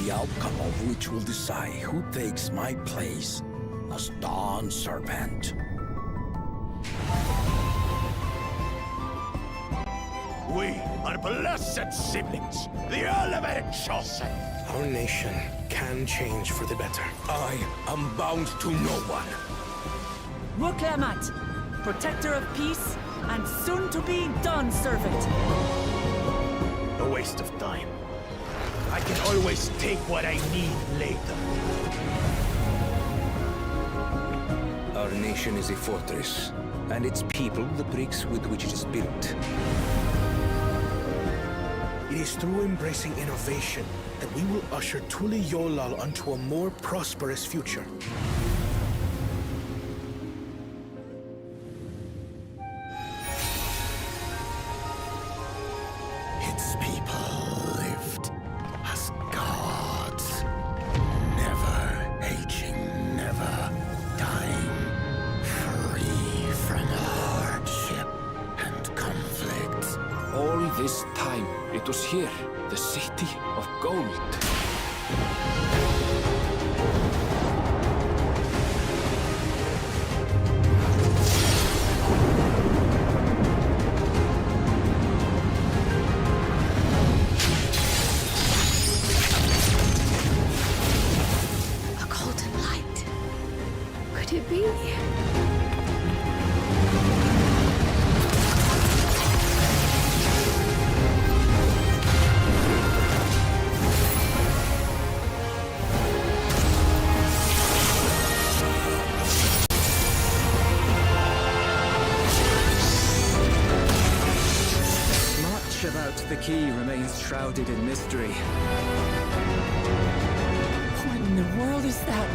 The outcome of which will decide who takes my place as Dawn Serpent. We are blessed siblings, the elevated chosen. Our nation can change for the better. I am bound to no one. Woklamat, protector of peace, and soon-to-be Dawn Servant. A waste of time. I can always take what I need later. Our nation is a fortress, and its people the bricks with which it is built. It is through embracing innovation that we will usher Tule Yolal onto a more prosperous future. Its people lived as gods, never aging, never dying, free from hardship and conflict. All this time, it was here, the city of gold. A golden light. Could it be? The key remains shrouded in mystery. What in the world is that?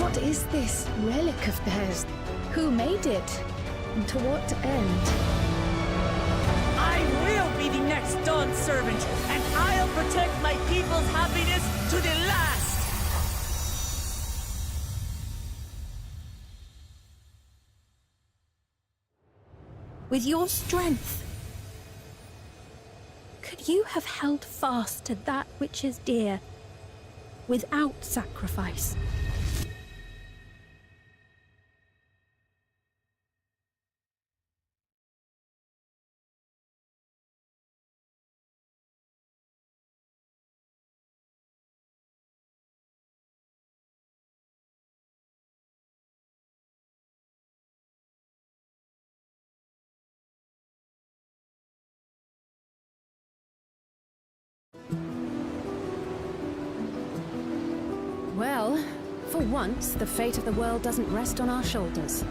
What is this relic of theirs? Who made it? And to what end? I will be the next Dawn Servant, and I'll protect my people's happiness to the last! With your strength, could you have held fast to that which is dear, without sacrifice? Well, for once, the fate of the world doesn't rest on our shoulders.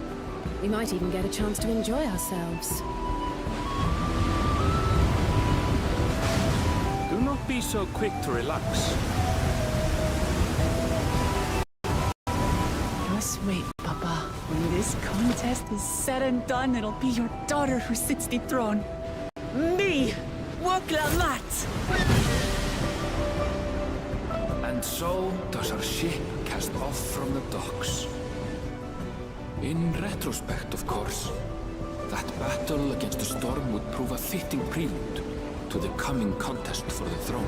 We might even get a chance to enjoy ourselves. Do not be so quick to relax. Just wait, Papa. When this contest is said and done, it'll be your daughter who sits the throne. Me, Woklamat! And so does our ship cast off from the docks. In retrospect, of course, that battle against the storm would prove a fitting prelude to the coming contest for the throne.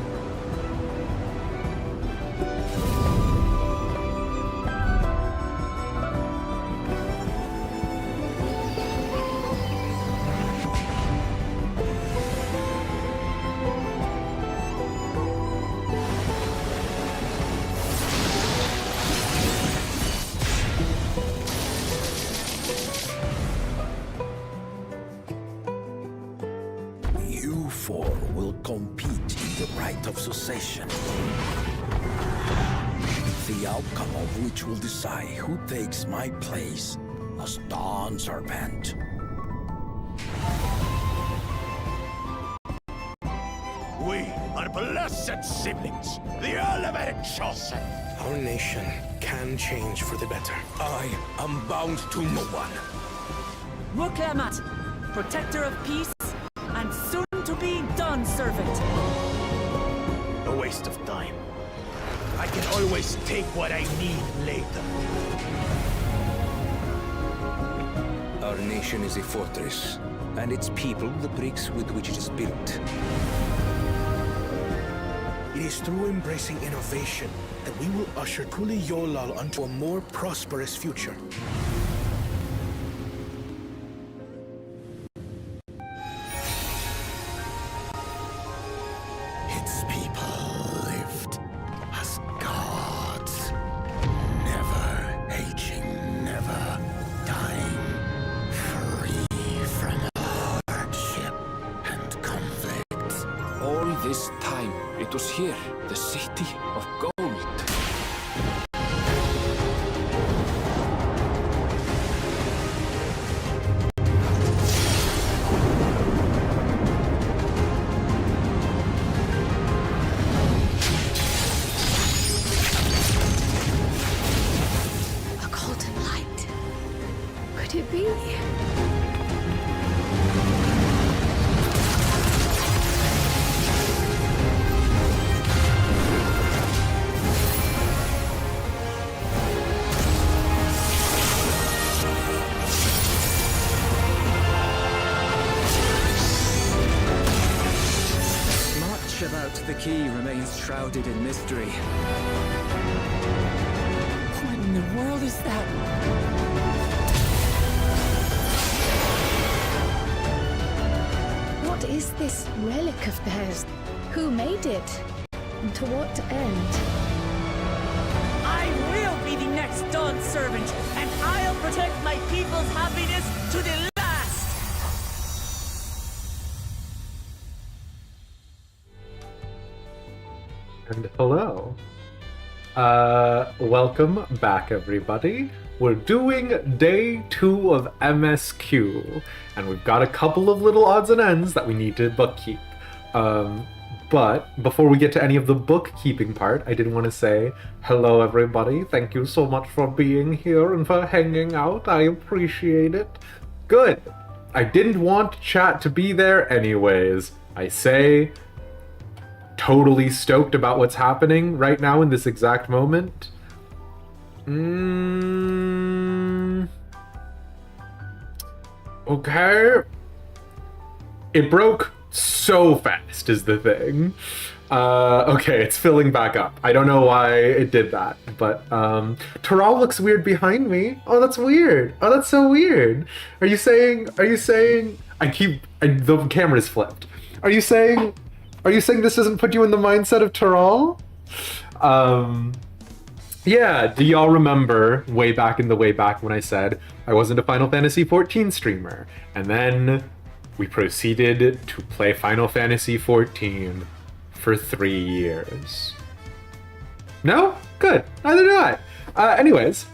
You four will compete in the right of succession. The outcome of which will decide who takes my place as Dawn Serpent. We are blessed siblings, the elevated chosen. Our nation can change for the better. I am bound to no one. Woklamat, protector of peace, and soon-to-be Dawn Servant. A waste of time. I can always take what I need later. Our nation is a fortress, and its people the bricks with which it is built. It is through embracing innovation that we will usher Tuli Yolal onto a more prosperous future. Its people lived as gods, never aging, never dying, free from hardship and conflict. All this time, it was here, the city of gold. A golden light. Could it be? Much about the key remains shrouded in mystery. What in the world is that? What is this relic of theirs? Who made it? And to what end? I will be the next Dawn servant, and I'll protect my people's happiness to the last! And hello. Welcome back, everybody. We're doing day 2 of MSQ, and we've got a couple of little odds and ends that we need to bookkeep. But before we get to any of the bookkeeping part, I did want to say hello, everybody. Thank you so much for being here and for hanging out. I appreciate it. Good. I didn't want chat to be there anyways. I say, totally stoked about what's happening right now in this exact moment. Okay. It broke so fast is the thing. Okay, it's filling back up. I don't know why it did that, but Tural looks weird behind me. Oh, that's weird. Oh, that's so weird. Are you saying the camera's flipped. Are you saying this doesn't put you in the mindset of Tural? Yeah, do y'all remember way back when I said I wasn't a Final Fantasy XIV streamer? And then we proceeded to play Final Fantasy XIV for 3 years. No? Good. Neither did I. Anyways,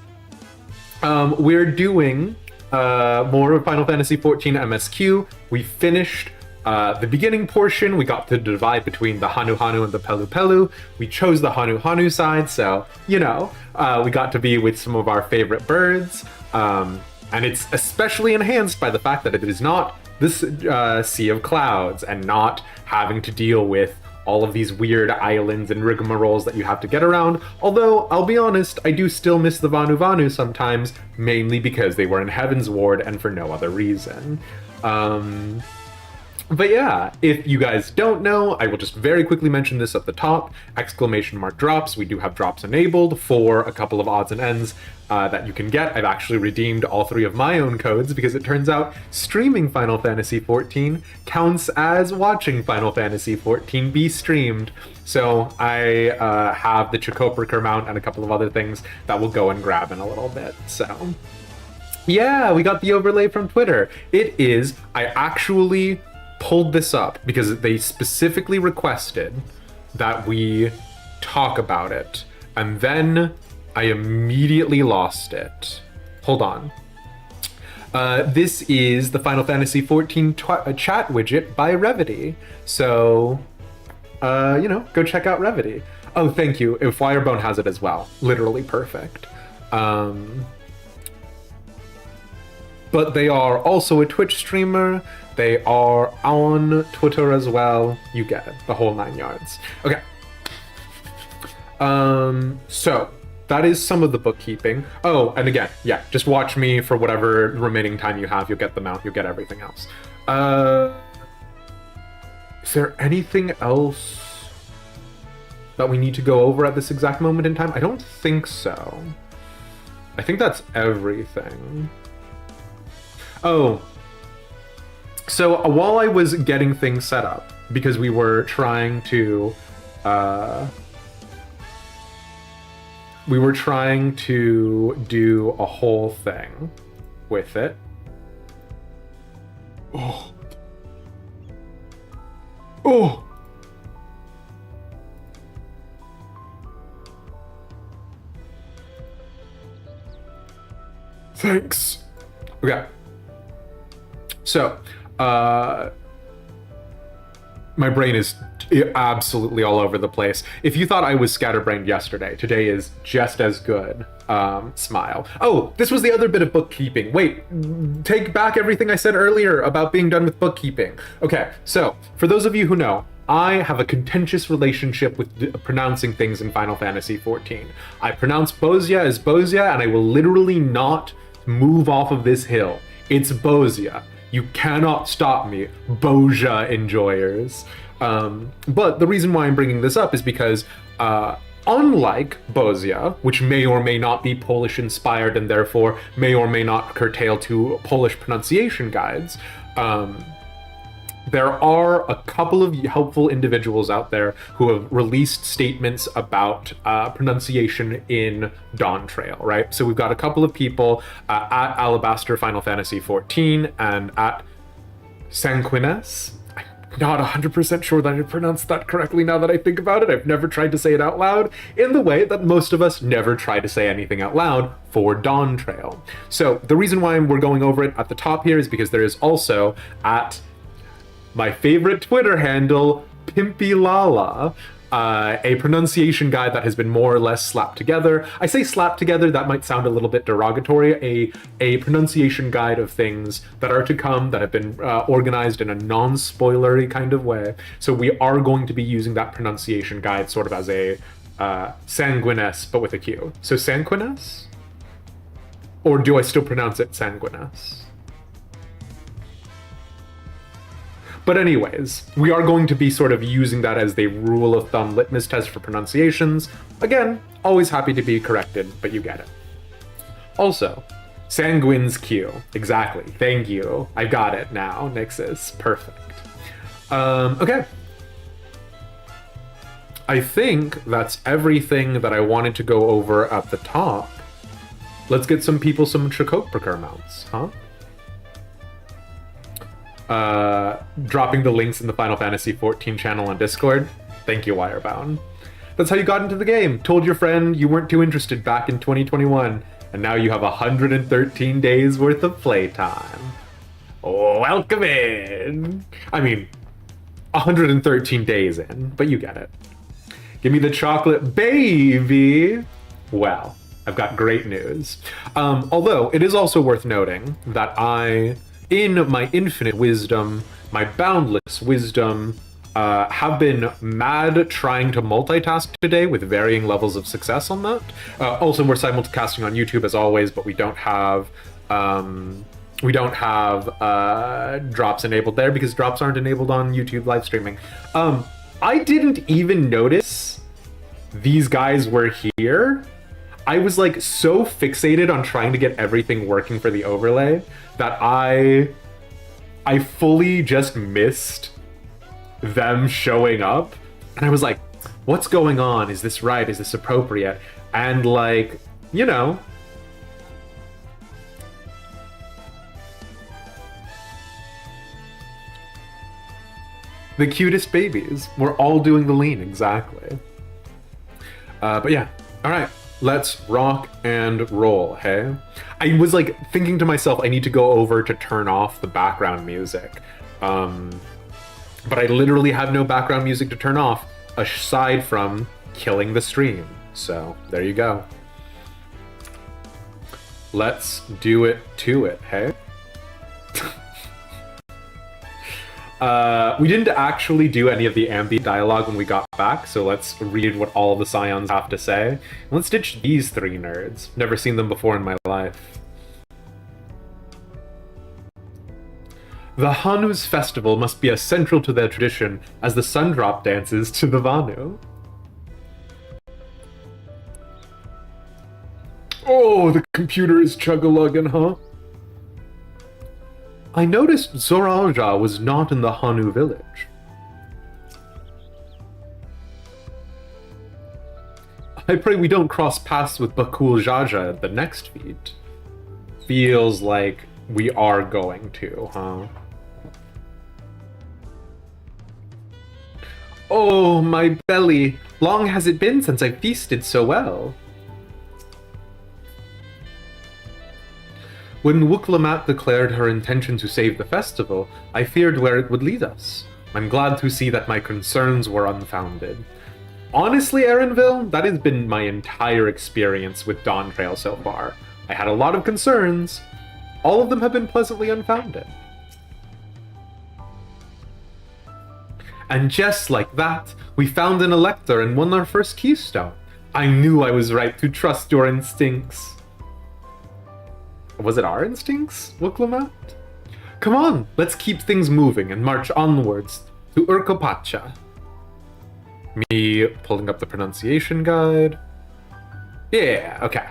we're doing more of Final Fantasy XIV MSQ. We finished the beginning portion. We got to divide between the Hanuhanu and the Pelupelu. We chose the Hanuhanu side, so, you know, we got to be with some of our favorite birds. And it's especially enhanced by the fact that it is not this sea of clouds and not having to deal with all of these weird islands and rigmaroles that you have to get around. Although, I'll be honest, I do still miss the Vanu sometimes, mainly because they were in Heaven's Ward and for no other reason. But yeah, if you guys don't know, I will just very quickly mention this at the top. ! Drops. We do have drops enabled for a couple of odds and ends that you can get. I've actually redeemed all 3 of my own codes because it turns out streaming Final Fantasy XIV counts as watching Final Fantasy XIV be streamed. So I have the Chocopricker mount and a couple of other things that we'll go and grab in a little bit. So yeah, we got the overlay from Twitter. It is, I actually pulled this up because they specifically requested that we talk about it, and then I immediately lost it. Hold on. This is the Final Fantasy XIV chat widget by Revity. So, you know, go check out Revity. Oh, thank you. Firebone has it as well. Literally perfect. But they are also a Twitch streamer. They are on Twitter as well. You get it, the whole 9 yards. Okay. So that is some of the bookkeeping. Oh, and again, yeah, just watch me for whatever remaining time you have. You'll get the mount, you'll get everything else. Is there anything else that we need to go over at this exact moment in time? I don't think so. I think that's everything. Oh, so while I was getting things set up, because we were trying to do a whole thing with it. Oh. Oh. Thanks. Okay. So, my brain is absolutely all over the place. If you thought I was scatterbrained yesterday, today is just as good. Smile. Oh, this was the other bit of bookkeeping. Wait, take back everything I said earlier about being done with bookkeeping. Okay, so for those of you who know, I have a contentious relationship with pronouncing things in Final Fantasy XIV. I pronounce Bozia as Bozia, and I will literally not move off of this hill. It's Bozia. You cannot stop me, Bozia enjoyers. But the reason why I'm bringing this up is because unlike Bozia, which may or may not be Polish inspired and therefore may or may not curtail to Polish pronunciation guides, there are a couple of helpful individuals out there who have released statements about pronunciation in Dawntrail, right? So we've got a couple of people at Alabaster Final Fantasy XIV and at Sanguines. I'm not 100% sure that I pronounced that correctly now that I think about it. I've never tried to say it out loud in the way that most of us never try to say anything out loud for Dawntrail. So the reason why we're going over it at the top here is because there is also at my favorite Twitter handle, Pimpilala, a pronunciation guide that has been more or less slapped together. I say slapped together, that might sound a little bit derogatory. A pronunciation guide of things that are to come that have been organized in a non-spoilery kind of way. So we are going to be using that pronunciation guide sort of as a Sanguines, but with a Q. So Sanguines? Or do I still pronounce it Sanguines? But anyways, we are going to be sort of using that as the rule of thumb litmus test for pronunciations. Again, always happy to be corrected, but you get it. Also, Sanguine's Q. Exactly. Thank you. I got it now, Nixus. Perfect. Okay. I think that's everything that I wanted to go over at the top. Let's get some people some Chakotbreaker mounts, huh? Dropping the links in the Final Fantasy XIV channel on Discord. Thank you, Wirebound. That's how you got into the game. Told your friend you weren't too interested back in 2021, and now you have 113 days worth of playtime. Welcome in! I mean, 113 days in, but you get it. Give me the chocolate, baby! Well, I've got great news. Although, it is also worth noting that in my infinite wisdom, my boundless wisdom, have been mad trying to multitask today with varying levels of success on that. Also, we're simulcasting on YouTube as always, but we don't have drops enabled there because drops aren't enabled on YouTube live streaming. I didn't even notice these guys were here. I was like so fixated on trying to get everything working for the overlay that I fully just missed them showing up. And I was like, what's going on? Is this right? Is this appropriate? And like, you know, the cutest babies. We're all doing the lean, exactly. But yeah, all right. Let's rock and roll, hey? I was like thinking to myself, I need to go over to turn off the background music. But I literally have no background music to turn off aside from killing the stream. So there you go. Let's do it to it, hey? We didn't actually do any of the ambient dialogue when we got back, so let's read what all of the Scions have to say. Let's ditch these three nerds. Never seen them before in my life. The Hanu's festival must be as central to their tradition as the sun drop dances to the Vanu. Oh, the computer is chug-a-luggin', huh? I noticed Zoralja was not in the Hanu village. I pray we don't cross paths with Bakul Jaja at the next feat. Feels like we are going to, huh? Oh, my belly! Long has it been since I feasted so well. When Wuklamat declared her intention to save the festival, I feared where it would lead us. I'm glad to see that my concerns were unfounded. Honestly, Erinville, that has been my entire experience with Dawntrail so far. I had a lot of concerns. All of them have been pleasantly unfounded. And just like that, we found an elector and won our first keystone. I knew I was right to trust your instincts. Was it our instincts, Wuklamat? Come on, let's keep things moving and march onwards to Urkopacha. Me pulling up the pronunciation guide. Yeah, okay.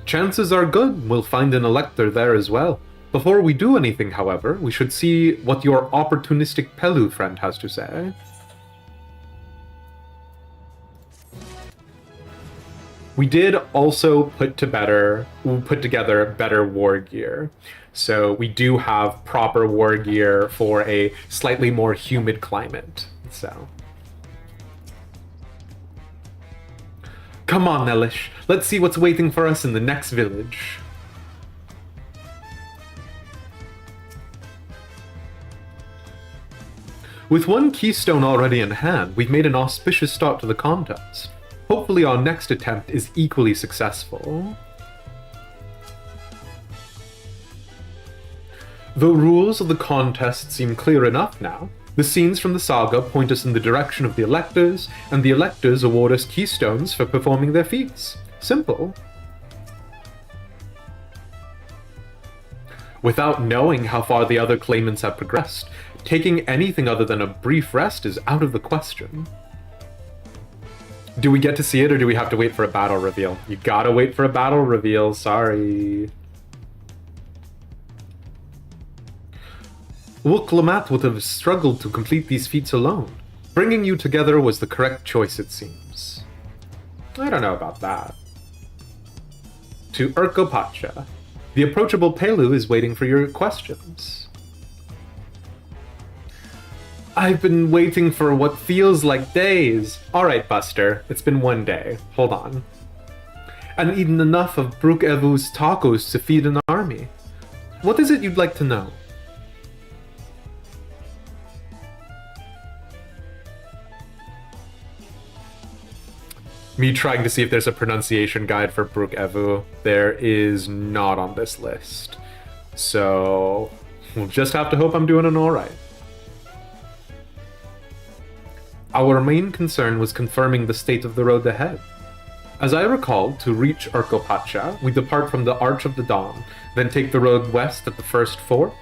Chances are good we'll find an elector there as well. Before we do anything, however, we should see what your opportunistic Pelu friend has to say. We did also put together better war gear. So we do have proper war gear for a slightly more humid climate. So come on, Elish. Let's see what's waiting for us in the next village. With one keystone already in hand, we've made an auspicious start to the contest. Hopefully our next attempt is equally successful. The rules of the contest seem clear enough now. The scenes from the saga point us in the direction of the electors, and the electors award us keystones for performing their feats. Simple. Without knowing how far the other claimants have progressed, taking anything other than a brief rest is out of the question. Do we get to see it, or do we have to wait for a battle reveal? You gotta wait for a battle reveal, sorry. Wuklamat would have struggled to complete these feats alone. Bringing you together was the correct choice, it seems. I don't know about that. To Urkopacha. The approachable Pelu is waiting for your questions. I've been waiting for what feels like days. Alright, Buster, it's been one day. Hold on. And eaten enough of Brook Evu's tacos to feed an army. What is it you'd like to know? Me trying to see if there's a pronunciation guide for Brook Evu. There is not on this list. So we'll just have to hope I'm doing it alright. Our main concern was confirming the state of the road ahead. As I recall, to reach Urkopacha, we depart from the Arch of the Dawn, then take the road west at the first fork.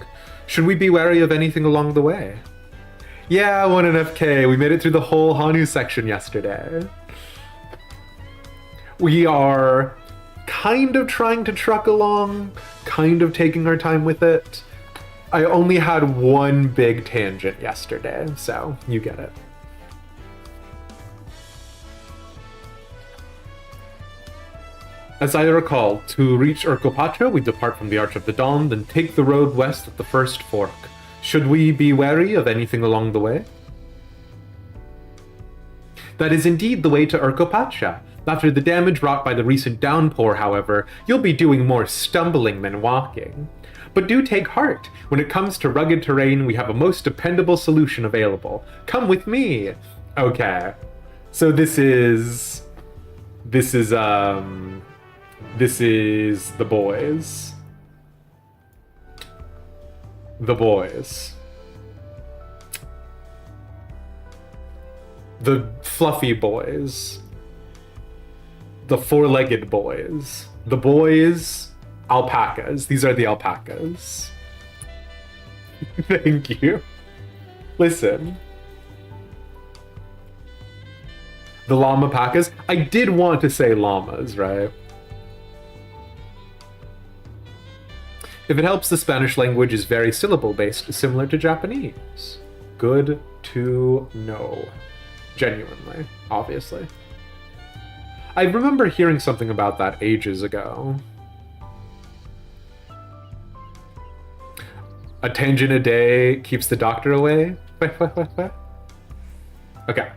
Should we be wary of anything along the way? Yeah, 1NFK, we made it through the whole Hanu section yesterday. We are kind of trying to truck along, kind of taking our time with it. I only had one big tangent yesterday, so you get it. As I recall, to reach Urkopacha, we depart from the Arch of the Dawn, then take the road west at the first fork. Should we be wary of anything along the way? That is indeed the way to Urkopacha. After the damage wrought by the recent downpour, however, you'll be doing more stumbling than walking. But do take heart. When it comes to rugged terrain, we have a most dependable solution available. Come with me! Okay. So this is the boys. The boys. The fluffy boys. The four-legged boys. The boys Alpacas. These are the alpacas. Thank you. Listen. The llama pacas. I did want to say llamas, right? If it helps, the Spanish language is very syllable-based, similar to Japanese. Good to know. Genuinely, obviously. I remember hearing something about that ages ago. A tangent a day keeps the doctor away? Okay.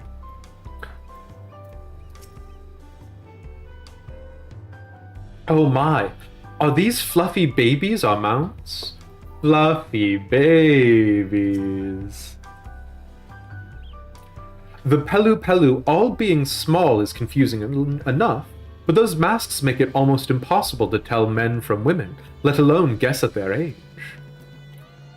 Oh my. Are these fluffy babies or mounts? Fluffy babies. The Pelupelu all being small is confusing enough, but those masks make it almost impossible to tell men from women, let alone guess at their age.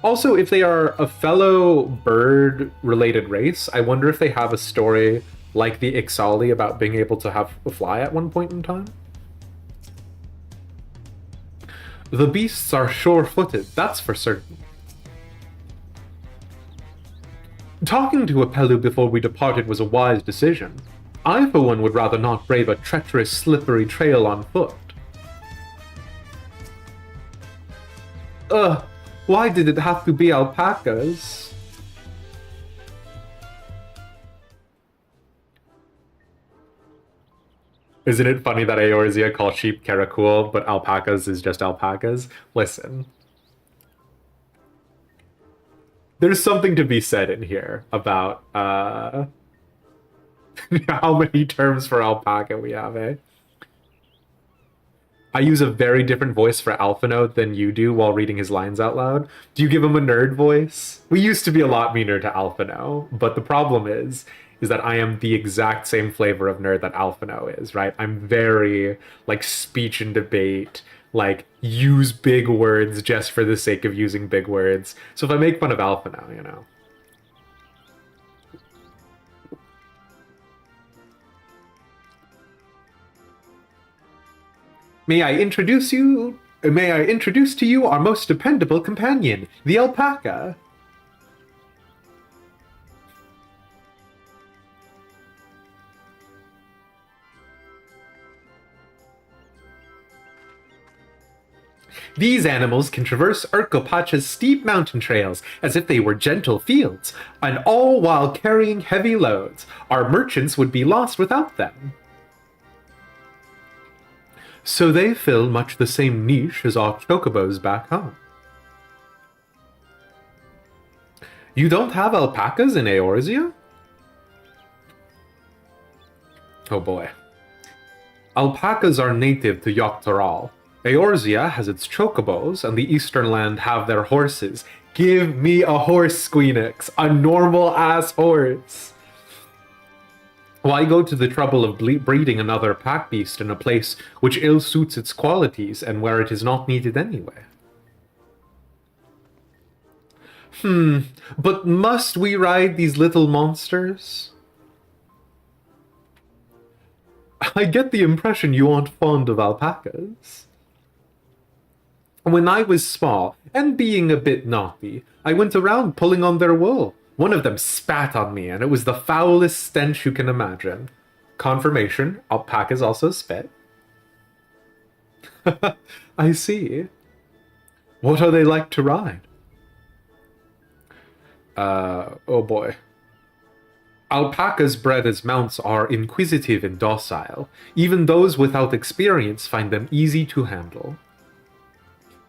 Also, if they are a fellow bird-related race, I wonder if they have a story like the XIV about being able to have a fly at one point in time? The beasts are sure-footed, that's for certain. Talking to a Pelu before we departed was a wise decision. I, for one, would rather not brave a treacherous, slippery trail on foot. Ugh, why did it have to be alpacas? Isn't it funny that Eorzea calls sheep Karakul, but alpacas is just alpacas? Listen. There's something to be said in here about how many terms for alpaca we have, eh? I use a very different voice for Alphino than you do while reading his lines out loud. Do you give him a nerd voice? We used to be a lot meaner to Alphino, but the problem is that I am the exact same flavor of nerd that Alphino is, right? I'm very, like, speech and debate, like, use big words just for the sake of using big words. So if I make fun of Alphino, you know. May I introduce to you our most dependable companion, the alpaca. These animals can traverse Urkopacha's steep mountain trails as if they were gentle fields, and all while carrying heavy loads. Our merchants would be lost without them. So they fill much the same niche as our chocobos back home. You don't have alpacas in Eorzea? Oh boy. Alpacas are native to Tural. Eorzea has its chocobos, and the Eastern Land have their horses. Give me a horse, Squeenix! A normal-ass horse! Why go to the trouble of breeding another pack beast in a place which ill suits its qualities and where it is not needed anyway? But must we ride these little monsters? I get the impression you aren't fond of alpacas. When I was small, and being a bit naughty, I went around pulling on their wool. One of them spat on me, and it was the foulest stench you can imagine. Confirmation, alpacas also spit. I see. What are they like to ride? Oh boy. Alpacas bred as mounts are inquisitive and docile. Even those without experience find them easy to handle.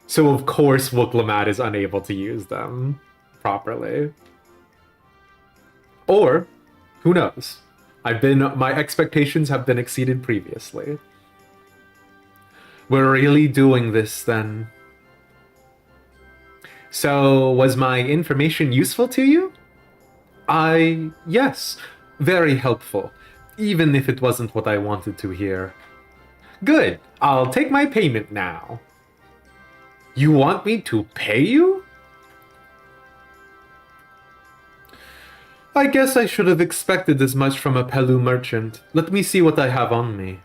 So of course Wooklamat is unable to use them properly. Or, who knows? My expectations have been exceeded previously. We're really doing this then. So, was my information useful to you? Yes, very helpful, even if it wasn't what I wanted to hear. Good, I'll take my payment now. You want me to pay you? I guess I should have expected as much from a Pelu merchant. Let me see what I have on me.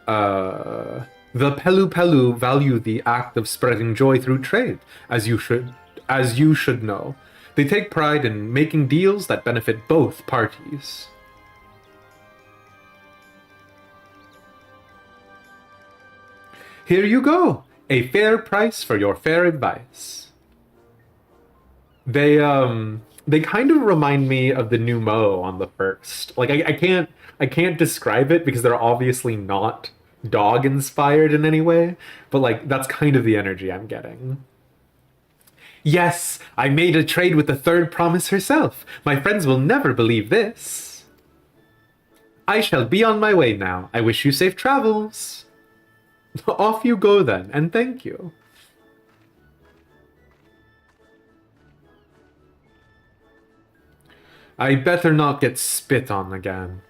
The Pelupelu value the act of spreading joy through trade, as you should know. They take pride in making deals that benefit both parties. Here you go, a fair price for your fair advice. They kind of remind me of the new Mo on the first. Like I can't describe it because they're obviously not dog inspired in any way, but like that's kind of the energy I'm getting. Yes, I made a trade with the third promise herself. My friends will never believe this. I shall be on my way now. I wish you safe travels. Off you go then, and thank you. I better not get spit on again.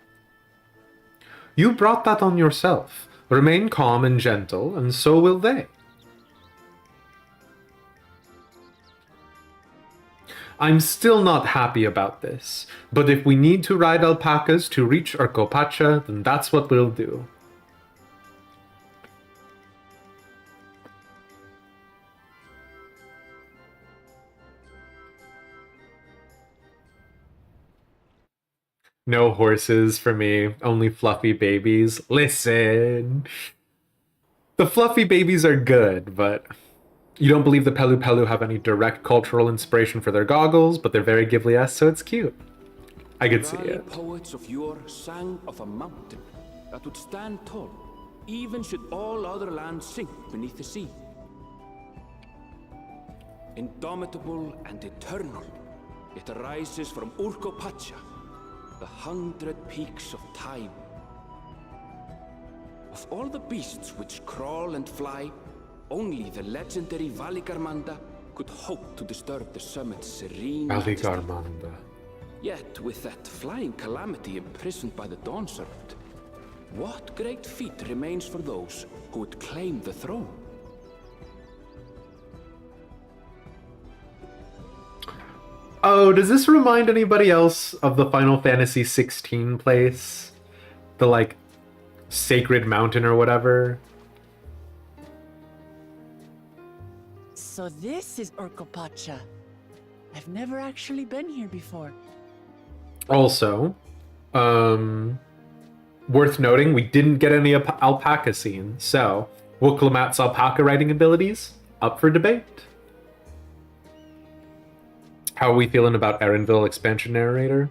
You brought that on yourself. Remain calm and gentle, and so will they. I'm still not happy about this, but if we need to ride alpacas to reach Urkopacha, then that's what we'll do. No horses for me, only fluffy babies. Listen! The fluffy babies are good, but you don't believe the Pelupelu have any direct cultural inspiration for their goggles, but they're very Ghibli-esque, so it's cute. I could see it. Poets of yore sang of a mountain that would stand tall, even should all other lands sink beneath the sea. Indomitable and eternal, it arises from Urkopacha, the 100 peaks of time. Of all the beasts which crawl and fly, only the legendary Valigarmanda could hope to disturb the summit's serene majesty. Valigarmanda. Yet, with that flying calamity imprisoned by the Dawn Serpent, what great feat remains for those who would claim the throne? Oh, does this remind anybody else of the Final Fantasy 16 place? The, like, Sacred Mountain or whatever? So this is Urkopacha. I've never actually been here before. Also, worth noting, we didn't get any alpaca scene, so Wuklamat's alpaca riding abilities up for debate. How are we feeling about Erenville expansion narrator?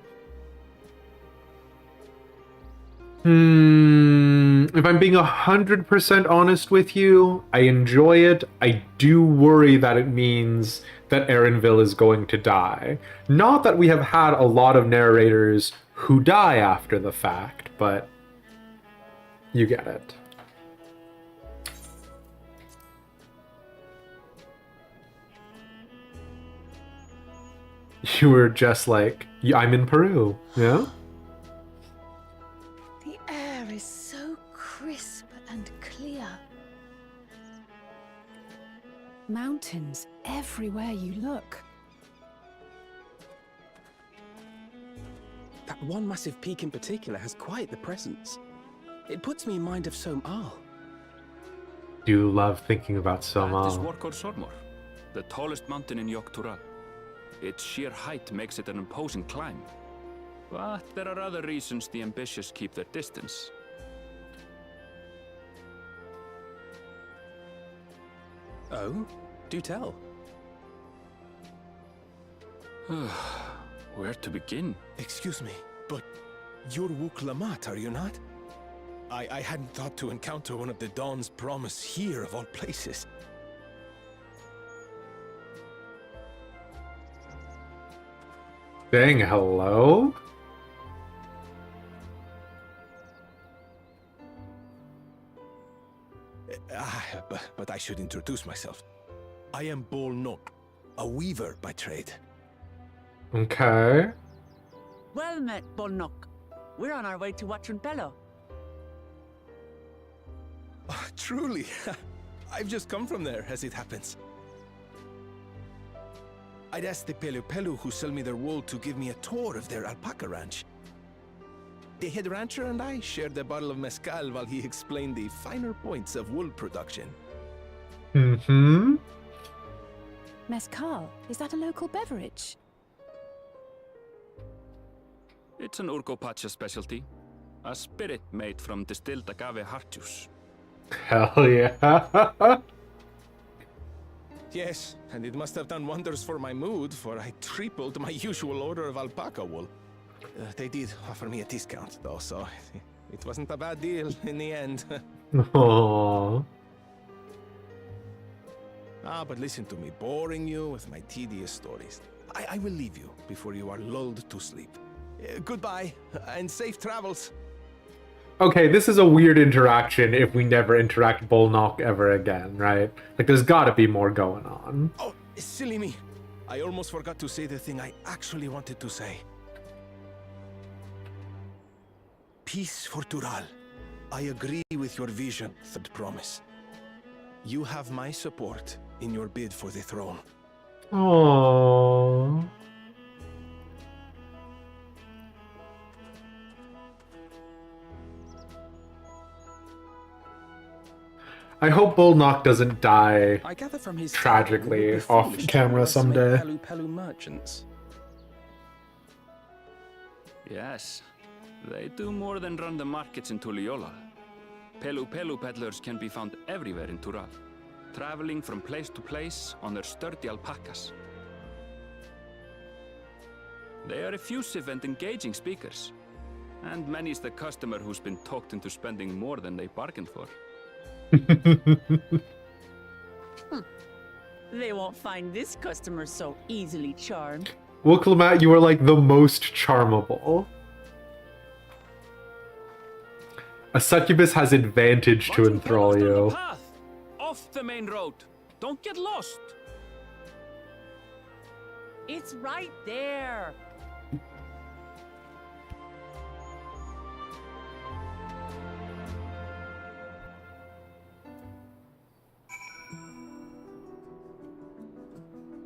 If I'm being 100% honest with you, I enjoy it. I do worry that it means that Erenville is going to die. Not that we have had a lot of narrators who die after the fact, but you get it. You were just like, I'm in Peru, yeah? The air is so crisp and clear. Mountains everywhere you look. That one massive peak in particular has quite the presence. It puts me in mind of Som-Al. Do love thinking about That is Som-Al. Workor Sormor, the tallest mountain in Tural. Its sheer height makes it an imposing climb. But there are other reasons the ambitious keep their distance. Oh? Do tell. Where to begin? Excuse me, but you're Wukalamat, are you not? I hadn't thought to encounter one of the Dawn's promise here of all places. Saying hello? But I should introduce myself. I am Bolnok, a weaver by trade. Okay. Well met, Bolnok. We're on our way to watch Pelu. Oh, truly, I've just come from there, as it happens. I'd asked the Pelupelu who sell me their wool to give me a tour of their alpaca ranch. The head rancher and I shared a bottle of mezcal while he explained the finer points of wool production. Mm-hmm. Mezcal, is that a local beverage? It's an Urgopacha specialty. A spirit made from distilled agave heart juice. Hell yeah. Yes, and it must have done wonders for my mood, for I tripled my usual order of alpaca wool. They did offer me a discount, though, so it wasn't a bad deal in the end. Aww. But listen to me, boring you with my tedious stories. I will leave you before you are lulled to sleep. Goodbye, and safe travels. Okay, this is a weird interaction if we never interact Bolnock ever again, right? Like, there's gotta be more going on. Oh, silly me. I almost forgot to say the thing I actually wanted to say. Peace for Tural. I agree with your vision, Third Promise. You have my support in your bid for the throne. Aww. I hope Bolnock doesn't die I gather from his tragically off camera someday. Pelupelu merchants. Yes, they do more than run the markets in Tuliyollal. Pelupelu peddlers can be found everywhere in Tural, traveling from place to place on their sturdy alpacas. They are effusive and engaging speakers, and many's the customer who's been talked into spending more than they bargained for. They won't find this customer so easily charmed. Wooklamat, you are like the most charmable. A succubus has advantage to enthrall you. Path, off the main road. Don't get lost. It's right there.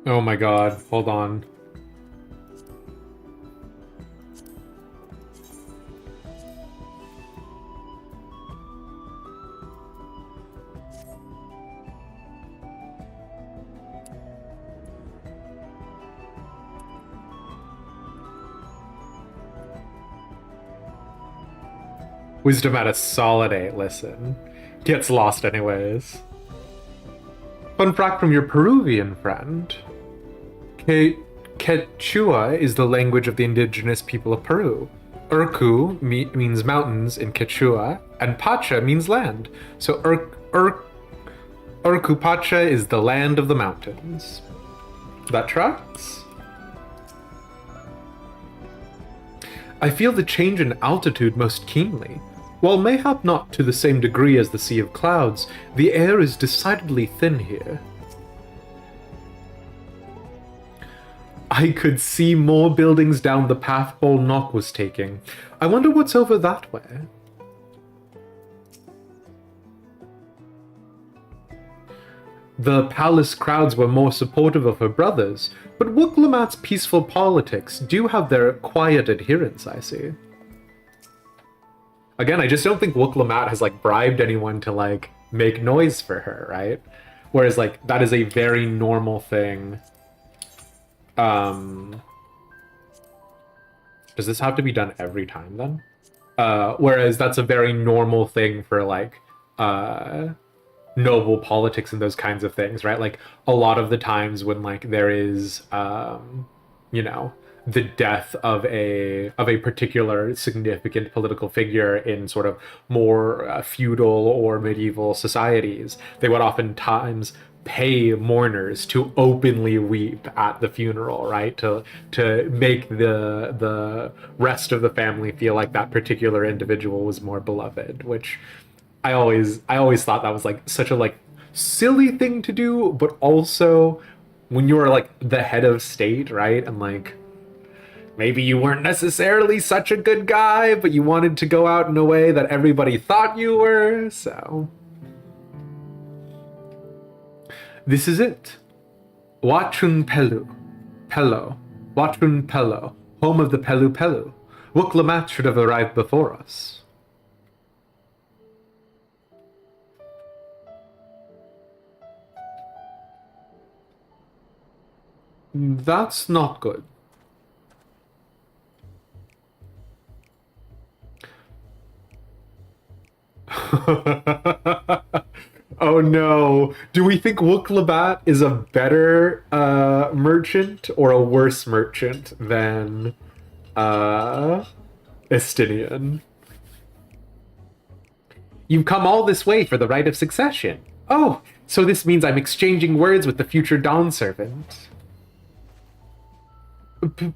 Oh my god, hold on. Wisdom at a solid 8, listen. Gets lost anyways. Fun fact from your Peruvian friend. Quechua is the language of the indigenous people of Peru. Urku means mountains in Quechua, and Pacha means land. So Urku Pacha is the land of the mountains. That tracks? I feel the change in altitude most keenly. While mayhap not to the same degree as the Sea of Clouds, the air is decidedly thin here. I could see more buildings down the path Bolnock was taking. I wonder what's over that way. The palace crowds were more supportive of her brothers, but Wooklamat's peaceful politics do have their quiet adherents, I see. Again, I just don't think Wooklamat has, like, bribed anyone to, like, make noise for her, right? Whereas, like, that is a very normal thing. Does this have to be done every time, then? Whereas that's a very normal thing for, like, noble politics and those kinds of things, right? Like, a lot of the times when, like, there is, you know, the death of a particular significant political figure in sort of more feudal or medieval societies, they would oftentimes pay mourners to openly weep at the funeral, right? To make the rest of the family feel like that particular individual was more beloved, which I always thought that was like such a like silly thing to do, but also when you're like the head of state, right? And like maybe you weren't necessarily such a good guy, but you wanted to go out in a way that everybody thought you were, so this is it. Pelu, home of the Pelupelu. Wuk-Lamat should have arrived before us. That's not good. Oh no. Do we think Wuk-Labat is a better merchant or a worse merchant than Estinian? You've come all this way for the right of succession. Oh, so this means I'm exchanging words with the future Dawn Servant.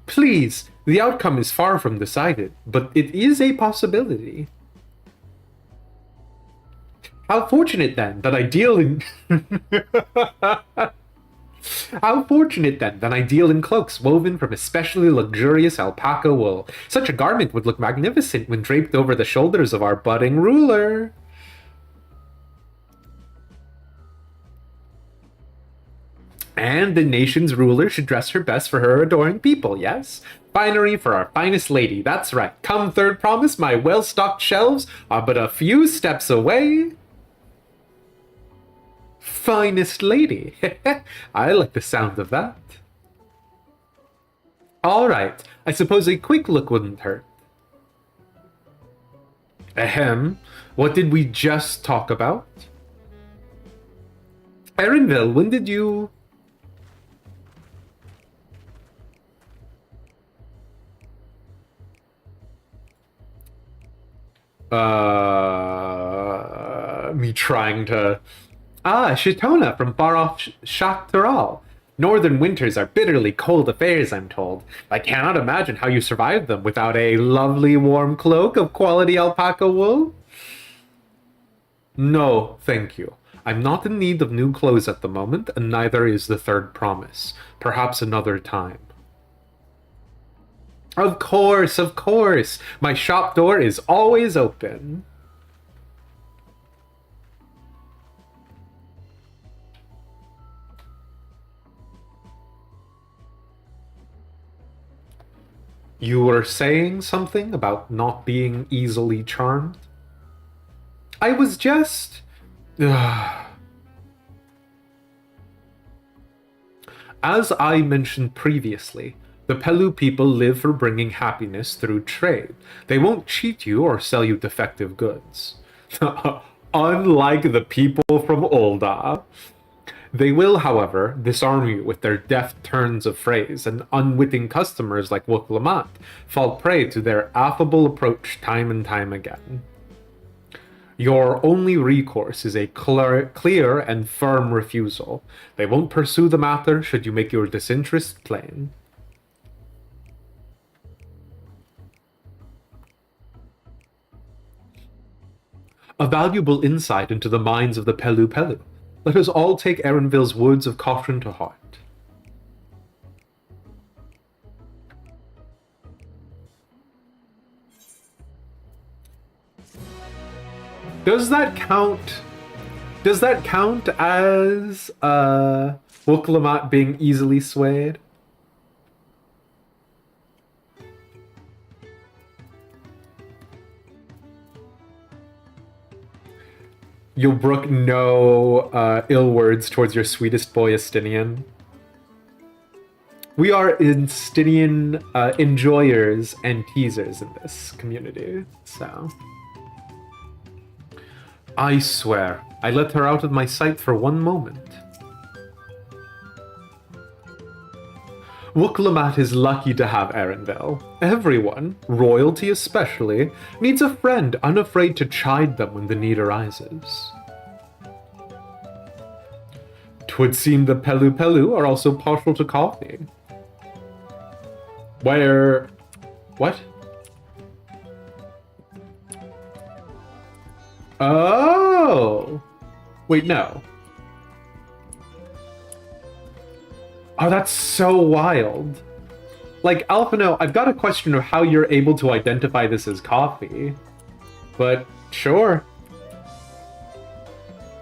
Please, the outcome is far from decided, but it is a possibility. How fortunate then that I deal in How fortunate then that I deal in cloaks woven from especially luxurious alpaca wool. Such a garment would look magnificent when draped over the shoulders of our budding ruler. And the nation's ruler should dress her best for her adoring people, yes? Finery for our finest lady, that's right. Come third promise, my well-stocked shelves are but a few steps away. Finest lady. I like the sound of that. Alright, I suppose a quick look wouldn't hurt. Ahem, what did we just talk about? Erenville, when did you... me trying to... Ah, Shitona from far-off Tural. Northern winters are bitterly cold affairs, I'm told. I cannot imagine how you survive them without a lovely warm cloak of quality alpaca wool. No, thank you. I'm not in need of new clothes at the moment, and neither is the third promise. Perhaps another time. Of course, of course. My shop door is always open. You were saying something about not being easily charmed? I was just... As I mentioned previously, the Pelu people live for bringing happiness through trade. They won't cheat you or sell you defective goods. Unlike the people from Olda. They will, however, disarm you with their deft turns of phrase, and unwitting customers like Wuk-Lamat fall prey to their affable approach time and time again. Your only recourse is a clear and firm refusal. They won't pursue the matter should you make your disinterest plain. A valuable insight into the minds of the Pelupelu. Let us all take Erenville's words of caution to heart. Does that count? Does that count as Wuk-Lamat being easily swayed? You'll brook no ill words towards your sweetest boy, Estinian. We are Estinian enjoyers and teasers in this community, so... I swear, I let her out of my sight for one moment. Wuk-Lamat is lucky to have Erenville. Everyone, royalty especially, needs a friend unafraid to chide them when the need arises. 'Twould seem the Pelupelu are also partial to coffee. Where... What? Oh! Wait, no. Oh, that's so wild. Like, Alphino, I've got a question of how you're able to identify this as coffee. But, sure.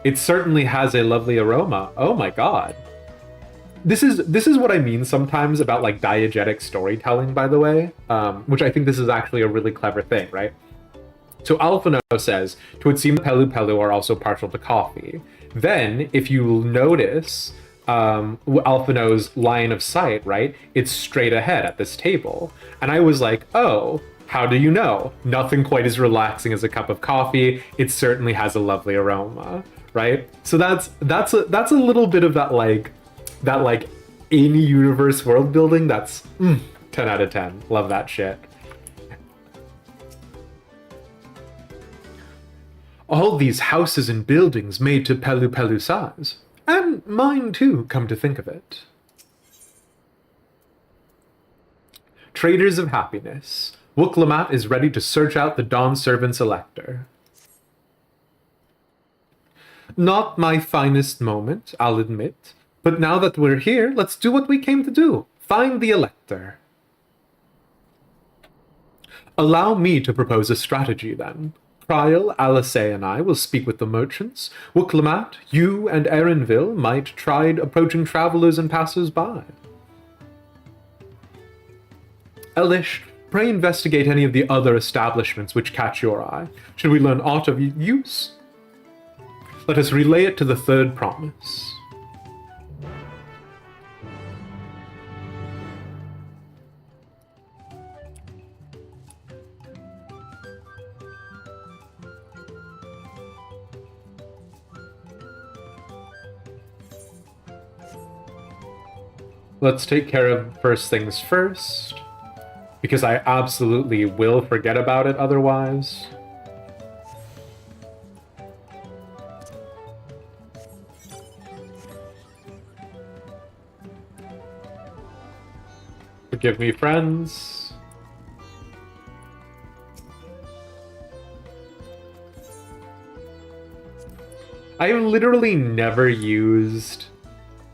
It certainly has a lovely aroma. Oh my god. this is what I mean sometimes about like diegetic storytelling, by the way, which I think this is actually a really clever thing, right? So Alphino says, "'Twould seem the Pelupelu are also partial to coffee." Then, if you notice Alphino's line of sight, right, it's straight ahead at this table. And I was like, oh, how do you know? Nothing quite as relaxing as a cup of coffee. It certainly has a lovely aroma, right? So that's a little bit of that like in-universe world building. That's 10 out of 10. Love that shit. All these houses and buildings made to Pelupelu size. And mine too, come to think of it. Traders of happiness. Wooklamat is ready to search out the Dawn Servant's Elector. Not my finest moment, I'll admit. But now that we're here, let's do what we came to do. Find the Elector. Allow me to propose a strategy then. Trial, Alice and I will speak with the merchants. Wooklamat, you and Erinville might try approaching travelers and passers-by. Elish, pray investigate any of the other establishments which catch your eye. Should we learn aught of use? Let us relay it to the third promise. Let's take care of first things first, because I absolutely will forget about it otherwise. Forgive me, friends. I've literally never used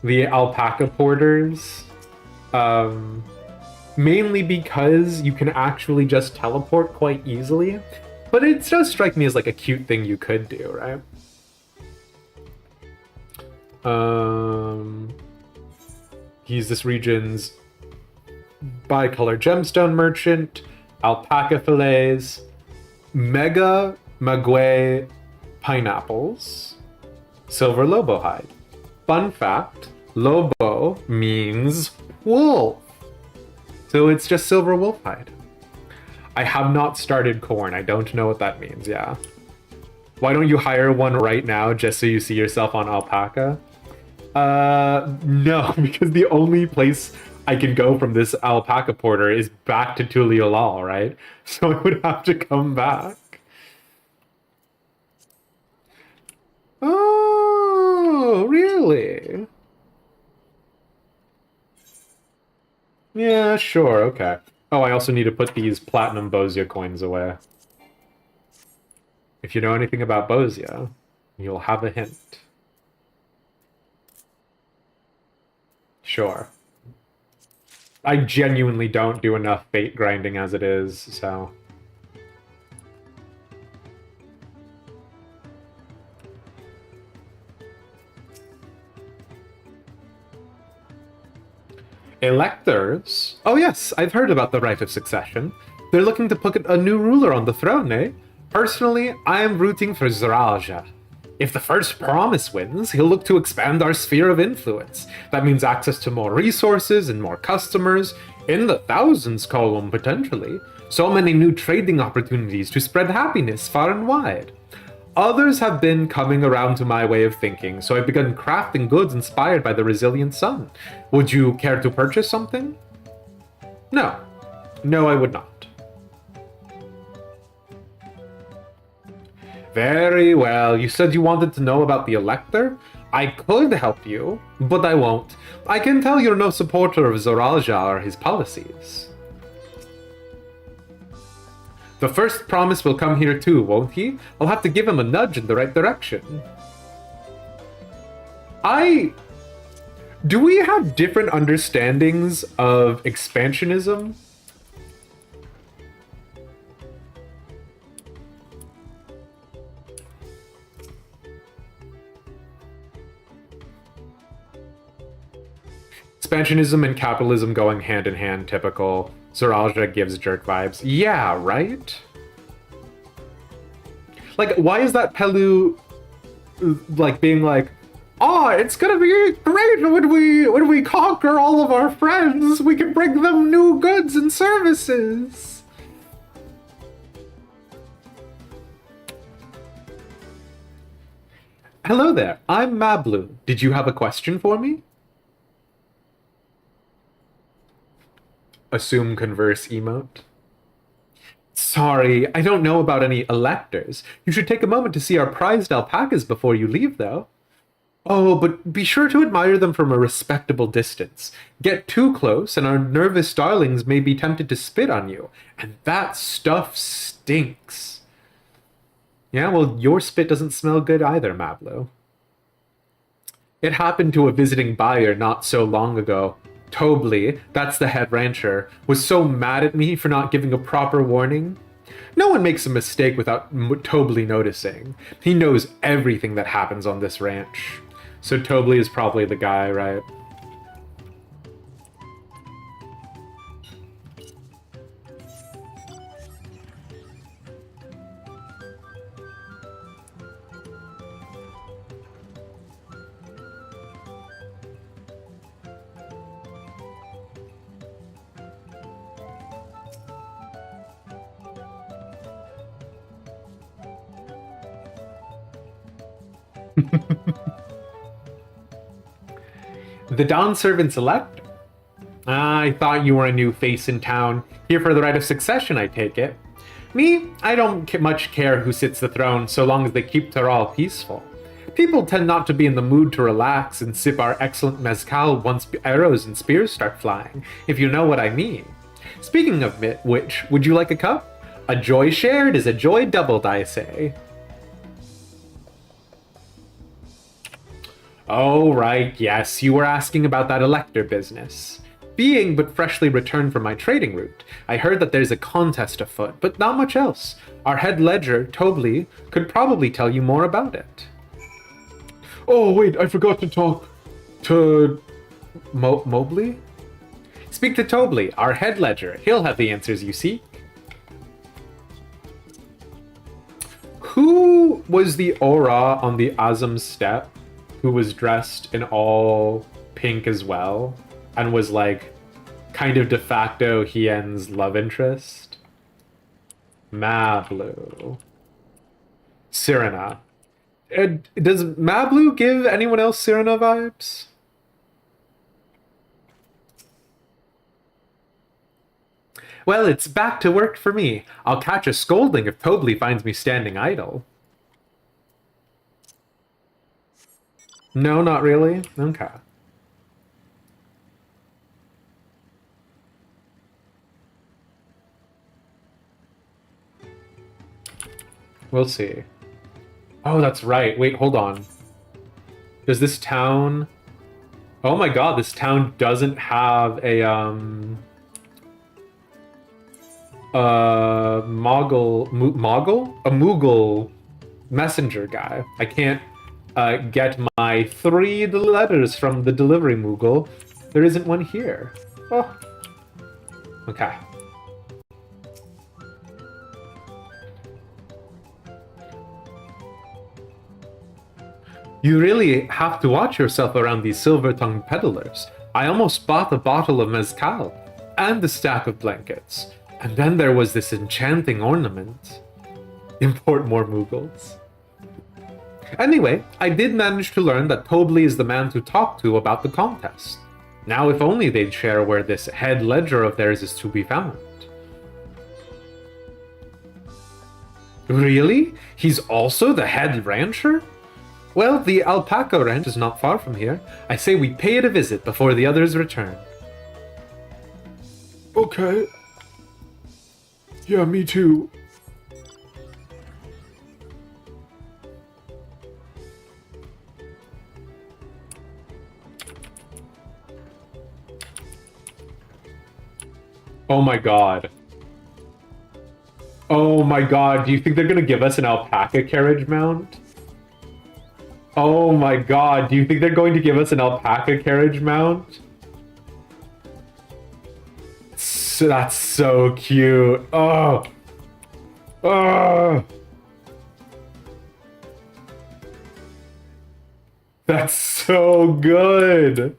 the alpaca porters, mainly because you can actually just teleport quite easily, but it does strike me as like a cute thing you could do, right? He's this region's bicolor gemstone merchant, alpaca fillets, mega maguey pineapples, silver lobo hide. Fun fact, lobo means wolf. So it's just silver wolf hide. I have not started corn. I don't know what that means, yeah. Why don't you hire one right now just so you see yourself on alpaca? No, because the only place I can go from this alpaca porter is back to Tuliolal, right? So I would have to come back. Oh, really? Yeah, sure, okay. Oh, I also need to put these platinum Bozia coins away. If you know anything about Bozia, you'll have a hint. Sure. I genuinely don't do enough bait grinding as it is, so... Electors? Oh yes, I've heard about the right of succession. They're looking to put a new ruler on the throne, eh? Personally, I am rooting for Zaraja. If the first promise wins, he'll look to expand our sphere of influence. That means access to more resources and more customers, in the thousands column potentially. So many new trading opportunities to spread happiness far and wide. Others have been coming around to my way of thinking, so I've begun crafting goods inspired by the resilient sun. Would you care to purchase something? No. No, I would not. Very well. You said you wanted to know about the Elector? I could help you, but I won't. I can tell you're no supporter of Zoraja or his policies. The first promise will come here too, won't he? I'll have to give him a nudge in the right direction. Do we have different understandings of expansionism? Expansionism and capitalism going hand in hand, typical. Zoralia gives jerk vibes. Yeah, right? Like, why is that Pelu, like, being like, oh, it's gonna be great when we conquer all of our friends. We can bring them new goods and services. Hello there, I'm Mablu. Did you have a question for me? Assume converse emote. Sorry, I don't know about any electors. You should take a moment to see our prized alpacas before you leave, though. Oh, but be sure to admire them from a respectable distance. Get too close, and our nervous darlings may be tempted to spit on you. And that stuff stinks. Yeah, well, your spit doesn't smell good either, Mablo. It happened to a visiting buyer not so long ago. Tobley, that's the head rancher, was so mad at me for not giving a proper warning. No one makes a mistake without Tobley noticing. He knows everything that happens on this ranch. So Tobley is probably the guy, right? The Dawn Servant's Elector? I thought you were a new face in town. Here for the right of succession, I take it. Me, I don't much care who sits the throne, so long as they keep Tural peaceful. People tend not to be in the mood to relax and sip our excellent mezcal once arrows and spears start flying, if you know what I mean. Speaking of which, would you like a cup? A joy shared is a joy doubled, I say. Oh, right, yes, you were asking about that elector business. Being but freshly returned from my trading route, I heard that there's a contest afoot, but not much else. Our head ledger, Tobley, could probably tell you more about it. Oh, wait, I forgot to talk to... Mobley? Speak to Tobley, our head ledger. He'll have the answers you seek. Who was the aura on the Azam step who was dressed in all pink as well and was like kind of de facto Hien's love interest? Mablu. Cyrena. Does Mablu give anyone else Cyrena vibes? Well, it's back to work for me. I'll catch a scolding if Tobley finds me standing idle. No, not really? Okay. We'll see. Oh, that's right. Wait, hold on. Does this town... Oh my god, this town doesn't have a, Moogle messenger guy. I can't get my 3 letters from the delivery Moogle. There isn't one here. Oh. Okay. You really have to watch yourself around these silver-tongued peddlers. I almost bought a bottle of mezcal and a stack of blankets. And then there was this enchanting ornament. Import more Moogles. Anyway, I did manage to learn that Tobley is the man to talk to about the contest. Now if only they'd share where this head ledger of theirs is to be found. Really? He's also the head rancher? Well, the alpaca ranch is not far from here. I say we pay it a visit before the others return. Okay. Yeah, me too. Oh my god. Oh my god, do you think they're gonna give us an alpaca carriage mount? Oh my god, do you think they're going to give us an alpaca carriage mount? That's so cute. Oh. Oh. That's so good.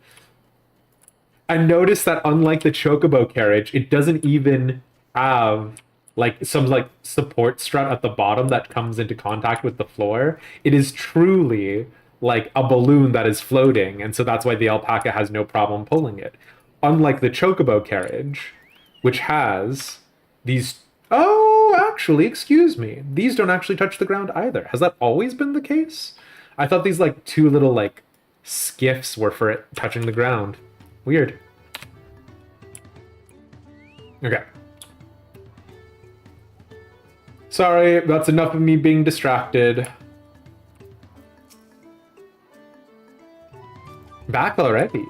And notice that unlike the Chocobo carriage, it doesn't even have like some like support strut at the bottom that comes into contact with the floor. It is truly like a balloon that is floating, and so that's why the alpaca has no problem pulling it. Unlike the Chocobo carriage, which has these... Oh, actually, excuse me. These don't actually touch the ground either. Has that always been the case? I thought these like two little like skiffs were for it touching the ground. Weird. Okay. Sorry, that's enough of me being distracted. Back already?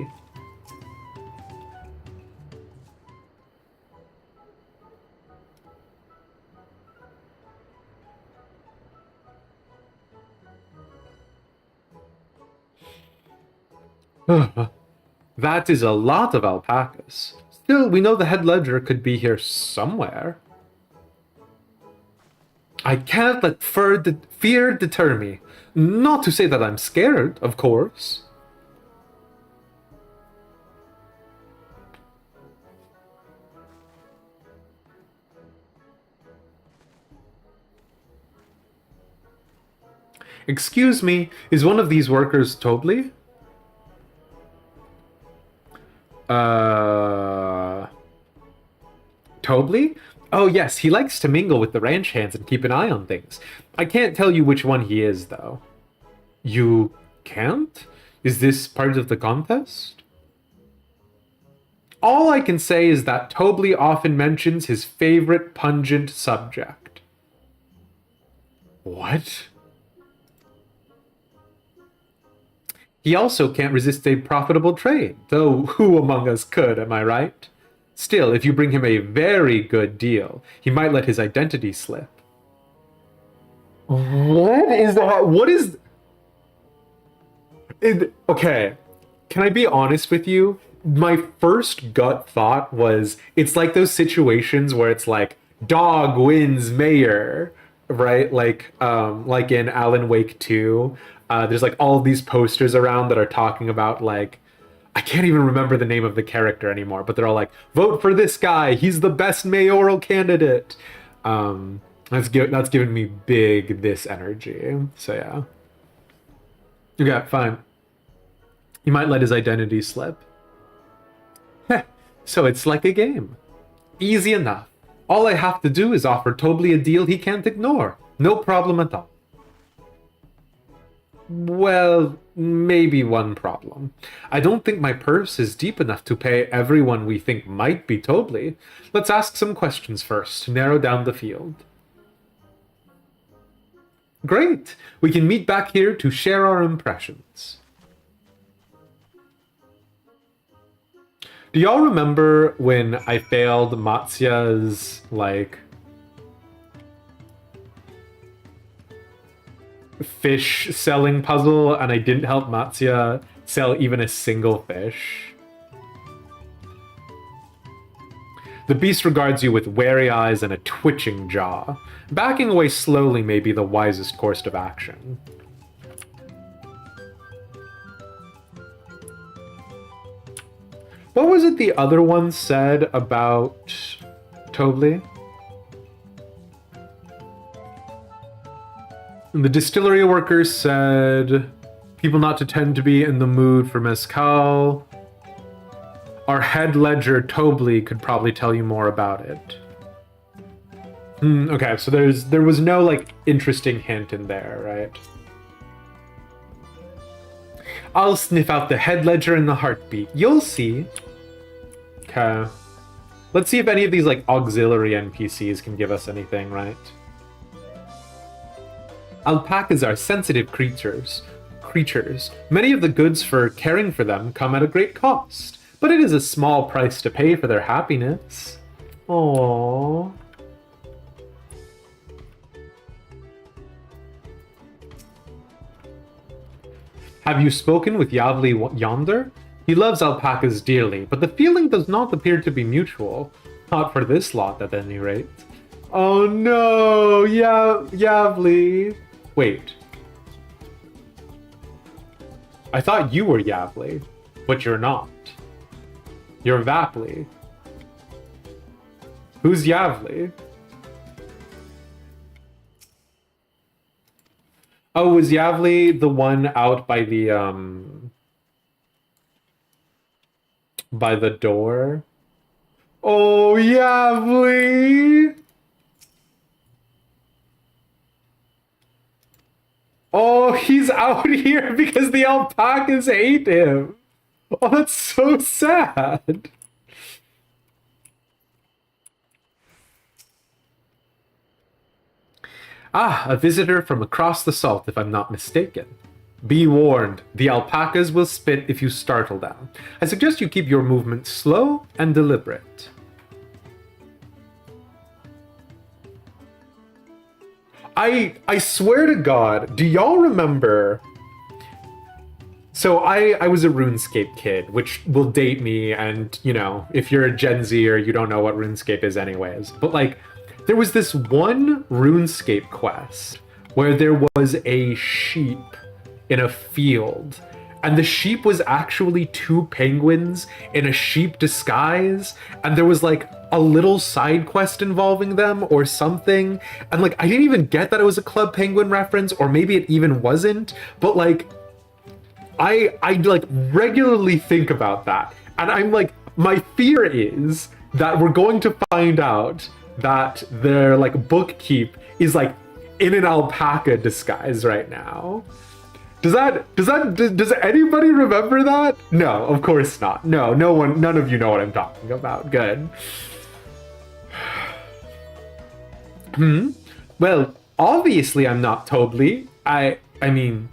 That is a lot of alpacas. Still, we know the head ledger could be here somewhere. I can't let fear deter me. Not to say that I'm scared, of course. Excuse me, is one of these workers Tobli? Tobli? Oh yes, he likes to mingle with the ranch hands and keep an eye on things. I can't tell you which one he is, though. You can't? Is this part of the contest? All I can say is that Tobli often mentions his favorite pungent subject. What? He also can't resist a profitable trade, though who among us could, am I right? Still, if you bring him a very good deal, he might let his identity slip. What is that? What is... Okay, can I be honest with you? My first gut thought was, it's like those situations where it's like, dog wins mayor, right? Like in Alan Wake 2, there's like all these posters around that are talking about like, I can't even remember the name of the character anymore, but they're all like, vote for this guy, he's the best mayoral candidate. That's given me big this energy. So yeah. Okay, fine. He might let his identity slip. Heh, so it's like a game. Easy enough. All I have to do is offer Tobli a deal he can't ignore. No problem at all. Well, maybe one problem. I don't think my purse is deep enough to pay everyone we think might be Tobli. Let's ask some questions first to narrow down the field. Great! We can meet back here to share our impressions. Do y'all remember when I failed Matsuya's, like, fish selling puzzle and I didn't help Matsuya sell even a single fish? The beast regards you with wary eyes and a twitching jaw. Backing away slowly may be the wisest course of action. What was it the other one said about Tobli? The distillery workers said people not to tend to be in the mood for mezcal. Our head ledger Tobli could probably tell you more about it. Okay, so there was no like interesting hint in there, right? I'll sniff out the head ledger and the heartbeat. You'll see. Okay. Let's see if any of these like auxiliary NPCs can give us anything, right? Alpacas are sensitive creatures. Many of the goods for caring for them come at a great cost, but it is a small price to pay for their happiness. Aww. Have you spoken with Yavli yonder? He loves alpacas dearly, but the feeling does not appear to be mutual. Not for this lot, at any rate. Oh no! Yavli! Wait. I thought you were Yavli, but you're not. You're Vapli. Who's Yavli? Oh, was Yavli the one out by the door? Oh, Yavli! Oh, he's out here because the alpacas hate him. Oh, that's so sad. Ah, a visitor from across the salt, if I'm not mistaken. Be warned, the alpacas will spit if you startle them. I suggest you keep your movement slow and deliberate. I swear to God, do y'all remember? So I was a RuneScape kid, which will date me, and, you know, if you're a Gen Zer, you don't know what RuneScape is anyways. But, like, there was this one RuneScape quest where there was a sheep in a field, and the sheep was actually two penguins in a sheep disguise, and there was, like, a little side quest involving them or something, and, like, I didn't even get that it was a Club Penguin reference, or maybe it even wasn't, but, like, I like regularly think about that, and I'm like, my fear is that we're going to find out that their, like, bookkeep is, like, in an alpaca disguise right now. Does anybody remember that? No, of course not. None of you know what I'm talking about. Good. Well, obviously I'm not Tobli. I mean,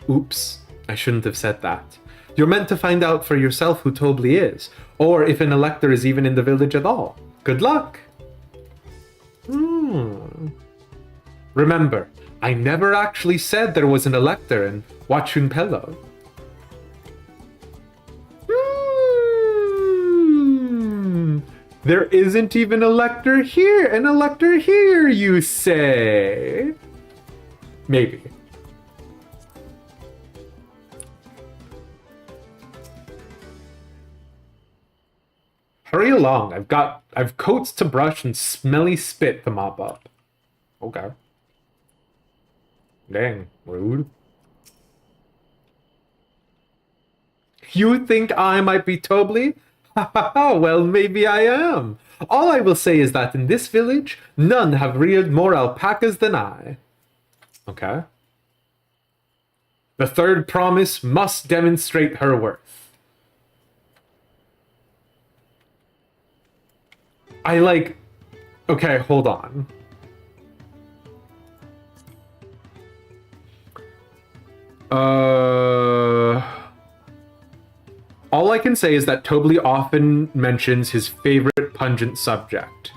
oops. I shouldn't have said that. You're meant to find out for yourself who Tobli is, or if an elector is even in the village at all. Good luck! Remember, I never actually said there was an elector in Pelu. There isn't even an elector here, you say? Maybe. Hurry along, I've coats to brush and smelly spit to mop up. Okay. Dang, rude. You think I might be Tobli? Ha ha ha, well, maybe I am. All I will say is that in this village, none have reared more alpacas than I. Okay. The third promise must demonstrate her worth. Okay, hold on. All I can say is that Tobli often mentions his favorite pungent subject.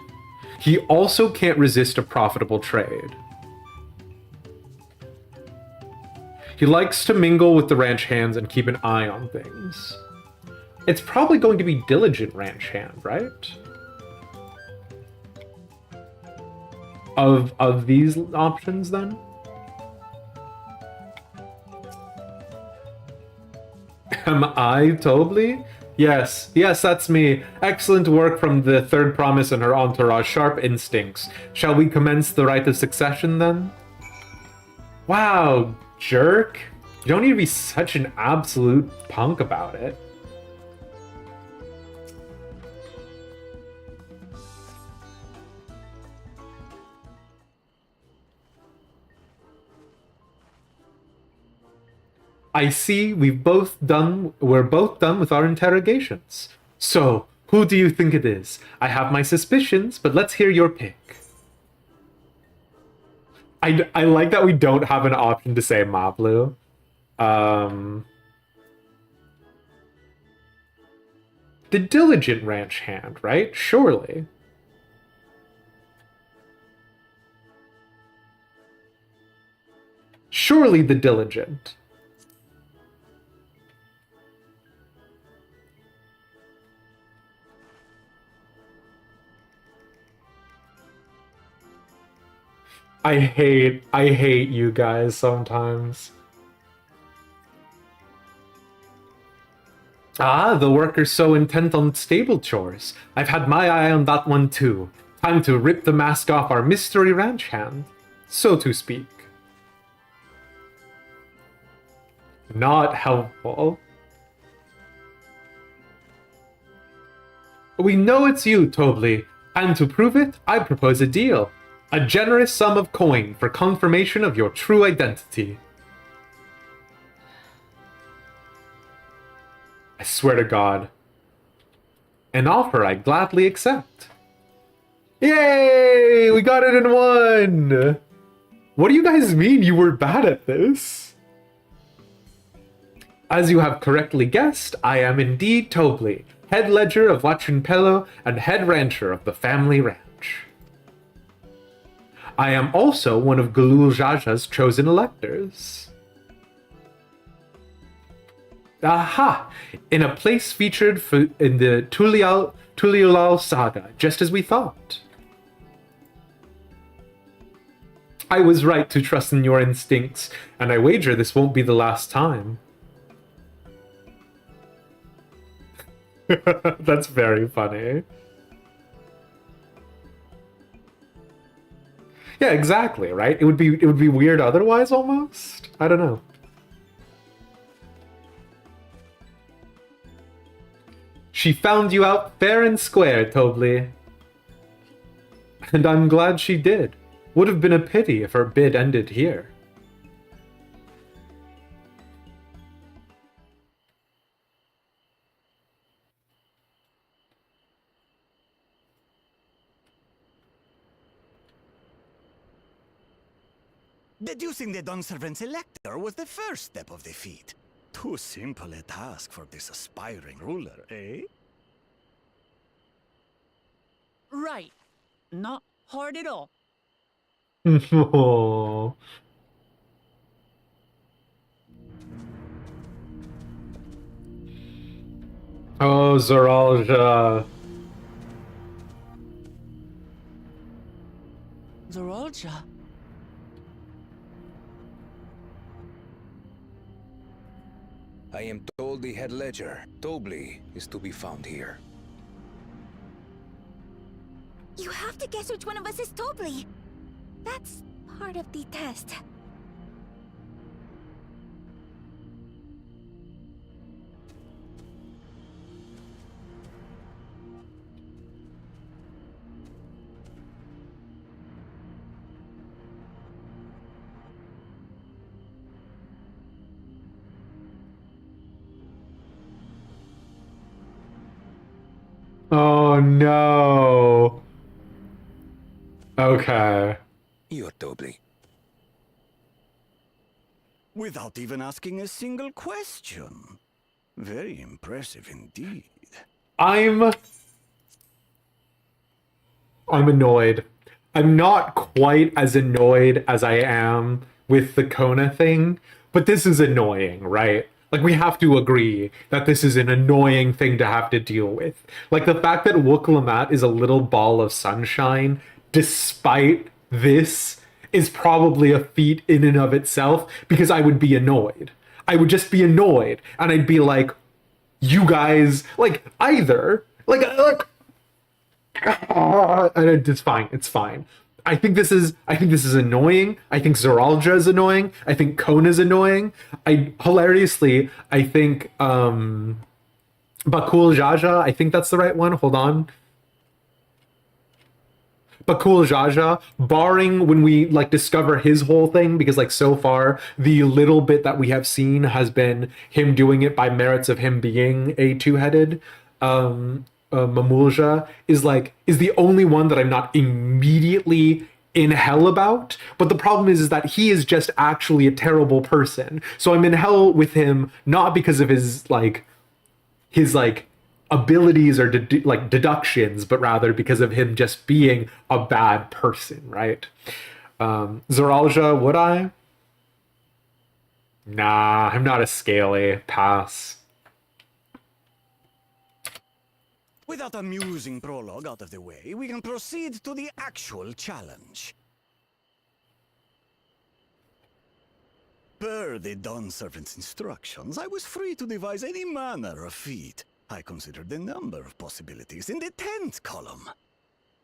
He also can't resist a profitable trade. He likes to mingle with the ranch hands and keep an eye on things. It's probably going to be diligent ranch hand, right? Of these options, then? Am I Tobli? Yes, that's me. Excellent work from the third promise and her entourage. Sharp instincts. Shall we commence the rite of succession, then? Wow, jerk. You don't need to be such an absolute punk about it. I see we're both done with our interrogations. So, who do you think it is? I have my suspicions, but let's hear your pick. I like that we don't have an option to say Mablu. The diligent ranch hand, right? Surely. Surely the diligent. I hate you guys sometimes. Ah, the worker's so intent on stable chores. I've had my eye on that one too. Time to rip the mask off our mystery ranch hand, so to speak. Not helpful. We know it's you, Tobli, and to prove it, I propose a deal. A generous sum of coin for confirmation of your true identity. I swear to God. An offer I gladly accept. Yay! We got it in one! What do you guys mean you were bad at this? As you have correctly guessed, I am indeed Tobli, head ledger of Pelu and head rancher of the family ranch. I am also one of Gulul Jaja's chosen electors. Aha! In a place featured in the Tural saga, just as we thought. I was right to trust in your instincts, and I wager this won't be the last time. That's very funny. Yeah, exactly, right? It would be weird otherwise almost. I don't know. She found you out fair and square, Tobli. And I'm glad she did. Would have been a pity if her bid ended here. Deducing the Dawnservant's elector was the first step of the feat. Too simple a task for this aspiring ruler, eh? Right. Not hard at all. Oh. Oh, Zoralja. Zoralja. I am told the head ledger, Tobli, is to be found here. You have to guess which one of us is Tobli. That's part of the test. Oh no. Okay. You're Tobli. Without even asking a single question. Very impressive indeed. I'm annoyed. I'm not quite as annoyed as I am with the Kona thing, but this is annoying, right? Like, we have to agree that this is an annoying thing to have to deal with. Like, the fact that Wukalamat is a little ball of sunshine, despite this, is probably a feat in and of itself, because I would be annoyed. I would just be annoyed, and I'd be like, you guys, like, either, and it's fine, it's fine. I think this is annoying. I think Zoralja is annoying. I think Kona is annoying. Hilariously, I think Bakul Jaja, I think that's the right one. Hold on. Bakul Jaja, barring when we like discover his whole thing, because like so far the little bit that we have seen has been him doing it by merits of him being a two-headed. Mamulja is the only one that I'm not immediately in hell about, but the problem is that he is just actually a terrible person. So I'm in hell with him not because of his abilities or deductions, but rather because of him just being a bad person, right? Zoralja, would I? Nah, I'm not a scaly. Pass. With that amusing prologue out of the way, we can proceed to the actual challenge. Per the Dawn Servant's instructions, I was free to devise any manner of feat. I considered the number of possibilities in the 10th column.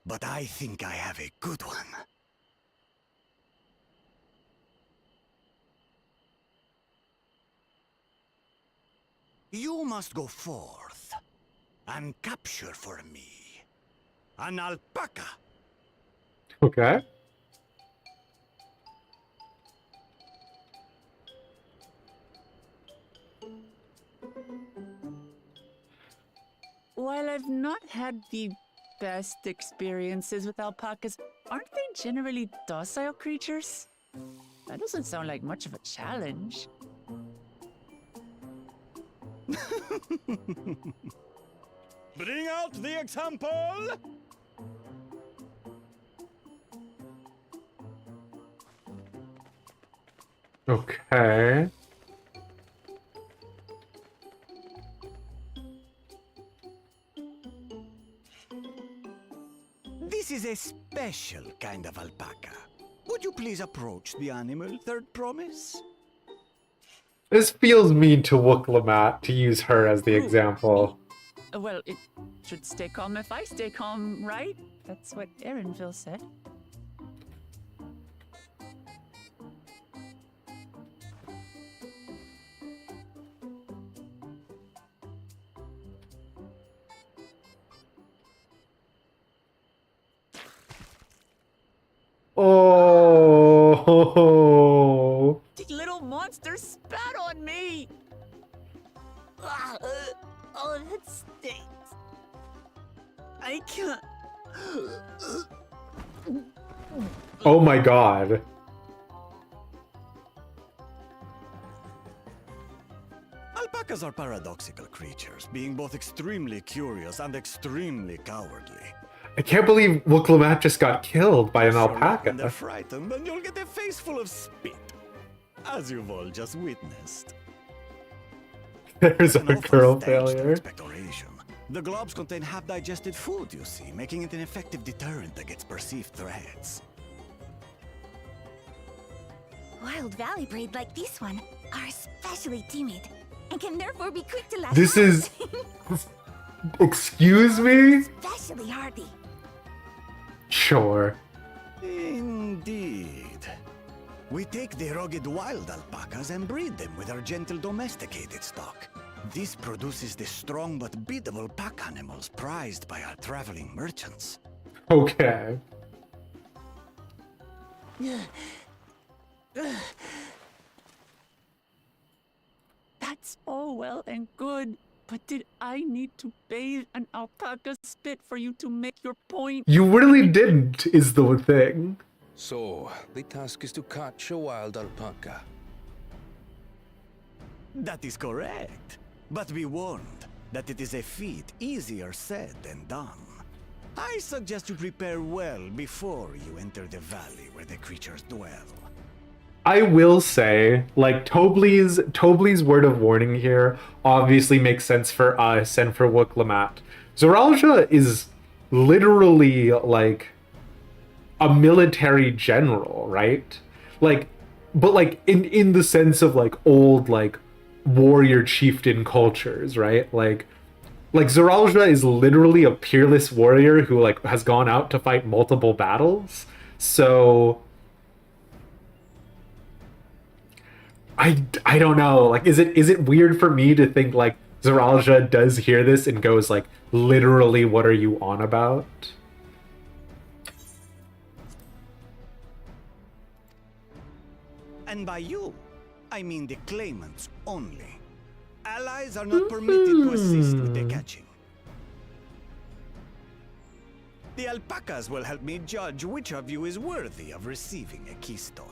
But I think I have a good one. You must go forth and capture for me an alpaca. Okay. While I've not had the best experiences with alpacas, aren't they generally docile creatures? That doesn't sound like much of a challenge. Bring out the example! Okay. This is a special kind of alpaca. Would you please approach the animal, Third Promise? This feels mean to Wooklamat to use her as the example. Well, it should stay calm if I stay calm, right? That's what Erinville said. Oh. The little monster spat on me! Oh, that stinks. I can't. Oh my god. Alpacas are paradoxical creatures, being both extremely curious and extremely cowardly. I can't believe Wooklamat just got killed by an When they're alpaca. frightened, then you'll get a face full of spit, as you've all just witnessed. There's a An awful girl stench to failure. expectoration. The globs contain half-digested food, you see, making it an effective deterrent against perceived threats. Wild valley breed like this one are especially timid and can therefore be quick to lash This out. is... Excuse me? Especially hardy. Sure. Indeed. We take the rugged wild alpacas and breed them with our gentle domesticated stock. This produces the strong but biddable pack animals prized by our traveling merchants. Okay. That's all well and good, but did I need to bathe an alpaca spit for you to make your point? You really didn't, is the thing. So, the task is to catch a wild alpaca. That is correct. But be warned that it is a feat easier said than done. I suggest you prepare well before you enter the valley where the creatures dwell. I will say, like, Tobley's word of warning here obviously makes sense for us and for Wooklamat. Zoralja is literally, like, a military general, right? Like, but, like, in the sense of, like, old, like, warrior chieftain cultures, right? Like Zoralja is literally a peerless warrior who, like, has gone out to fight multiple battles. So I don't know. Like, is it weird for me to think like Zoralja does hear this and goes like, literally, what are you on about? And by you, I mean the claimants only. Allies are not permitted to assist with the catching. The alpacas will help me judge which of you is worthy of receiving a keystone.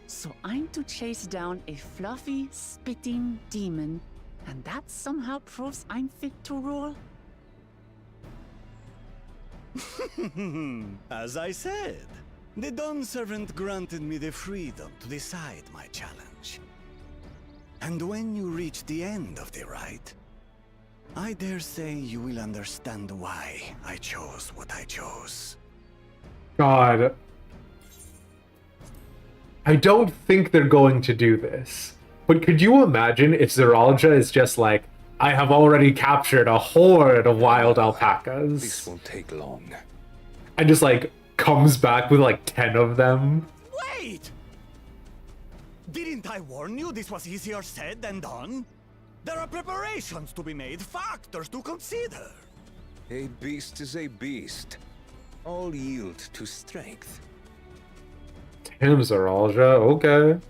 So I'm to chase down a fluffy, spitting demon, and that somehow proves I'm fit to rule? As I said, the Dawn Servant granted me the freedom to decide my challenge. And when you reach the end of the rite, I dare say you will understand why I chose what I chose. God. I don't think they're going to do this. But could you imagine if Zoralia is just like, I have already captured a horde of wild alpacas. This won't take long. And just like comes back with like 10 of them. Wait! Didn't I warn you this was easier said than done? There are preparations to be made, factors to consider. A beast is a beast. All yield to strength. Damn, Zoralia, okay.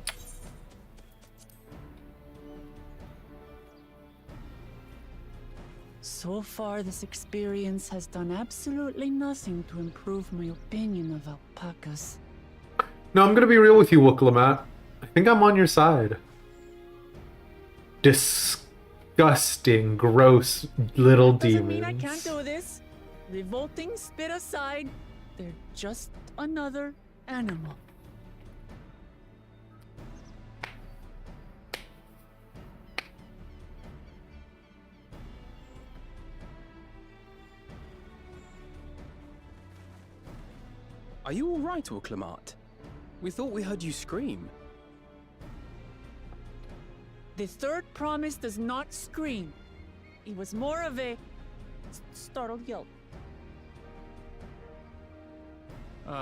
So far, this experience has done absolutely nothing to improve my opinion of alpacas. No, I'm gonna be real with you, Wooklamat. I think I'm on your side. Disgusting, gross little demons. Doesn't mean I can't do this. Revolting spit aside, they're just another animal. Are you all right, Orclamat? We thought we heard you scream. The third promise does not scream. It was more of a startled yelp.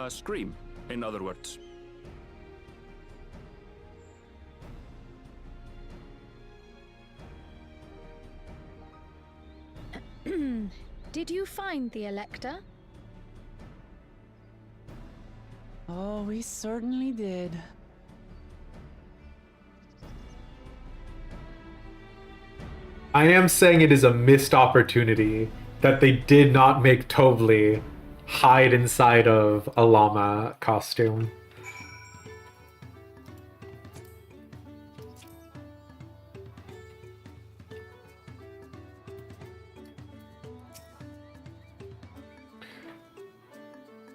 Scream, in other words. Did you find the Elector? Oh, we certainly did. I am saying it is a missed opportunity that they did not make Tovli hide inside of a llama costume.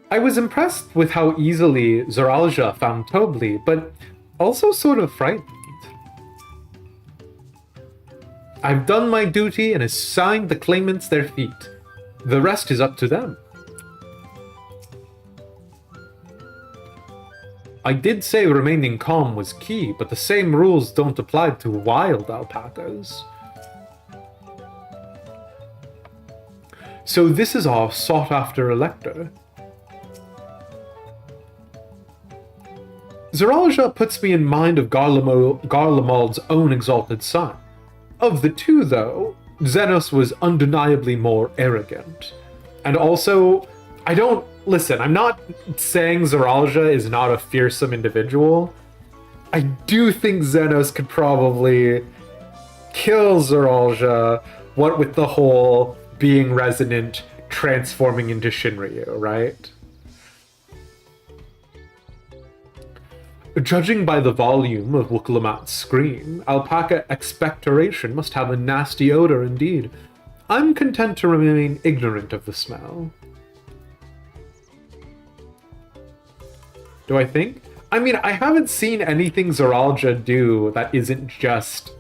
I was impressed with how easily Zoralia found Tovli, but also sort of frightened. I've done my duty and assigned the claimants their feet. The rest is up to them. I did say remaining calm was key, but the same rules don't apply to wild alpacas. So this is our sought-after elector. Zoralia puts me in mind of Garlemald's own exalted son. Of the two, though, Xenos was undeniably more arrogant. And also, I'm not saying Zoralia is not a fearsome individual. I do think Xenos could probably kill Zoralia, what with the whole being resonant, transforming into Shinryu, right? Judging by the volume of Wooklamat's scream, alpaca expectoration must have a nasty odor indeed. I'm content to remain ignorant of the smell. Do I think? I mean, I haven't seen anything Zoralia do that isn't just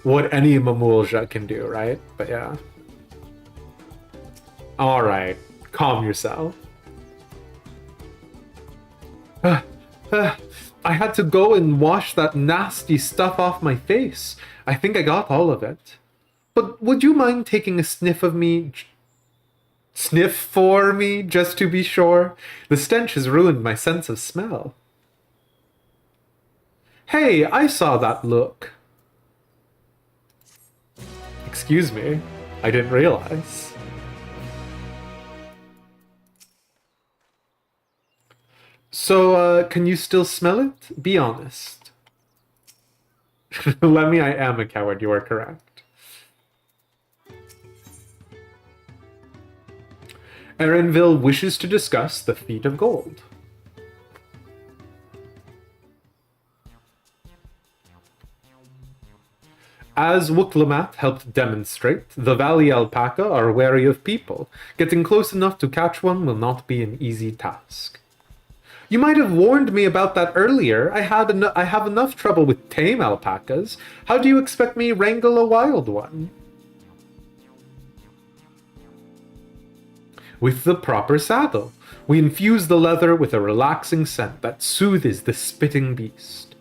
what any Mamulja can do, right? But yeah. Alright, calm yourself. I had to go and wash that nasty stuff off my face. I think I got all of it. But would you mind taking a sniff of me? Sniff for me, just to be sure? The stench has ruined my sense of smell. Hey, I saw that look. Excuse me, I didn't realize. So, can you still smell it? Be honest. Lemmy, I am a coward, you are correct. Erenville wishes to discuss the feet of gold. As Wooklamat helped demonstrate, the Valley Alpaca are wary of people. Getting close enough to catch one will not be an easy task. You might have warned me about that earlier. I have enough trouble with tame alpacas. How do you expect me wrangle a wild one? with the proper saddle. We infuse the leather with a relaxing scent that soothes the spitting beast.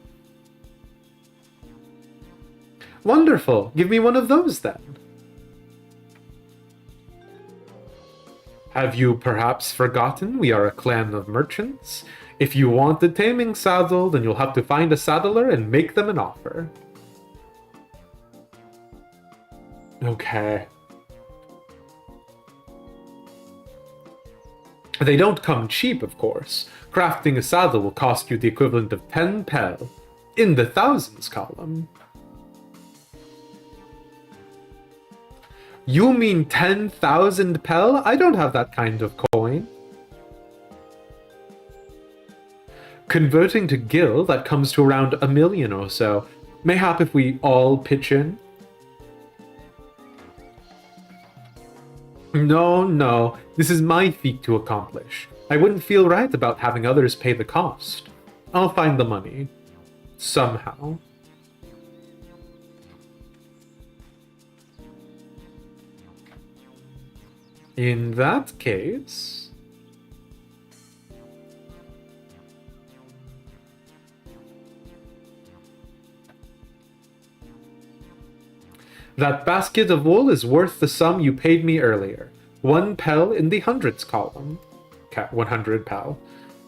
Wonderful. Give me one of those then. Have you perhaps forgotten we are a clan of merchants? If you want the taming saddle, then you'll have to find a saddler and make them an offer. Okay. They don't come cheap, of course. Crafting a saddle will cost you the equivalent of 10 pel, in the thousands column. You mean 10,000 pel? I don't have that kind of coin. Converting to gil, that comes to around 1 million or so. Mayhap if we all pitch in? No. This is my feat to accomplish. I wouldn't feel right about having others pay the cost. I'll find the money. Somehow. In that case... That basket of wool is worth the sum you paid me earlier. 1 pel in the hundreds column. 100 pel.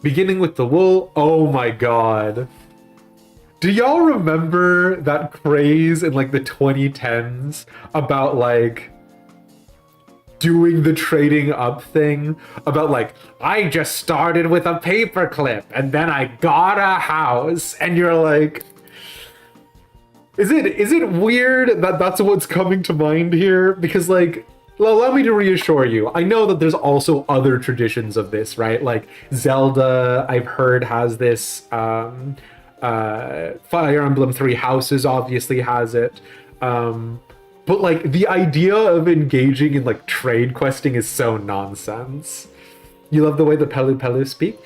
Beginning with the wool, oh my god. Do y'all remember that craze in like the 2010s about like doing the trading up thing? About like, I just started with a paperclip and then I got a house, and you're like... Is it weird that that's what's coming to mind here? Because, like, allow me to reassure you. I know that there's also other traditions of this, right? Like, Zelda, I've heard, has this. Fire Emblem Three Houses obviously has it. But, like, the idea of engaging in, like, trade questing is so nonsense. You love the way the Pelupelu speak?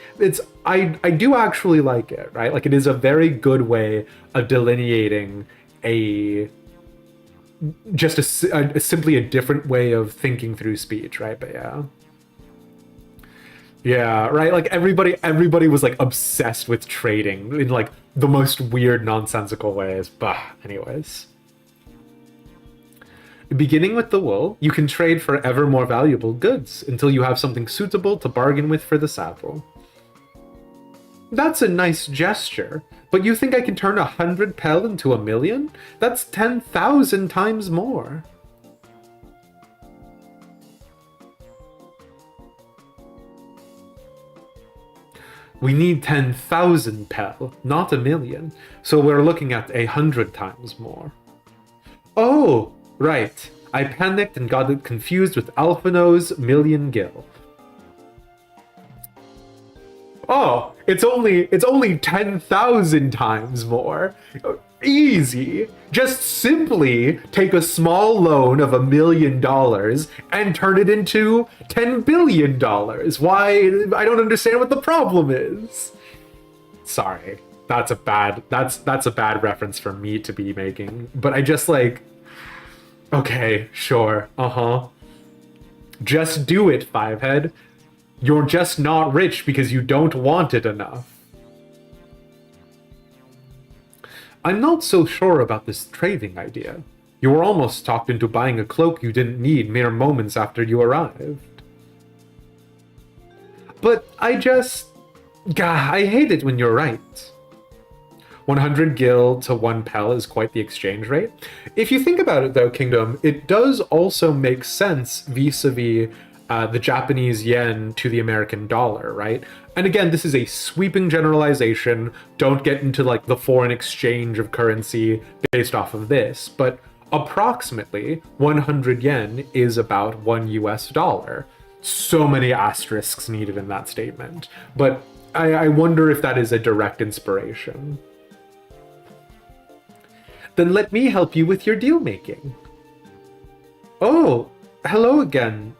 I do actually like it, right? Like, it is a very good way of delineating simply a different way of thinking through speech, right? But yeah, right. Like everybody was like obsessed with trading in like the most weird, nonsensical ways. But anyways, beginning with the wool, you can trade for ever more valuable goods until you have something suitable to bargain with for the saddle. That's a nice gesture, but you think I can turn 100 pel into 1 million? That's 10,000 times more. We need 10,000 pel, not 1 million, so we're looking at 100 times more. Oh, right. I panicked and got it confused with Alphino's million gil. Oh, it's only 10,000 times more. Easy. Just simply take a small loan of $1 million and turn it into $10 billion. Why? I don't understand what the problem is. Sorry, that's a bad reference for me to be making. But I just like, okay, sure, Just do it, Fivehead. You're just not rich because you don't want it enough. I'm not so sure about this trading idea. You were almost talked into buying a cloak you didn't need mere moments after you arrived. But I hate it when you're right. 100 gil to 1 pel is quite the exchange rate. If you think about it though, Kingdom, it does also make sense vis-a-vis the Japanese yen to the American dollar, right? And again, this is a sweeping generalization. Don't get into like the foreign exchange of currency based off of this, but approximately 100 yen is about $1. So many asterisks needed in that statement. But I wonder if that is a direct inspiration. Then let me help you with your deal making. Oh, hello again,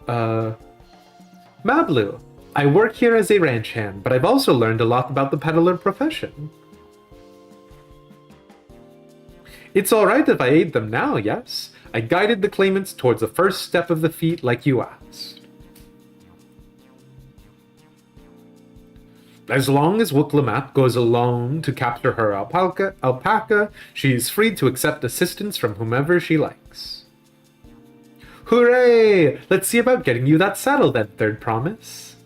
Mablu. I work here as a ranch hand, but I've also learned a lot about the peddler profession. It's alright if I aid them now, yes? I guided the claimants towards the first step of the feat like you asked. As long as Wuklamap goes alone to capture her alpaca, she is free to accept assistance from whomever she likes. Hooray! Let's see about getting you that saddle then, Third Promise.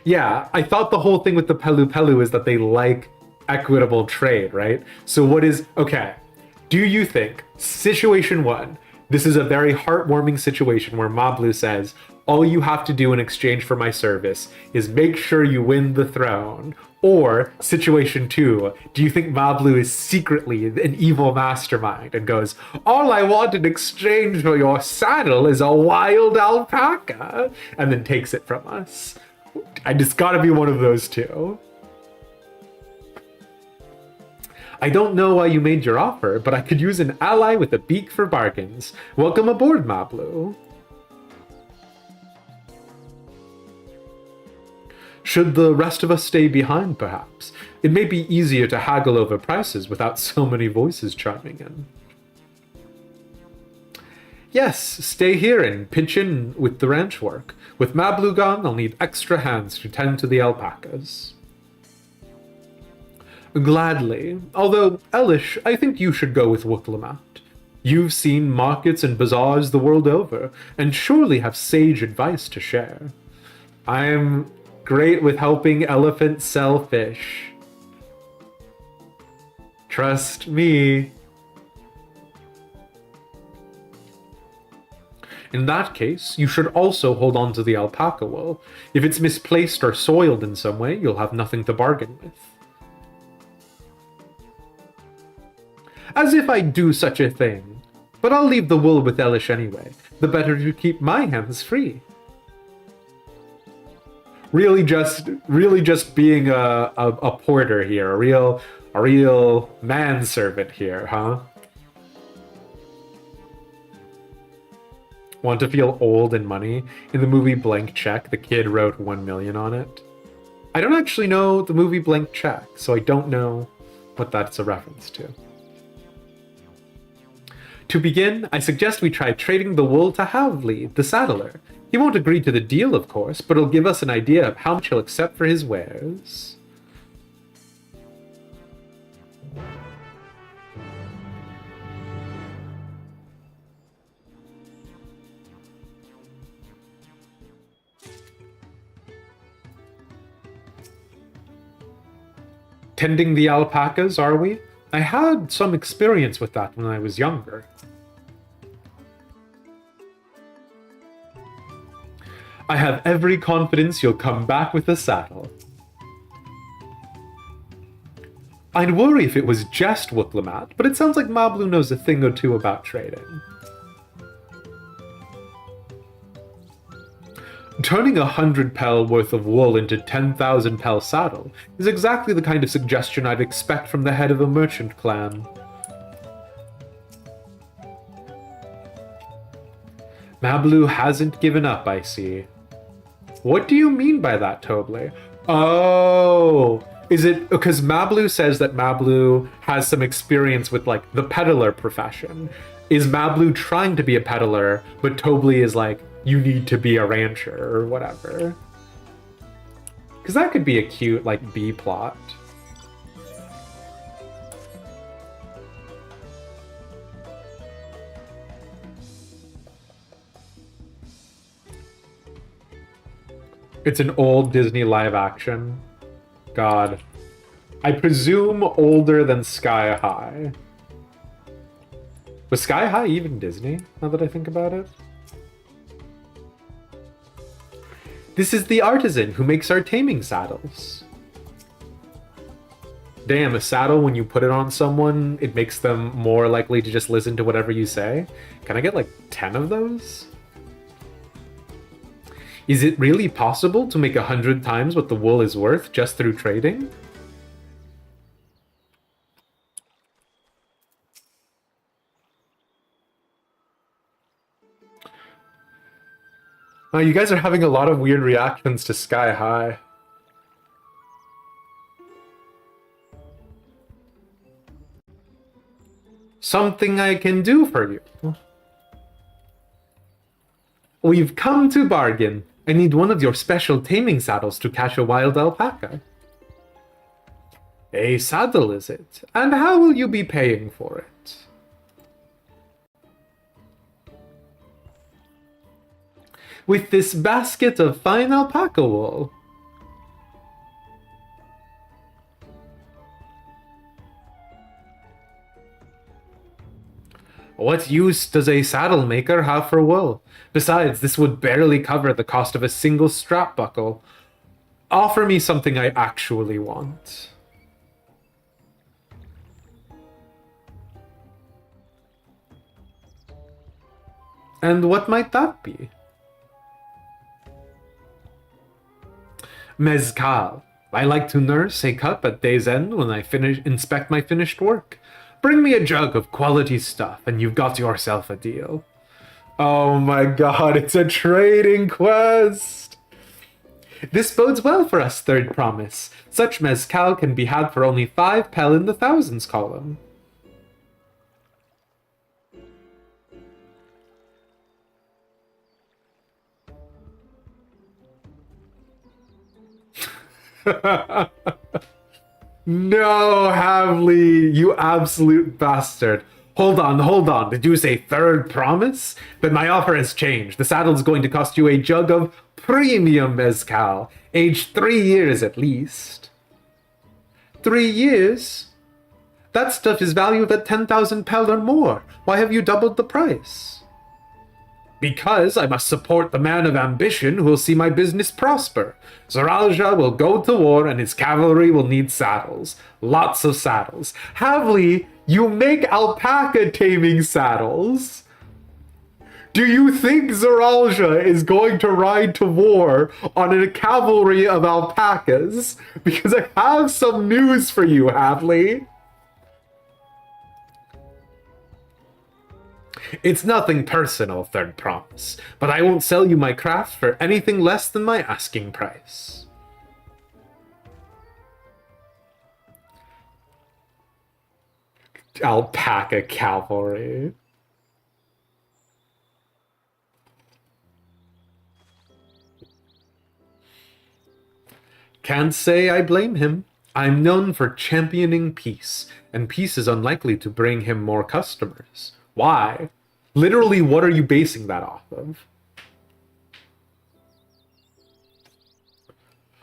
Yeah, I thought the whole thing with the Pelupelu is that they like equitable trade, right? So what is... Okay, do you think, situation 1, this is a very heartwarming situation where Mablu says, all you have to do in exchange for my service is make sure you win the throne. Or, situation 2, do you think Mablu is secretly an evil mastermind and goes, all I want in exchange for your saddle is a wild alpaca, and then takes it from us? It's gotta be one of those two. I don't know why you made your offer, but I could use an ally with a beak for bargains. Welcome aboard, Mablu. Should the rest of us stay behind, perhaps? It may be easier to haggle over prices without so many voices chiming in. Yes, stay here and pitch in with the ranch work. With Mablu gone, I'll need extra hands to tend to the alpacas. Gladly. Although, Elish, I think you should go with Wuklamap. You've seen markets and bazaars the world over, and surely have sage advice to share. I'm great with helping elephants sell fish. Trust me. In that case, you should also hold on to the alpaca wool. If it's misplaced or soiled in some way, you'll have nothing to bargain with. As if I'd do such a thing. But I'll leave the wool with Elish anyway. The better to keep my hands free. Really just being a porter here, a real manservant here, huh? Want to feel old and money? In the movie Blank Check, the kid wrote 1 million on it. I don't actually know the movie Blank Check, so I don't know what that's a reference to. To begin, I suggest we try trading the wool to Havli, the saddler. He won't agree to the deal, of course, but it'll give us an idea of how much he'll accept for his wares. Tending the alpacas, are we? I had some experience with that when I was younger. I have every confidence you'll come back with a saddle. I'd worry if it was just Wuklamap, but it sounds like Mablu knows a thing or two about trading. Turning 100 pel worth of wool into 10,000 pel saddle is exactly the kind of suggestion I'd expect from the head of a merchant clan. Mablu hasn't given up, I see. What do you mean by that, Toble? Oh, is it because Mablu says that Mablu has some experience with, like, the peddler profession? Is Mablu trying to be a peddler, but Toble is like, you need to be a rancher or whatever? Because that could be a cute, like, B plot. It's an old Disney live action. God. I presume older than Sky High. Was Sky High even Disney, now that I think about it? This is the artisan who makes our taming saddles. Damn, a saddle, when you put it on someone, it makes them more likely to just listen to whatever you say. Can I get like 10 of those? Is it really possible to make 100 times what the wool is worth just through trading? Oh, you guys are having a lot of weird reactions to Sky High. Something I can do for you. We've come to bargain. I need one of your special taming saddles to catch a wild alpaca. A saddle, is it? And how will you be paying for it? With this basket of fine alpaca wool. What use does a saddle maker have for wool? Besides, this would barely cover the cost of a single strap buckle. Offer me something I actually want. And what might that be? Mezcal. I like to nurse a cup at day's end when I inspect my finished work. Bring me a jug of quality stuff, and you've got yourself a deal. Oh my god, it's a trading quest! This bodes well for us, third promise. Such mezcal can be had for only 5 pel in the thousands column. No, Havli, you absolute bastard. Hold on. Did you say third promise? But my offer has changed. The saddle's going to cost you a jug of premium mezcal, aged 3 years at least. 3 years? That stuff is valued at 10,000 pel or more. Why have you doubled the price? Because I must support the man of ambition who will see my business prosper. Zoralja will go to war and his cavalry will need saddles. Lots of saddles. Havli, you make alpaca taming saddles? Do you think Zoralja is going to ride to war on a cavalry of alpacas? Because I have some news for you, Havli. It's nothing personal, third promise, but I won't sell you my craft for anything less than my asking price. Alpaca cavalry. Can't say I blame him. I'm known for championing peace, and peace is unlikely to bring him more customers. Why? Literally, what are you basing that off of?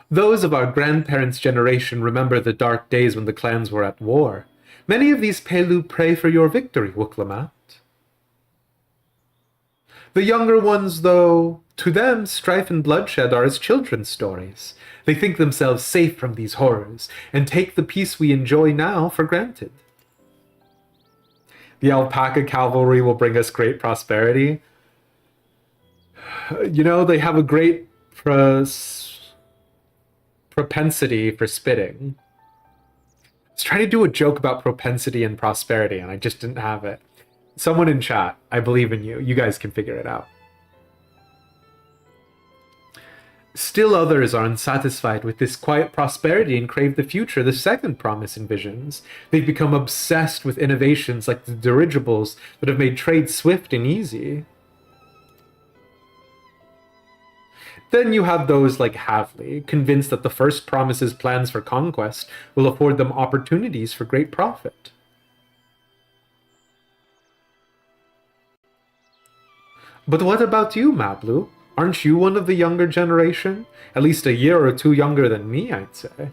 Those of our grandparents' generation remember the dark days when the clans were at war. Many of these Pelu pray for your victory, Wuklamat. The younger ones, though, to them, strife and bloodshed are as children's stories. They think themselves safe from these horrors, and take the peace we enjoy now for granted. The alpaca cavalry will bring us great prosperity. You know, they have a great propensity for spitting. I was trying to do a joke about propensity and prosperity, and I just didn't have it. Someone in chat, I believe in you. You guys can figure it out. Still others are unsatisfied with this quiet prosperity and crave the future the second promise envisions. They've become obsessed with innovations like the dirigibles that have made trade swift and easy. Then you have those like Havli, convinced that the first promise's plans for conquest will afford them opportunities for great profit. But what about you, Mablu? Aren't you one of the younger generation? At least a year or two younger than me, I'd say.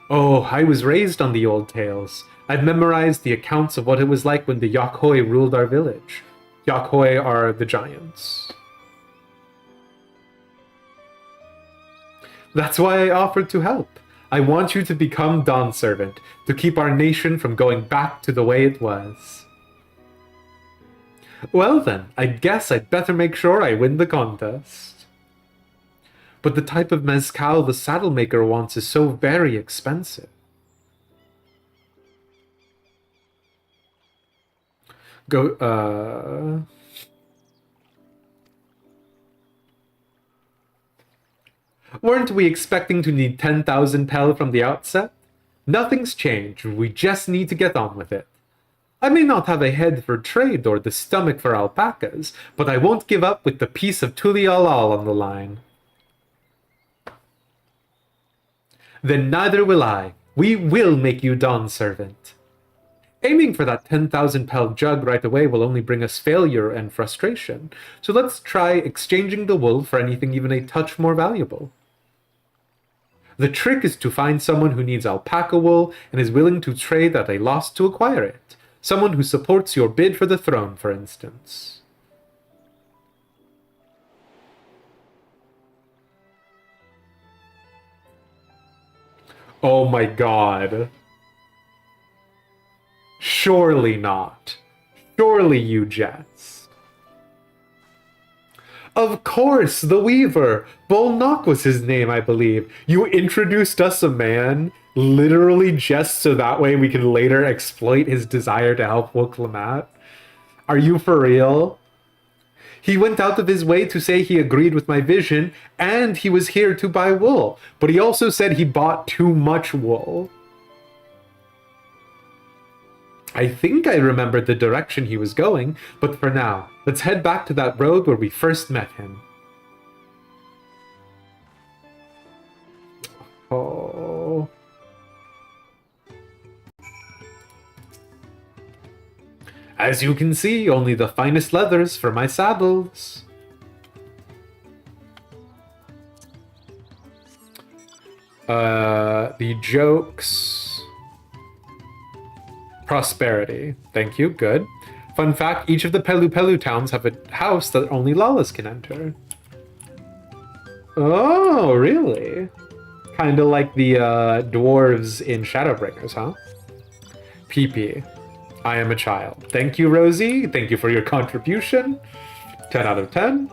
Oh, I was raised on the old tales. I've memorized the accounts of what it was like when the Yakhoi ruled our village. Yakhoi are the giants. That's why I offered to help. I want you to become Dawn Servant, to keep our nation from going back to the way it was. Well then, I guess I'd better make sure I win the contest. But the type of mezcal the saddle maker wants is so very expensive. Weren't we expecting to need 10,000 pel from the outset? Nothing's changed, we just need to get on with it. I may not have a head for trade or the stomach for alpacas, but I won't give up with the piece of Tulialal on the line. Then neither will I. We will make you Dawn servant. Aiming for that 10,000 pel jug right away will only bring us failure and frustration, so let's try exchanging the wool for anything even a touch more valuable. The trick is to find someone who needs alpaca wool and is willing to trade at a loss to acquire it. Someone who supports your bid for the throne, for instance. Oh my god. Surely not. Surely you jest. Of course, the Weaver. Bolnock was his name, I believe. You introduced us a man, literally just so that way we can later exploit his desire to help Woklamat? Are you for real? He went out of his way to say he agreed with my vision, and he was here to buy wool, but he also said he bought too much wool. I think I remembered the direction he was going, but for now, let's head back to that road where we first met him. Oh. As you can see, only the finest leathers for my saddles. The jokes. Prosperity. Thank you, good. Fun fact, each of the Pelupelu towns have a house that only Lalas can enter. Oh, really? Kind of like the dwarves in Shadowbringers, huh? PP. I am a child. Thank you, Rosie. Thank you for your contribution. 10 out of 10.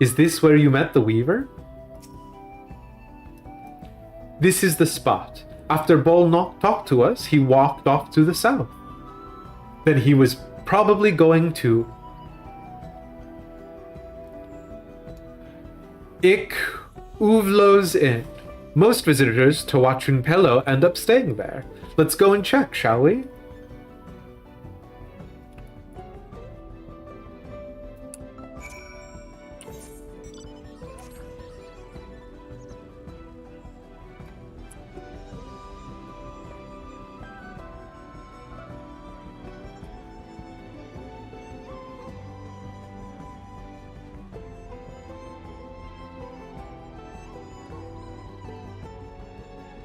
Is this where you met the Weaver? This is the spot. After Bolnock talked to us, he walked off to the south. Then he was probably going to Ik Uvlo's Inn. Most visitors to Wachunpelo end up staying there. Let's go and check, shall we?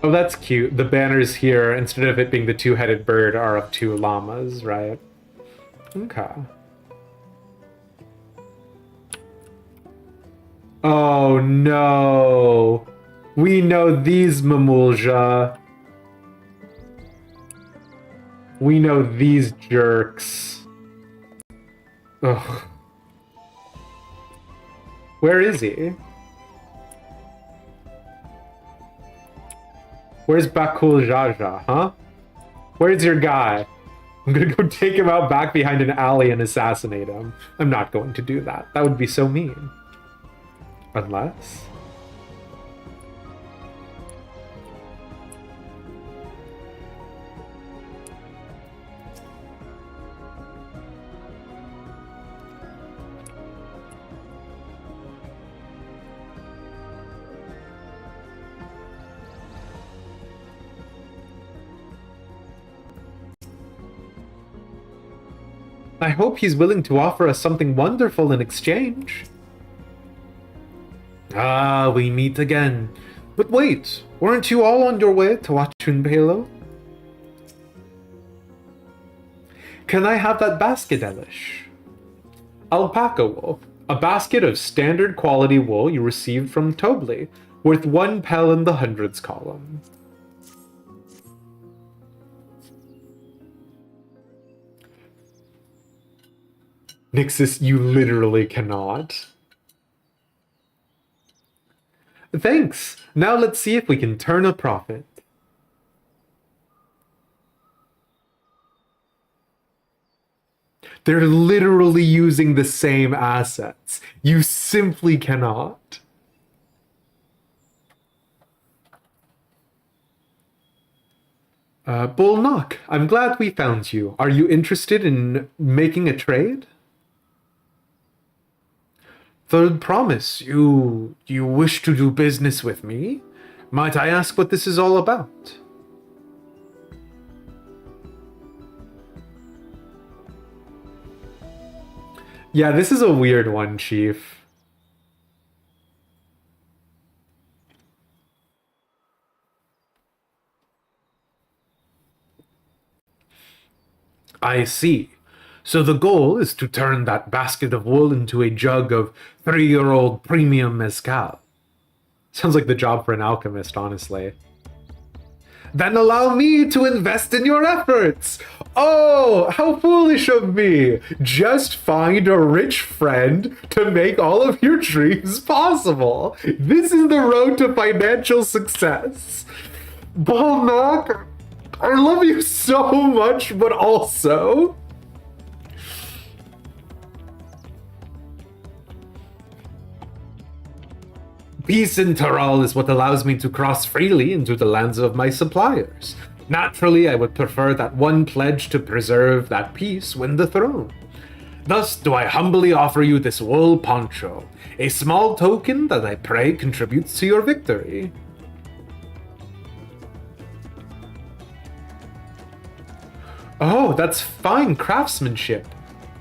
Oh, that's cute. The banners here, instead of it being the two-headed bird, are of two llamas, right? Okay. Oh, no. We know these Mamulja. We know these jerks. Ugh. Where is he? Where's Bakul Jaja, huh? Where's your guy? I'm gonna go take him out back behind an alley and assassinate him. I'm not going to do that. That would be so mean. Unless... I hope he's willing to offer us something wonderful in exchange. Ah, we meet again. But wait, weren't you all on your way to Wachunpelo? Can I have that basket, Elish? Alpaca wool. A basket of standard quality wool you received from Tobli, worth 1 pel in the hundreds column. Nixus, you literally cannot. Thanks! Now let's see if we can turn a profit. They're literally using the same assets. You simply cannot. Bull Knock, I'm glad we found you. Are you interested in making a trade? Third Promise, you wish to do business with me? Might I ask what this is all about? Yeah, this is a weird one, Chief. I see. So the goal is to turn that basket of wool into a jug of 3-year-old premium mezcal. Sounds like the job for an alchemist, honestly. Then allow me to invest in your efforts! Oh, how foolish of me! Just find a rich friend to make all of your dreams possible! This is the road to financial success! Bull Knock, I love you so much, but also... Peace in Tural is what allows me to cross freely into the lands of my suppliers. Naturally, I would prefer that one pledge to preserve that peace win the throne. Thus do I humbly offer you this wool poncho, a small token that I pray contributes to your victory. Oh, that's fine craftsmanship.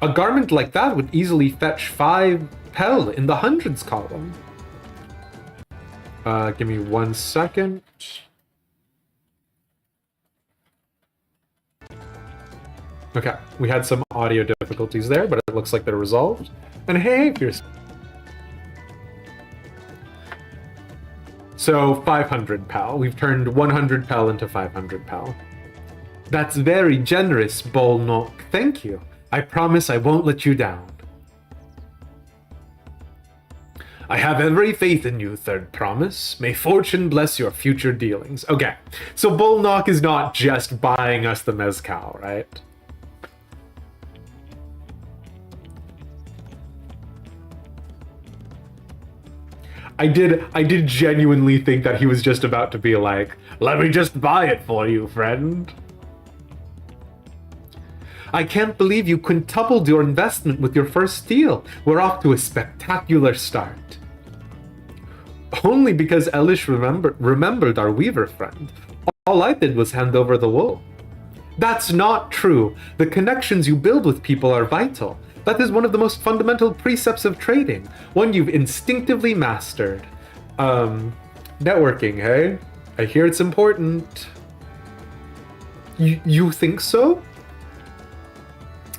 A garment like that would easily fetch 5 pel in the hundreds column. Give me 1 second. Okay, we had some audio difficulties there, but it looks like they're resolved. And hey, Fierce. So 500 pel. We've turned 100 pel into 500 pel. That's very generous, Bull Knock. Thank you. I promise I won't let you down. I have every faith in you, Third Promise. May fortune bless your future dealings. Okay, so Bull Knock is not just buying us the mezcal, right? I did genuinely think that he was just about to be like, let me just buy it for you, friend. I can't believe you quintupled your investment with your first deal. We're off to a spectacular start. Only because Elish remembered our weaver friend. All I did was hand over the wool. That's not true. The connections you build with people are vital. That is one of the most fundamental precepts of trading. One you've instinctively mastered. Networking, hey? I hear it's important. You think so?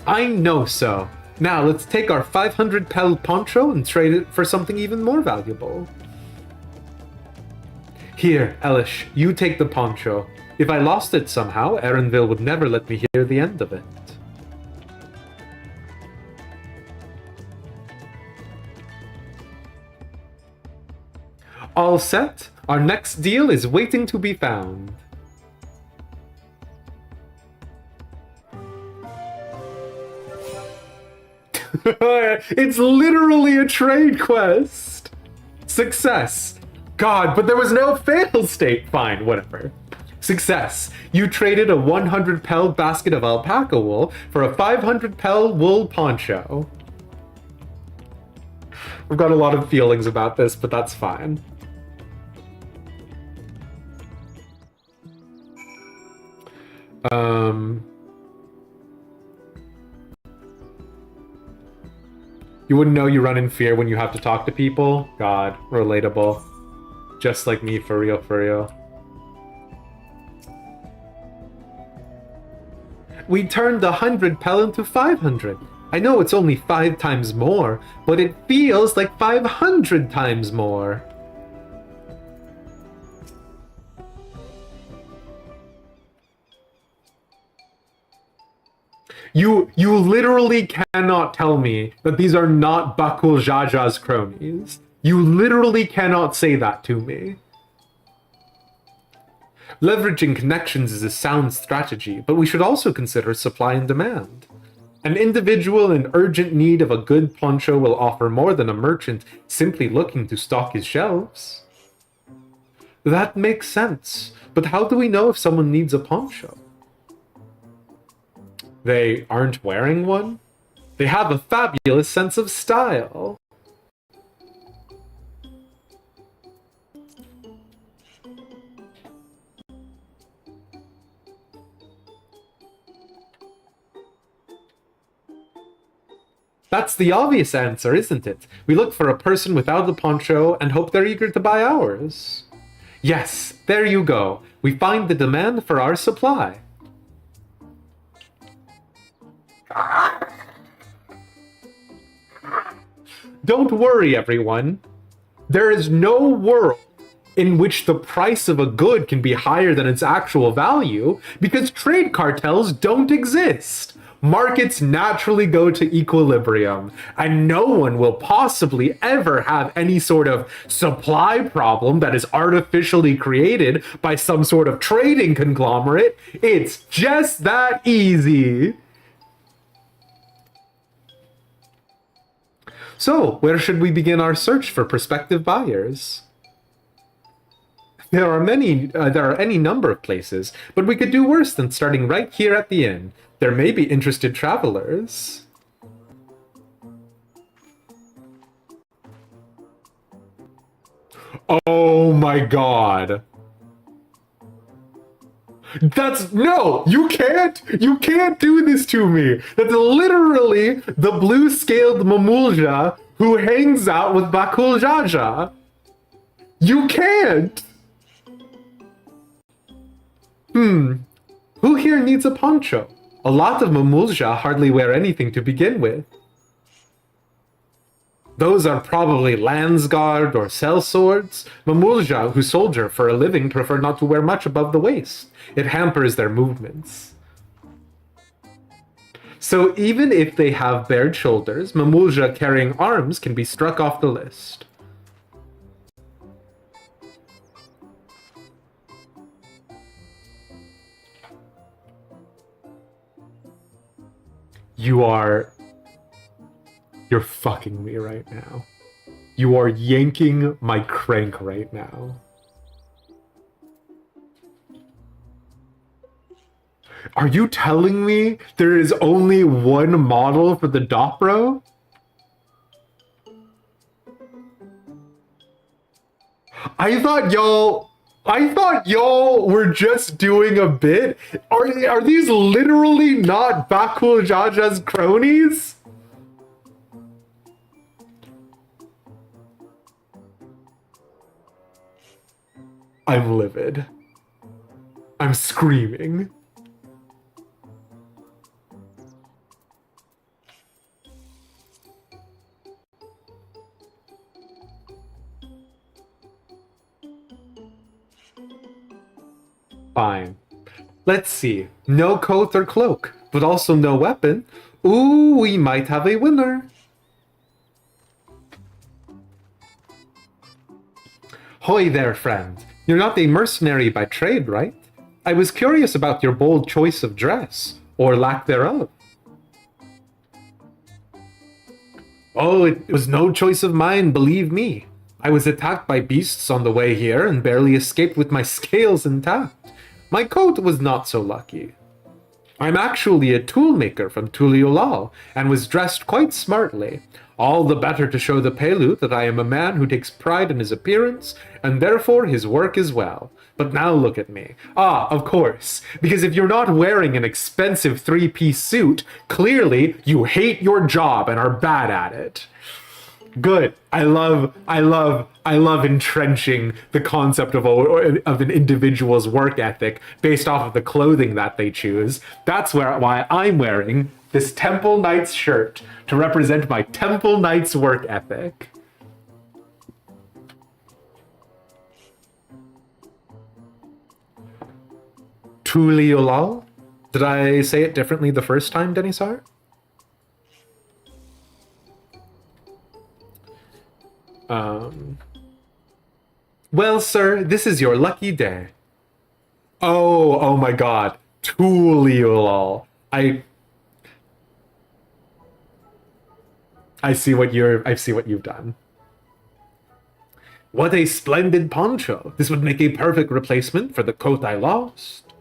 I know so. Now let's take our 500 pel poncho and trade it for something even more valuable. Here, Elish, you take the poncho. If I lost it somehow, Erenville would never let me hear the end of it. All set. Our next deal is waiting to be found. It's literally a trade quest. Success. God, but there was no fail state. Fine, whatever. Success. You traded a 100 pel basket of alpaca wool for a 500 pel wool poncho. I've got a lot of feelings about this, but that's fine. You wouldn't know you run in fear when you have to talk to people? God, relatable. Just like me, for real, for real. We turned 100 pel into 500. I know it's only 5 times more, but it feels like 500 times more. You literally cannot tell me that these are not Bakul Jaja's cronies. You literally cannot say that to me. Leveraging connections is a sound strategy, but we should also consider supply and demand. An individual in urgent need of a good poncho will offer more than a merchant simply looking to stock his shelves. That makes sense, but how do we know if someone needs a poncho? They aren't wearing one? They have a fabulous sense of style. That's the obvious answer, isn't it? We look for a person without a poncho and hope they're eager to buy ours. Yes, there you go. We find the demand for our supply. Don't worry, everyone. There is no world in which the price of a good can be higher than its actual value because trade cartels don't exist. Markets naturally go to equilibrium, and no one will possibly ever have any sort of supply problem that is artificially created by some sort of trading conglomerate. It's just that easy. So, where should we begin our search for prospective buyers? There are any number of places, but we could do worse than starting right here at the inn. There may be interested travelers. Oh my god. No! You can't do this to me! That's literally the blue-scaled Mamulja who hangs out with Bakul Jaja. You can't! Who here needs a poncho? A lot of Mamulja hardly wear anything to begin with. Those are probably Landsguard or sellswords. Mamulja who soldier for a living prefer not to wear much above the waist. It hampers their movements. So even if they have bared shoulders, Mamulja carrying arms can be struck off the list. You're fucking me right now. You are yanking my crank right now. Are you telling me there is only one model for the Dopro? I thought y'all were just doing a bit. Are these literally not Bakul Jaja's cronies? I'm livid. I'm screaming. Fine. Let's see. No coat or cloak, but also no weapon. Ooh, we might have a winner. Hoy there, friend. You're not a mercenary by trade, right? I was curious about your bold choice of dress, or lack thereof. Oh, it was no choice of mine, believe me. I was attacked by beasts on the way here and barely escaped with my scales intact. My coat was not so lucky. I'm actually a toolmaker from Tuliolal and was dressed quite smartly. All the better to show the Pelu that I am a man who takes pride in his appearance, and therefore his work as well. But now look at me. Ah, of course, because if you're not wearing an expensive three-piece suit, clearly you hate your job and are bad at it. Good. I love entrenching the concept of an individual's work ethic based off of the clothing that they choose. That's why I'm wearing this Temple Knights shirt to represent my Temple Knights work ethic. Tuliolal? Did I say it differently the first time, Denisar? Well, sir, this is your lucky day. Oh my god. Tuliolal. I see what you've done. What a splendid poncho. This would make a perfect replacement for the coat I lost.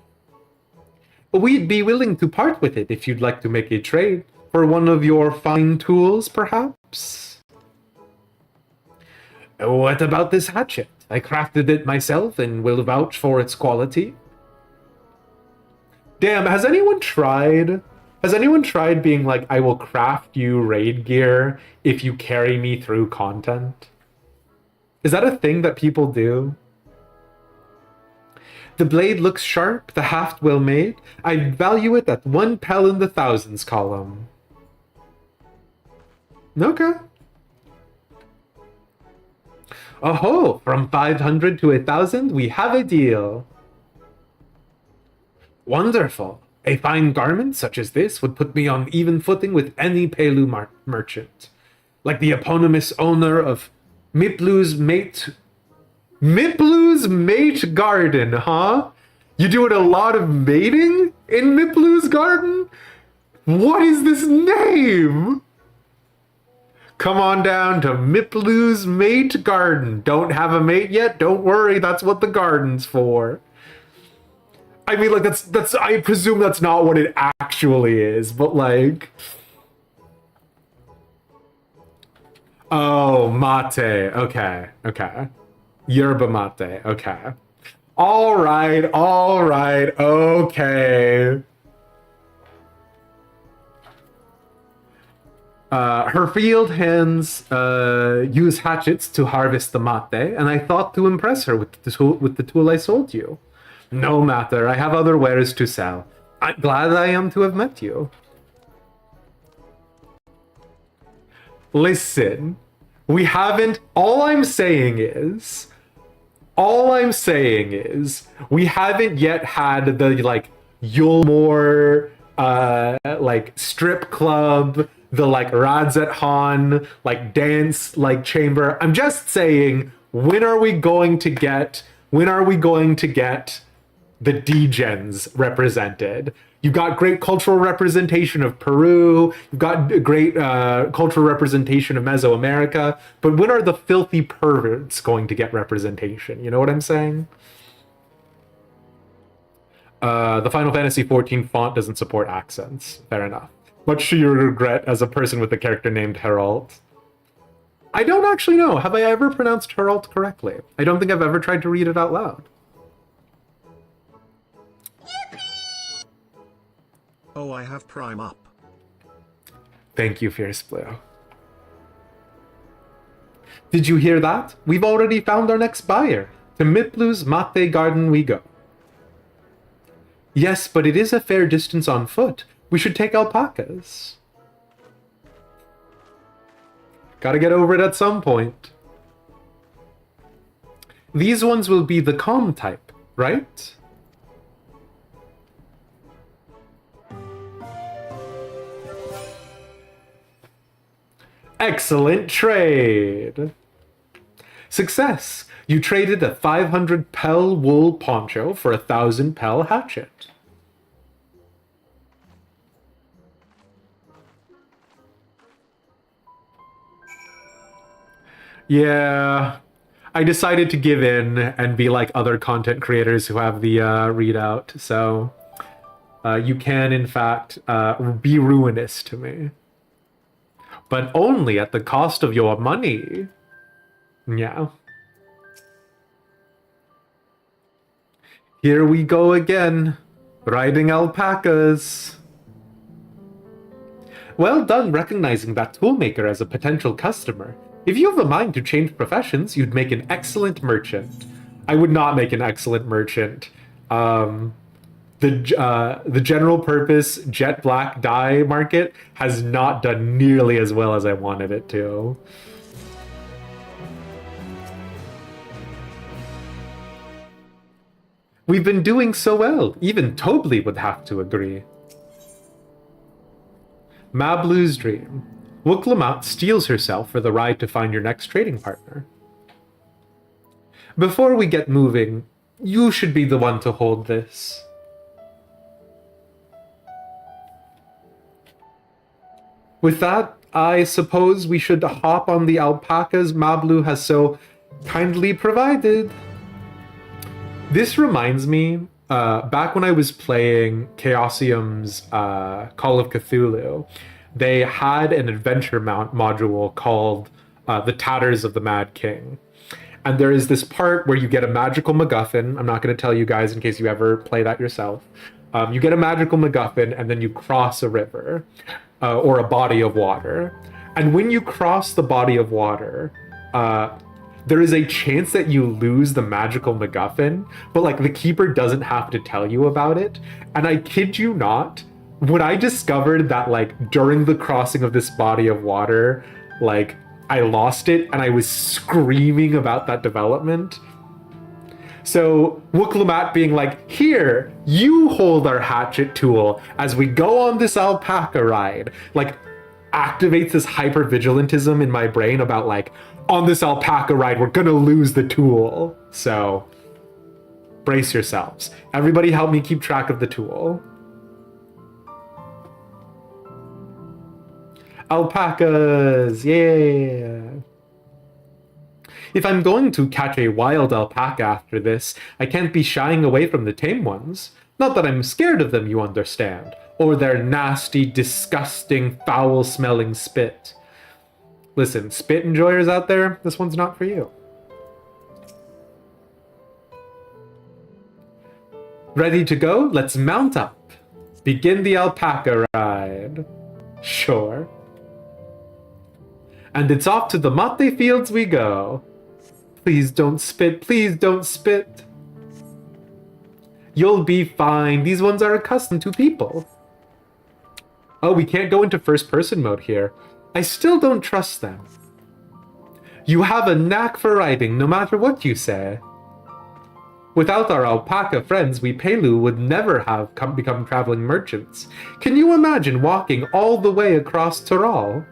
We'd be willing to part with it if you'd like to make a trade for one of your fine tools, perhaps. What about this hatchet? I crafted it myself and will vouch for its quality. Damn, has anyone tried being like, I will craft you raid gear if you carry me through content? Is that a thing that people do? The blade looks sharp, the haft well made. I value it at 1 pel in the thousands column. Okay. Oh, from 500 to 1,000, we have a deal. Wonderful. A fine garment such as this would put me on even footing with any Pelu merchant. Like the eponymous owner of Miplu's Mate Garden, huh? You doing a lot of mating in Miplu's Garden? What is this name? Come on down to Miplu's Mate Garden. Don't have a mate yet? Don't worry, that's what the garden's for. I mean, like, that's I presume that's not what it actually is, but like... Oh, mate. Okay. Yerba mate. Okay. All right. Okay. Her field hands use hatchets to harvest the mate, and I thought to impress her with the tool I sold you. No matter, I have other wares to sell. I'm glad I am to have met you. Listen, we haven't... All I'm saying is, we haven't yet had the, like, Yulmore, like, strip club, the, like, Radzat-Han, like, dance, like, chamber. I'm just saying, when are we going to get the degens represented? You've got great cultural representation of Peru. You've got great cultural representation of Mesoamerica. But when are the filthy perverts going to get representation? You know what I'm saying? The Final Fantasy XIV font doesn't support accents. Fair enough. Much to your regret as a person with a character named Herald. I don't actually know. Have I ever pronounced Herald correctly? I don't think I've ever tried to read it out loud. Oh, I have Prime up. Thank you, Fierce Blue. Did you hear that? We've already found our next buyer. To Miplu's Mate Garden we go. Yes, but it is a fair distance on foot. We should take alpacas. Gotta get over it at some point. These ones will be the calm type, right? Excellent trade! Success! You traded a 500 pel wool poncho for a 1,000 pel hatchet. Yeah, I decided to give in and be like other content creators who have the readout, so you can, in fact, be ruinous to me. But only at the cost of your money. Yeah. Here we go again, riding alpacas. Well done recognizing that toolmaker as a potential customer. If you have a mind to change professions, you'd make an excellent merchant. I would not make an excellent merchant. The general purpose jet black dye market has not done nearly as well as I wanted it to. We've been doing so well, even Tobli would have to agree. Mablu's dream. Wuklamot steals herself for the ride to find your next trading partner. Before we get moving, you should be the one to hold this. with that, I suppose we should hop on the alpacas Mablu has so kindly provided. This reminds me, back when I was playing Chaosium's Call of Cthulhu, they had an adventure module called The Tatters of the Mad King. And there is this part where you get a magical MacGuffin. I'm not going to tell you guys in case you ever play that yourself. You get a magical MacGuffin and then you cross a river or a body of water. And when you cross the body of water, there is a chance that you lose the magical MacGuffin, but like the keeper doesn't have to tell you about it. And I kid you not, when I discovered that like during the crossing of this body of water, like I lost it and I was screaming about that development. So Wooklamat being like, here, you hold our hatchet tool as we go on this alpaca ride, like activates this hypervigilantism in my brain about like, on this alpaca ride, we're gonna lose the tool. So brace yourselves. Everybody help me keep track of the tool. Alpacas, yeah. If I'm going to catch a wild alpaca after this, I can't be shying away from the tame ones. Not that I'm scared of them, you understand, or their nasty, disgusting, foul-smelling spit. Listen, spit enjoyers out there, this one's not for you. Ready to go? Let's mount up. Begin the alpaca ride. Sure. And it's off to the mate fields we go. Please don't spit, please don't spit. You'll be fine, these ones are accustomed to people. Oh, we can't go into first-person mode here. I still don't trust them. You have a knack for riding, no matter what you say. Without our alpaca friends, we Pelu would never have become traveling merchants. Can you imagine walking all the way across Tural?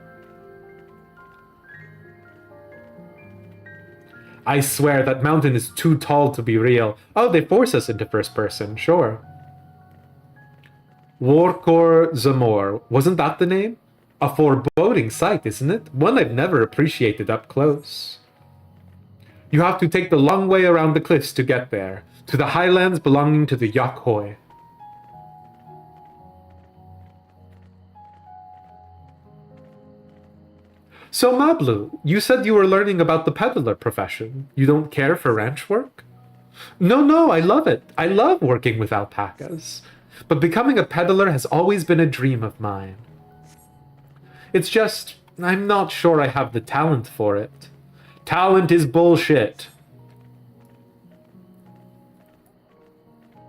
I swear that mountain is too tall to be real. Oh, they force us into first person, sure. Warkor Zamor, wasn't that the name? A foreboding sight, isn't it? One I've never appreciated up close. You have to take the long way around the cliffs to get there, to the highlands belonging to the Yakhoi. So Mablu, you said you were learning about the peddler profession. You don't care for ranch work? No, I love it. I love working with alpacas. But becoming a peddler has always been a dream of mine. It's just, I'm not sure I have the talent for it. Talent is bullshit.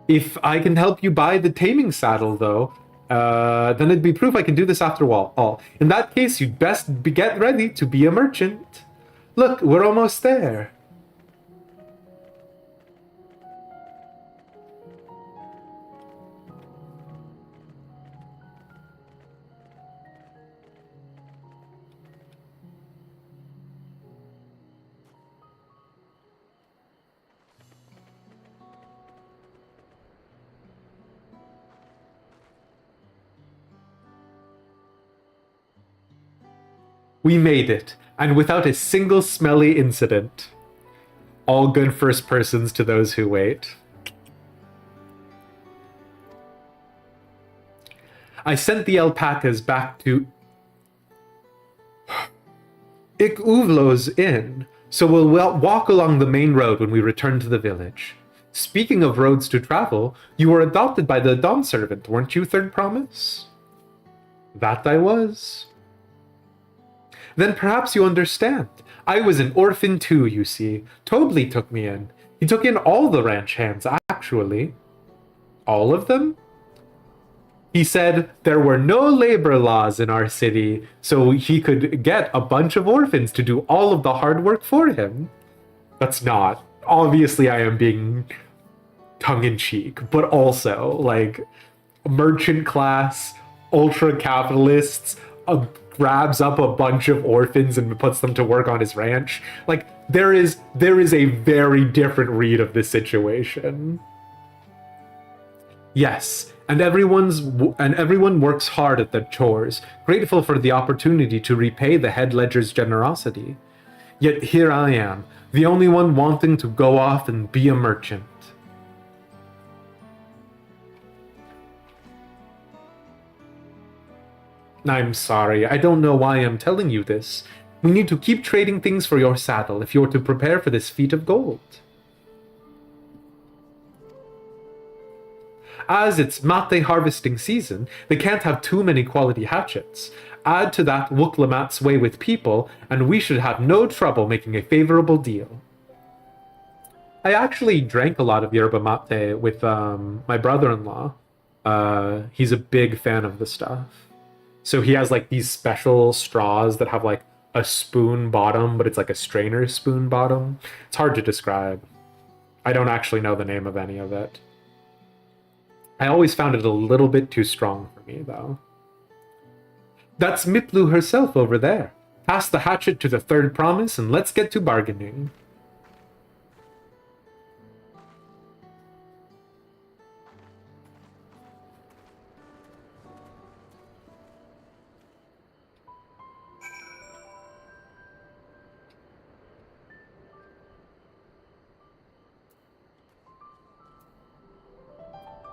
If I can help you buy the taming saddle, though, then it'd be proof I can do this after all. In that case, you'd best get ready to be a merchant. Look, we're almost there. We made it, and without a single smelly incident. All good first persons to those who wait. I sent the alpacas back to Uvlo's inn, so we'll walk along the main road when we return to the village. Speaking of roads to travel, you were adopted by the Dawn servant, weren't you, Third Promise? That I was. Then perhaps you understand. I was an orphan too, you see. Tobli took me in. He took in all the ranch hands, actually. All of them? He said there were no labor laws in our city, so he could get a bunch of orphans to do all of the hard work for him. That's not. Obviously, I am being tongue-in-cheek, but also, like, merchant class, ultra-capitalists, grabs up a bunch of orphans and puts them to work on his ranch. Like, there is a very different read of this situation. Yes, and everyone works hard at their chores, grateful for the opportunity to repay the head ledger's generosity. Yet here I am, the only one wanting to go off and be a merchant. I'm sorry, I don't know why I'm telling you this. We need to keep trading things for your saddle if you're to prepare for this feat of gold. As it's mate harvesting season, they can't have too many quality hatchets. Add to that Wooklamat's way with people, and we should have no trouble making a favorable deal. I actually drank a lot of yerba mate with my brother-in-law. He's a big fan of the stuff. So he has like these special straws that have like a spoon bottom, but it's like a strainer spoon bottom. It's hard to describe. I don't actually know the name of any of it. I always found it a little bit too strong for me, though. That's Miplu herself over there. Pass the hatchet to the third promise and let's get to bargaining.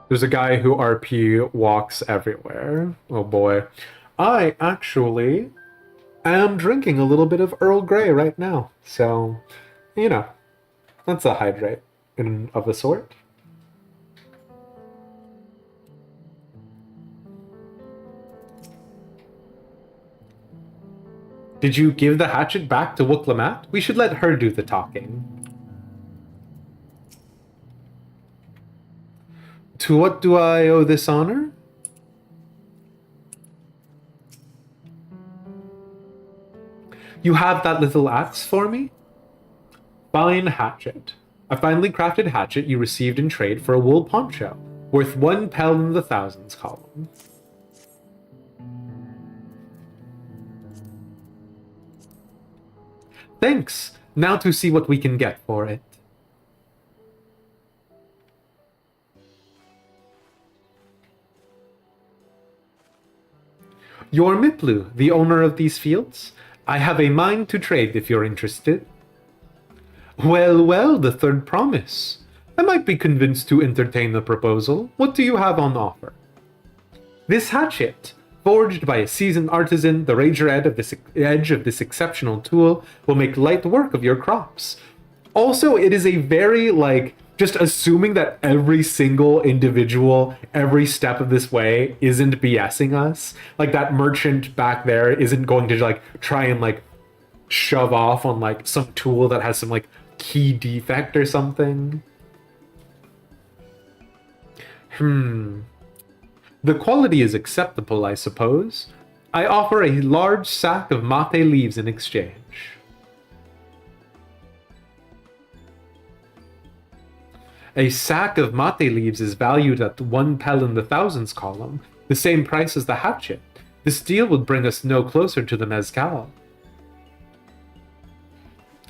There's a guy who RP walks everywhere. Oh boy. I actually am drinking a little bit of Earl Grey right now. So, you know, that's a hydrate of a sort. Did you give the hatchet back to Wooklamat? We should let her do the talking. To what do I owe this honor? You have that little axe for me? Fine hatchet. A finely crafted hatchet you received in trade for a wool poncho, worth 1 pel in the thousands column. Thanks. Now to see what we can get for it. You're Miplu, the owner of these fields? I have a mind to trade if you're interested. Well, well, the third promise. I might be convinced to entertain the proposal. What do you have on offer? This hatchet, forged by a seasoned artisan, the razor edge of this exceptional tool will make light work of your crops. Also, it is a very, just assuming that every single individual, every step of this way isn't BSing us. Like, that merchant back there isn't going to, try and, shove off on, some tool that has some, key defect or something. The quality is acceptable, I suppose. I offer a large sack of mate leaves in exchange. A sack of mate leaves is valued at 1 pel in the thousands column, the same price as the hatchet. This deal would bring us no closer to the mezcal.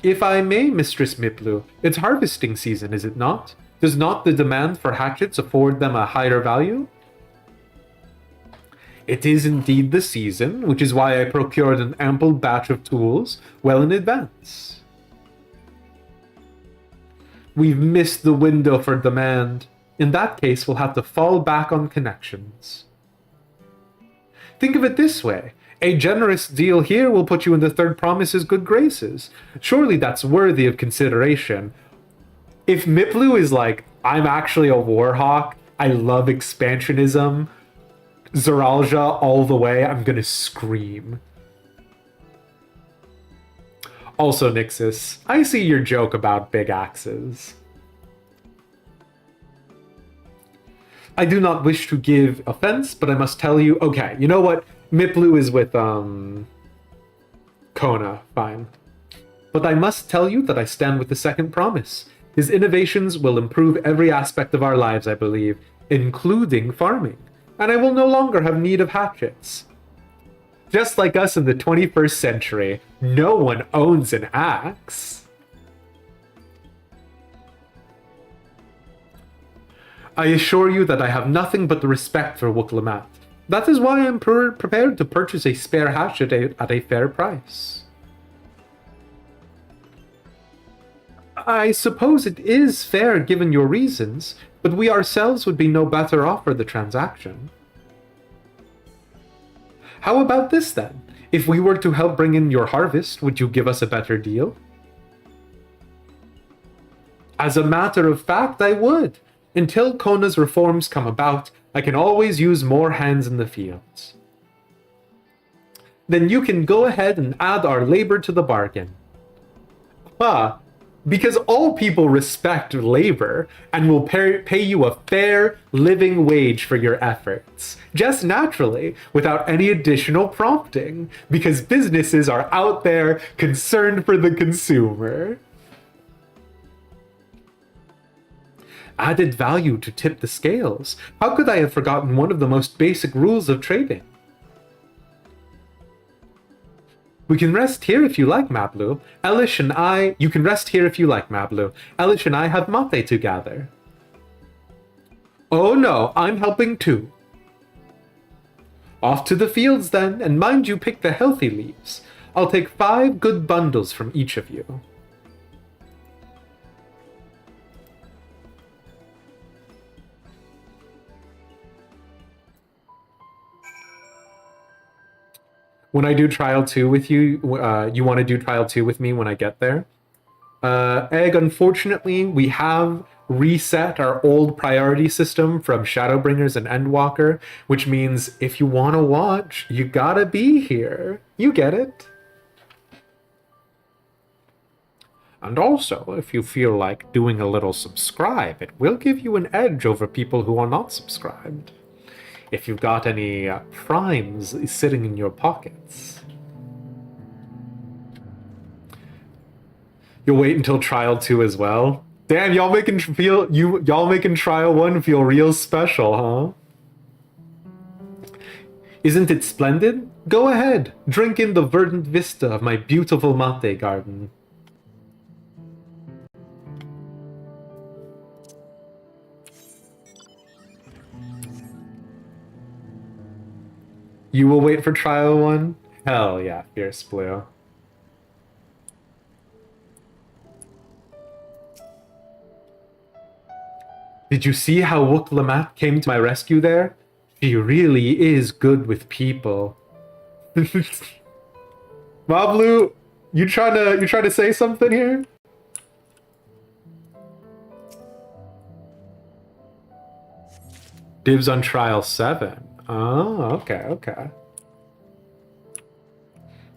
If I may, Mistress Miplu, it's harvesting season, is it not? Does not the demand for hatchets afford them a higher value? It is indeed the season, which is why I procured an ample batch of tools well in advance. We've missed the window for demand. In that case, we'll have to fall back on connections. Think of it this way. A generous deal here will put you in the third promise's good graces. Surely that's worthy of consideration. If Miplu is I'm actually a warhawk, I love expansionism, Zeralja all the way, I'm gonna scream. Also, Nixus, I see your joke about big axes. I do not wish to give offense, but I must tell you, okay, you know what? Miplu is with, Kona, fine. But I must tell you that I stand with the second promise. His innovations will improve every aspect of our lives, I believe, including farming. And I will no longer have need of hatchets. Just like us in the 21st century, no one owns an axe. I assure you that I have nothing but respect for Wukalamat. That is why I am prepared to purchase a spare hatchet at a fair price. I suppose it is fair given your reasons, but we ourselves would be no better off for the transaction. How about this then? If we were to help bring in your harvest, would you give us a better deal? As a matter of fact, I would. Until Kona's reforms come about, I can always use more hands in the fields. Then you can go ahead and add our labor to the bargain. Because all people respect labor and will pay you a fair living wage for your efforts, just naturally, without any additional prompting, because businesses are out there concerned for the consumer. Added value to tip the scales. How could I have forgotten one of the most basic rules of trading? We can rest here if you like, Mablu. Elish and I... You can rest here if you like, Mablu. Elish and I have mate to gather. Oh no, I'm helping too. Off to the fields then, and mind you pick the healthy leaves. I'll take 5 good bundles from each of you. When I do Trial 2 with you, you want to do Trial 2 with me when I get there? Egg, unfortunately, we have reset our old priority system from Shadowbringers and Endwalker, which means if you want to watch, you gotta be here. You get it. And also, if you feel like doing a little subscribe, it will give you an edge over people who are not subscribed. If you've got any primes sitting in your pockets. You'll wait until Trial 2 as well? Damn, y'all making Trial 1 feel real special, huh? Isn't it splendid? Go ahead, drink in the verdant vista of my beautiful mate garden. You will wait for Trial 1? Hell yeah, Fierce Blue. Did you see how Wukalamat came to my rescue there? She really is good with people. Mablu, you trying to say something here? Dibs on Trial 7. Oh, okay.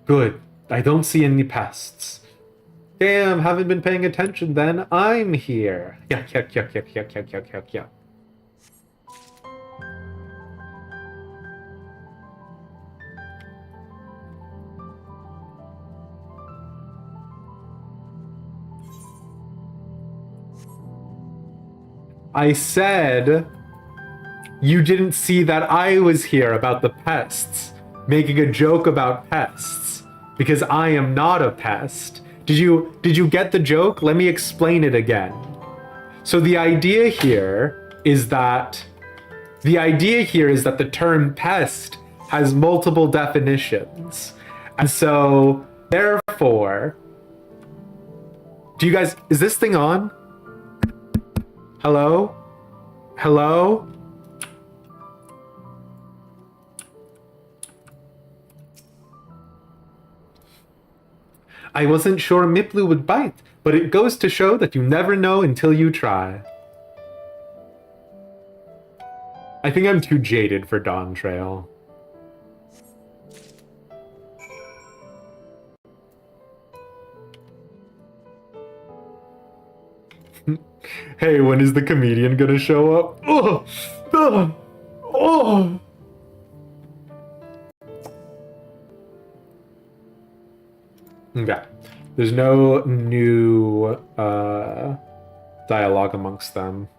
Good. I don't see any pests. Damn, haven't been paying attention then. I'm here. Yeah. I said... You didn't see that I was here about the pests, making a joke about pests, because I am not a pest. Did you get the joke? Let me explain it again. So the idea here is that the term pest has multiple definitions. And so therefore, is this thing on? Hello? Hello? I wasn't sure Miplu would bite, but it goes to show that you never know until you try. I think I'm too jaded for Dawntrail. Hey, when is the comedian gonna show up? Oh! Okay. There's no new dialogue amongst them.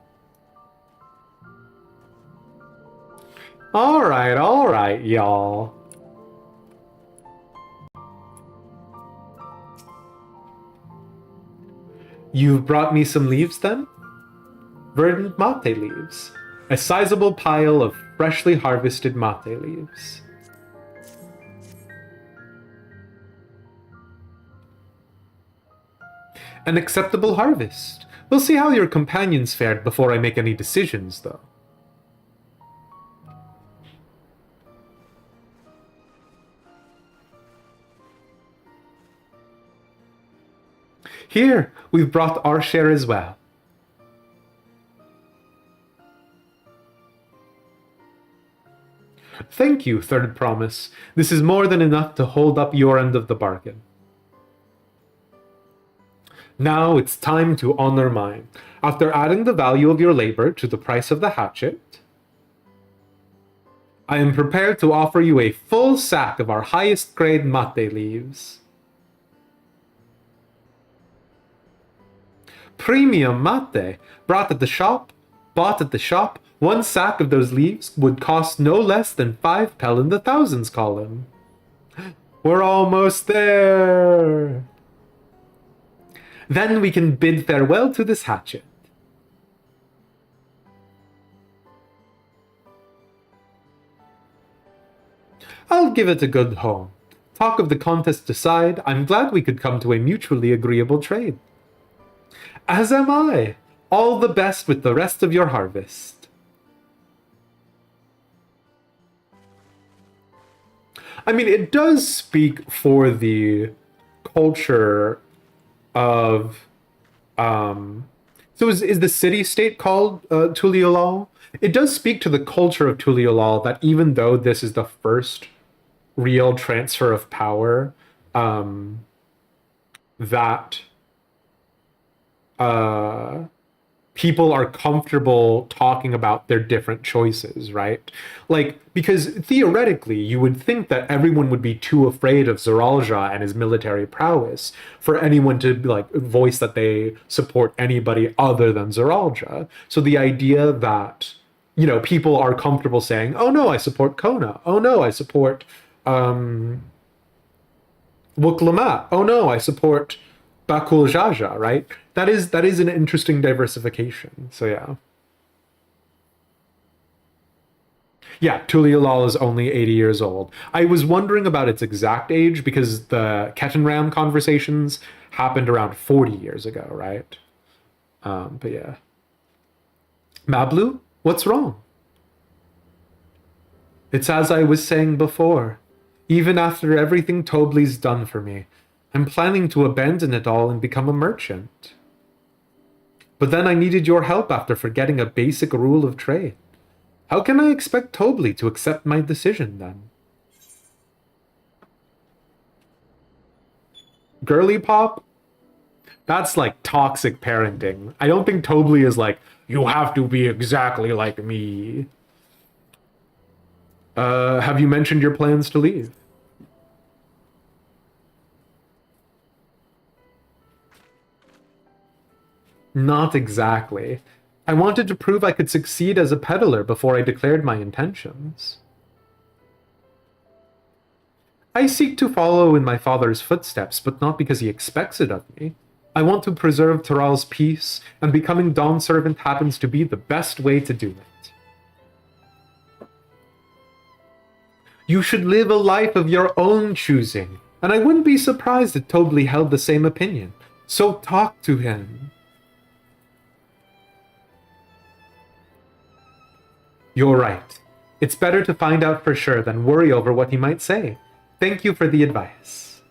Alright, y'all. You've brought me some leaves then? Verdant mate leaves. A sizable pile of freshly harvested mate leaves. An acceptable harvest. We'll see how your companions fared before I make any decisions, though. Here, we've brought our share as well. Thank you, Third Promise. This is more than enough to hold up your end of the bargain. Now it's time to honor mine. After adding the value of your labor to the price of the hatchet, I am prepared to offer you a full sack of our highest grade mate leaves. Premium mate, bought at the shop, one sack of those leaves would cost no less than 5 pel in the thousands column. We're almost there. Then we can bid farewell to this hatchet. I'll give it a good home. Talk of the contest aside, I'm glad we could come to a mutually agreeable trade. As am I. All the best with the rest of your harvest. I mean, it does speak for the culture of... So is the city-state called Tuliolal? It does speak to the culture of Tuliolal that even though this is the first real transfer of power, that people are comfortable talking about their different choices, right? Like, because theoretically, you would think that everyone would be too afraid of Zoralja and his military prowess for anyone to, like, voice that they support anybody other than Zoralja. So the idea that, you know, people are comfortable saying, oh no, I support Kona. Oh no, I support Wuklamat. Oh no, I support Bakul Jaja, right? That is an interesting diversification. So yeah. Yeah, Tuliolal is only 80 years old. I was wondering about its exact age because the Ketenram conversations happened around 40 years ago, right? But yeah. Mablu, what's wrong? It's as I was saying before. Even after everything Tobli's done for me, I'm planning to abandon it all and become a merchant. But then I needed your help after forgetting a basic rule of trade. How can I expect Tobli to accept my decision then? Girly pop? That's like toxic parenting. I don't think Tobli is like, you have to be exactly like me. Have you mentioned your plans to leave? Not exactly. I wanted to prove I could succeed as a peddler before I declared my intentions. I seek to follow in my father's footsteps, but not because he expects it of me. I want to preserve Tural's peace, and becoming Dawn Servant happens to be the best way to do it. You should live a life of your own choosing, and I wouldn't be surprised if Tobli held the same opinion. So talk to him. You're right. It's better to find out for sure than worry over what he might say. Thank you for the advice.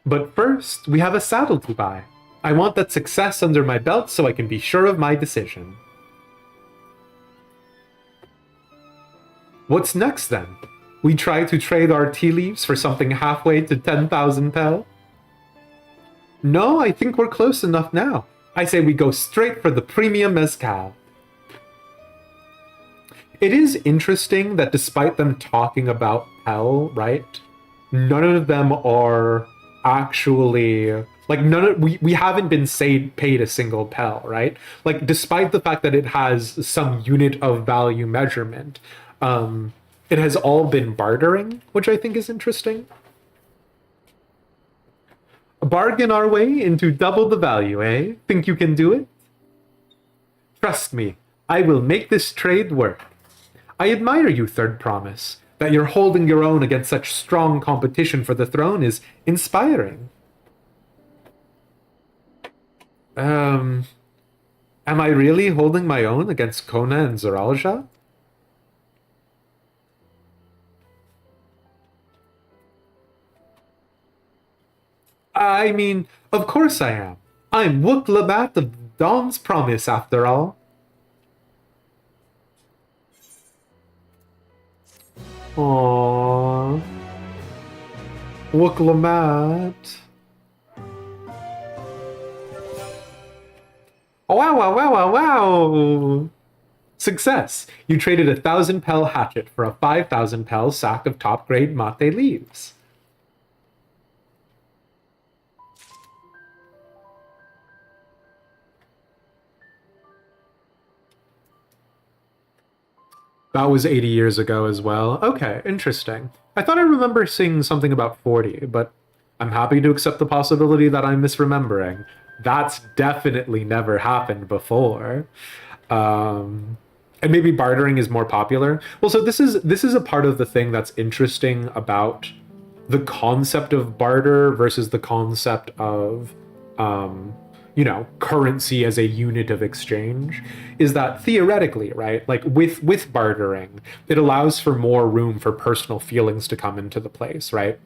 But first, we have a saddle to buy. I want that success under my belt so I can be sure of my decision. What's next then? We try to trade our tea leaves for something halfway to 10,000 pel? No, I think we're close enough now. I say we go straight for the premium mezcal. It is interesting that despite them talking about pel, right, none of them are actually... Like, we haven't been paid a single pel, right? Like, despite the fact that it has some unit of value measurement, it has all been bartering, which I think is interesting. Bargain our way into double the value, eh? Think you can do it? Trust me, I will make this trade work. I admire you, Third Promise. That you're holding your own against such strong competition for the throne is inspiring. Am I really holding my own against Kona and Zoralja? I mean, of course I am. I'm Wook Labat of Dawn's Promise, after all. Aww. Wook Lamat. Wow, wow, wow, wow, wow! Success! You traded a 1,000 pel hatchet for a 5,000 pel sack of top-grade mate leaves. That was 80 years ago as well. Okay, interesting. I thought I remember seeing something about 40, but I'm happy to accept the possibility that I'm misremembering. That's definitely never happened before. And maybe bartering is more popular. Well, so this is a part of the thing that's interesting about the concept of barter versus the concept of you know, currency as a unit of exchange, is that theoretically, right, like with bartering, it allows for more room for personal feelings to come into the place, right?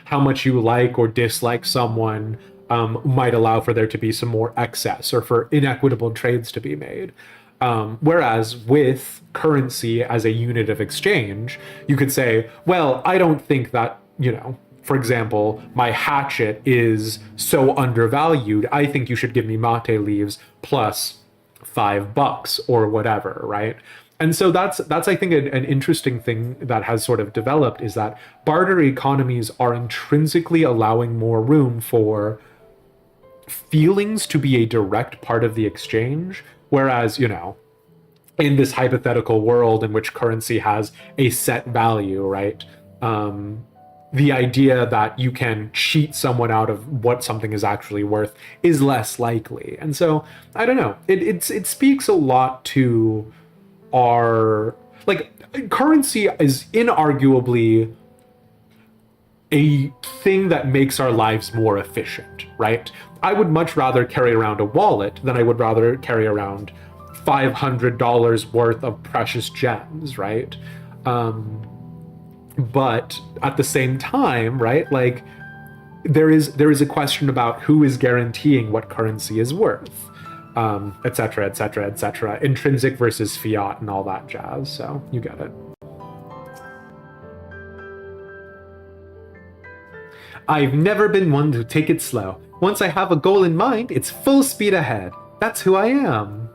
How much you like or dislike someone might allow for there to be some more excess or for inequitable trades to be made. Whereas with currency as a unit of exchange, you could say, well, I don't think that, you know, for example, my hatchet is so undervalued, I think you should give me mate leaves plus $5 or whatever, right? And so that's I think an interesting thing that has sort of developed, is that barter economies are intrinsically allowing more room for feelings to be a direct part of the exchange, whereas, you know, in this hypothetical world in which currency has a set value, right? The idea that you can cheat someone out of what something is actually worth is less likely. And so, I don't know, it speaks a lot to our, like, currency is inarguably a thing that makes our lives more efficient, right? I would much rather carry around a wallet than I would rather carry around $500 worth of precious gems, right? But at the same time, right, like, there is a question about who is guaranteeing what currency is worth, et cetera, et cetera, et cetera, intrinsic versus fiat and all that jazz. So you get it. I've never been one to take it slow. Once I have a goal in mind, it's full speed ahead. That's who I am.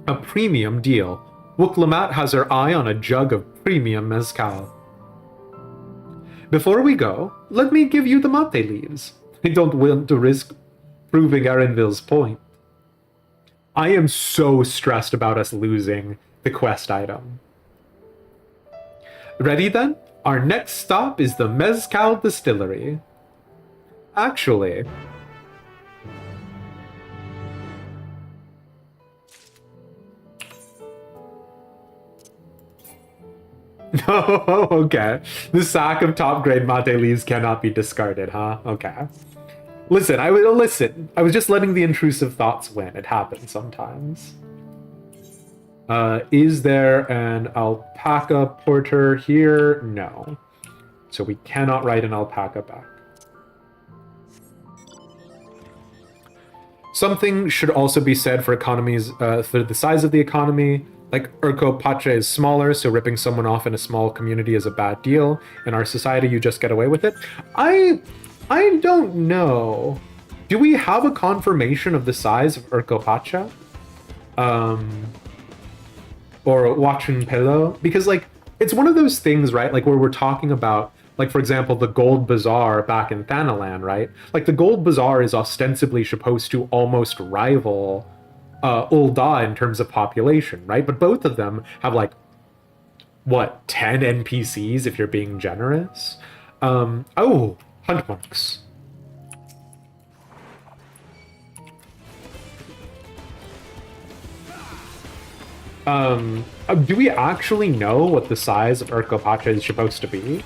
A premium deal. Wook Lamat has her eye on a jug of premium mezcal. Before we go, let me give you the mate leaves. I don't want to risk proving Erenville's point. I am so stressed about us losing the quest item. Ready then? Our next stop is the Mezcal Distillery. Actually... Oh, okay. The sack of top-grade mate leaves cannot be discarded, huh? Okay. Listen. I was just letting the intrusive thoughts win. It happens sometimes. Is there an alpaca porter here? No. So we cannot write an alpaca back. Something should also be said for economies, for the size of the economy. Like, Urko Pacha is smaller, so ripping someone off in a small community is a bad deal. In our society, you just get away with it. I don't know. Do we have a confirmation of the size of Urko Pacha? Or Wachin Pelu? Because, like, it's one of those things, right? Like, where we're talking about, like, for example, the Gold Bazaar back in Thanalan, right? Like, the Gold Bazaar is ostensibly supposed to almost rival Ul'dah in terms of population, right? But both of them have, like, what, 10 NPCs if you're being generous? Oh, Hunt marks. Do we actually know what the size of Urkopacha is supposed to be?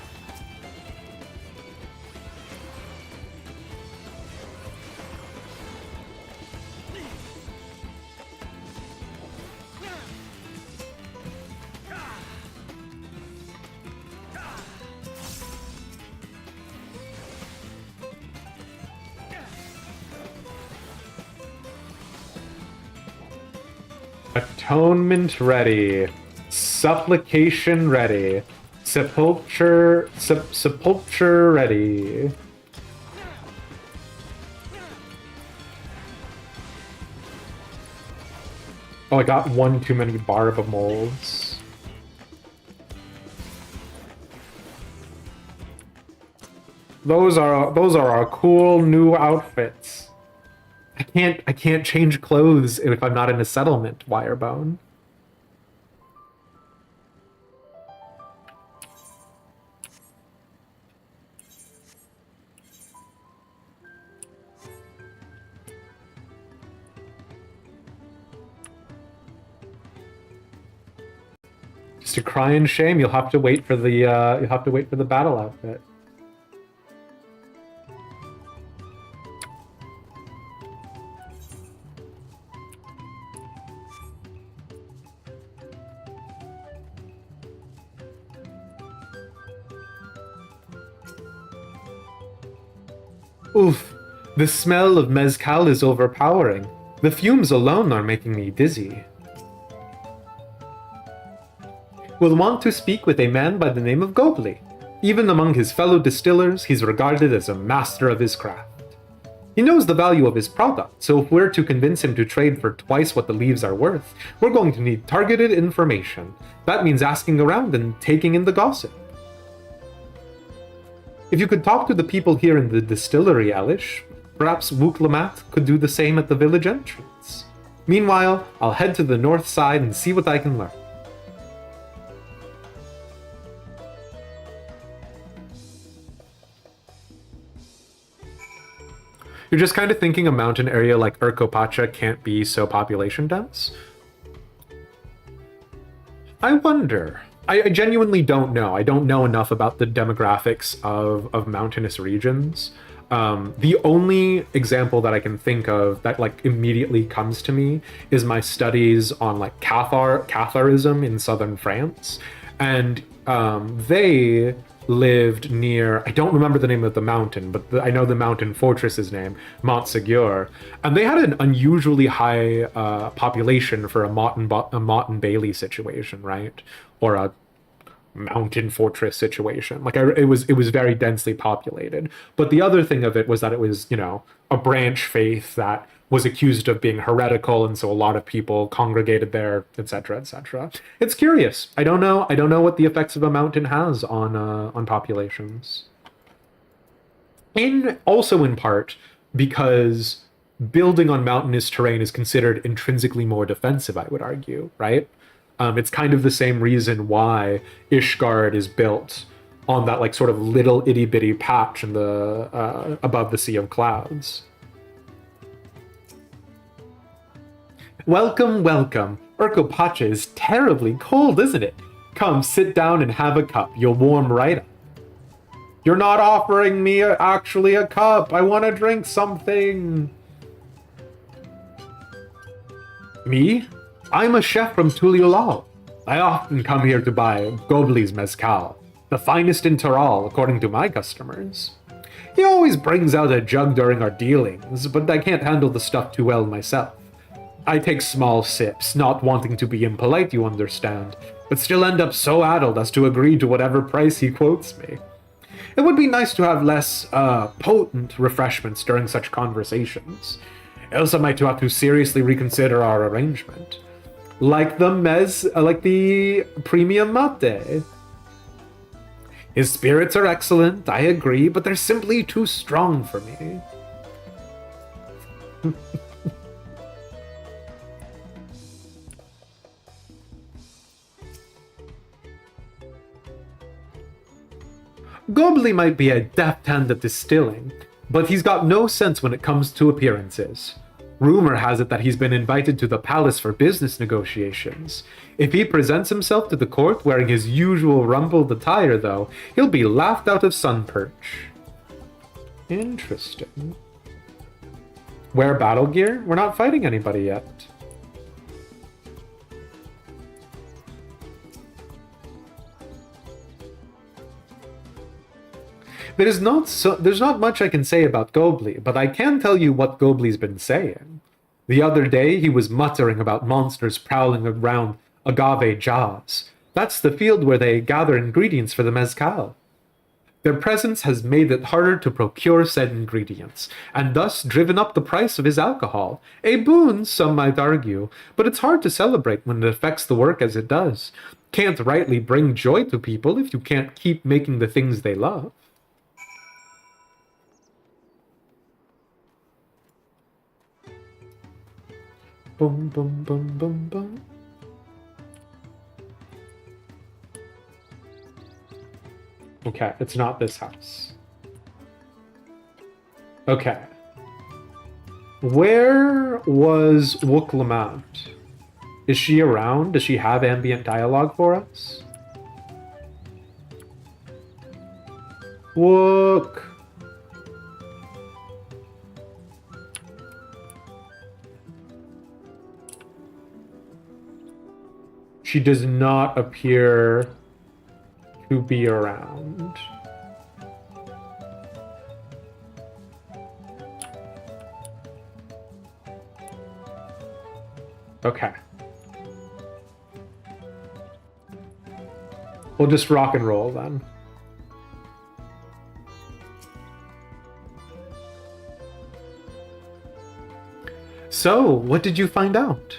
Atonement ready. Supplication ready. Sepulture ready. Oh, I got one too many barb molds. Those are our cool new outfits. I can't change clothes if I'm not in a settlement, Wirebone. Just a cry and shame. You'll have to wait for the battle outfit. Oof, the smell of mezcal is overpowering. The fumes alone are making me dizzy. Will want to speak with a man by the name of Gobli. Even among his fellow distillers, he's regarded as a master of his craft. He knows the value of his product, so if we're to convince him to trade for twice what the leaves are worth, we're going to need targeted information. That means asking around and taking in the gossip. If you could talk to the people here in the distillery, Elish, perhaps Wuklamat could do the same at the village entrance. Meanwhile, I'll head to the north side and see what I can learn. You're just kind of thinking a mountain area like Urkopacha can't be so population dense? I wonder. I genuinely don't know. I don't know enough about the demographics of mountainous regions. The only example that I can think of that like immediately comes to me is my studies on like Catharism in southern France, and they lived near, I don't remember the name of the mountain, but I know the mountain fortress's name, Montsegur, and they had an unusually high population for a Mott and Bailey situation, right? Or a mountain fortress situation. Like it was very densely populated. But the other thing of it was that it was, you know, a branch faith that was accused of being heretical, and so a lot of people congregated there, etc., etc. It's curious. I don't know what the effects of a mountain has on populations. Also in part because building on mountainous terrain is considered intrinsically more defensive, I would argue, right? It's kind of the same reason why Ishgard is built on that like sort of little itty bitty patch in the above the Sea of Clouds. Welcome, welcome. Urkopacha is terribly cold, isn't it? Come, sit down and have a cup. You'll warm right up. You're not offering me actually a cup. I want to drink something. Me? I'm a chef from Tural. I often come here to buy Gobli's mezcal, the finest in Tural, according to my customers. He always brings out a jug during our dealings, but I can't handle the stuff too well myself. I take small sips, not wanting to be impolite, you understand, but still end up so addled as to agree to whatever price he quotes me. It would be nice to have less, potent refreshments during such conversations. Else I might have to seriously reconsider our arrangement. Like the premium mate. His spirits are excellent, I agree, but they're simply too strong for me. Gobli might be a deft hand at distilling, but he's got no sense when it comes to appearances. Rumor has it that he's been invited to the palace for business negotiations. If he presents himself to the court wearing his usual rumpled attire, though, he'll be laughed out of Sunperch. Interesting. Wear battle gear? We're not fighting anybody yet. There's not much I can say about Gobli, but I can tell you what Gobli's been saying. The other day, he was muttering about monsters prowling around Agave Jaws. That's the field where they gather ingredients for the mezcal. Their presence has made it harder to procure said ingredients, and thus driven up the price of his alcohol. A boon, some might argue, but it's hard to celebrate when it affects the work as it does. Can't rightly bring joy to people if you can't keep making the things they love. Boom, boom, boom, boom, boom. Okay, it's not this house. Okay. Where was Wooklamant? Is she around? Does she have ambient dialogue for us? Wook! She does not appear to be around. Okay. We'll just rock and roll then. So, what did you find out?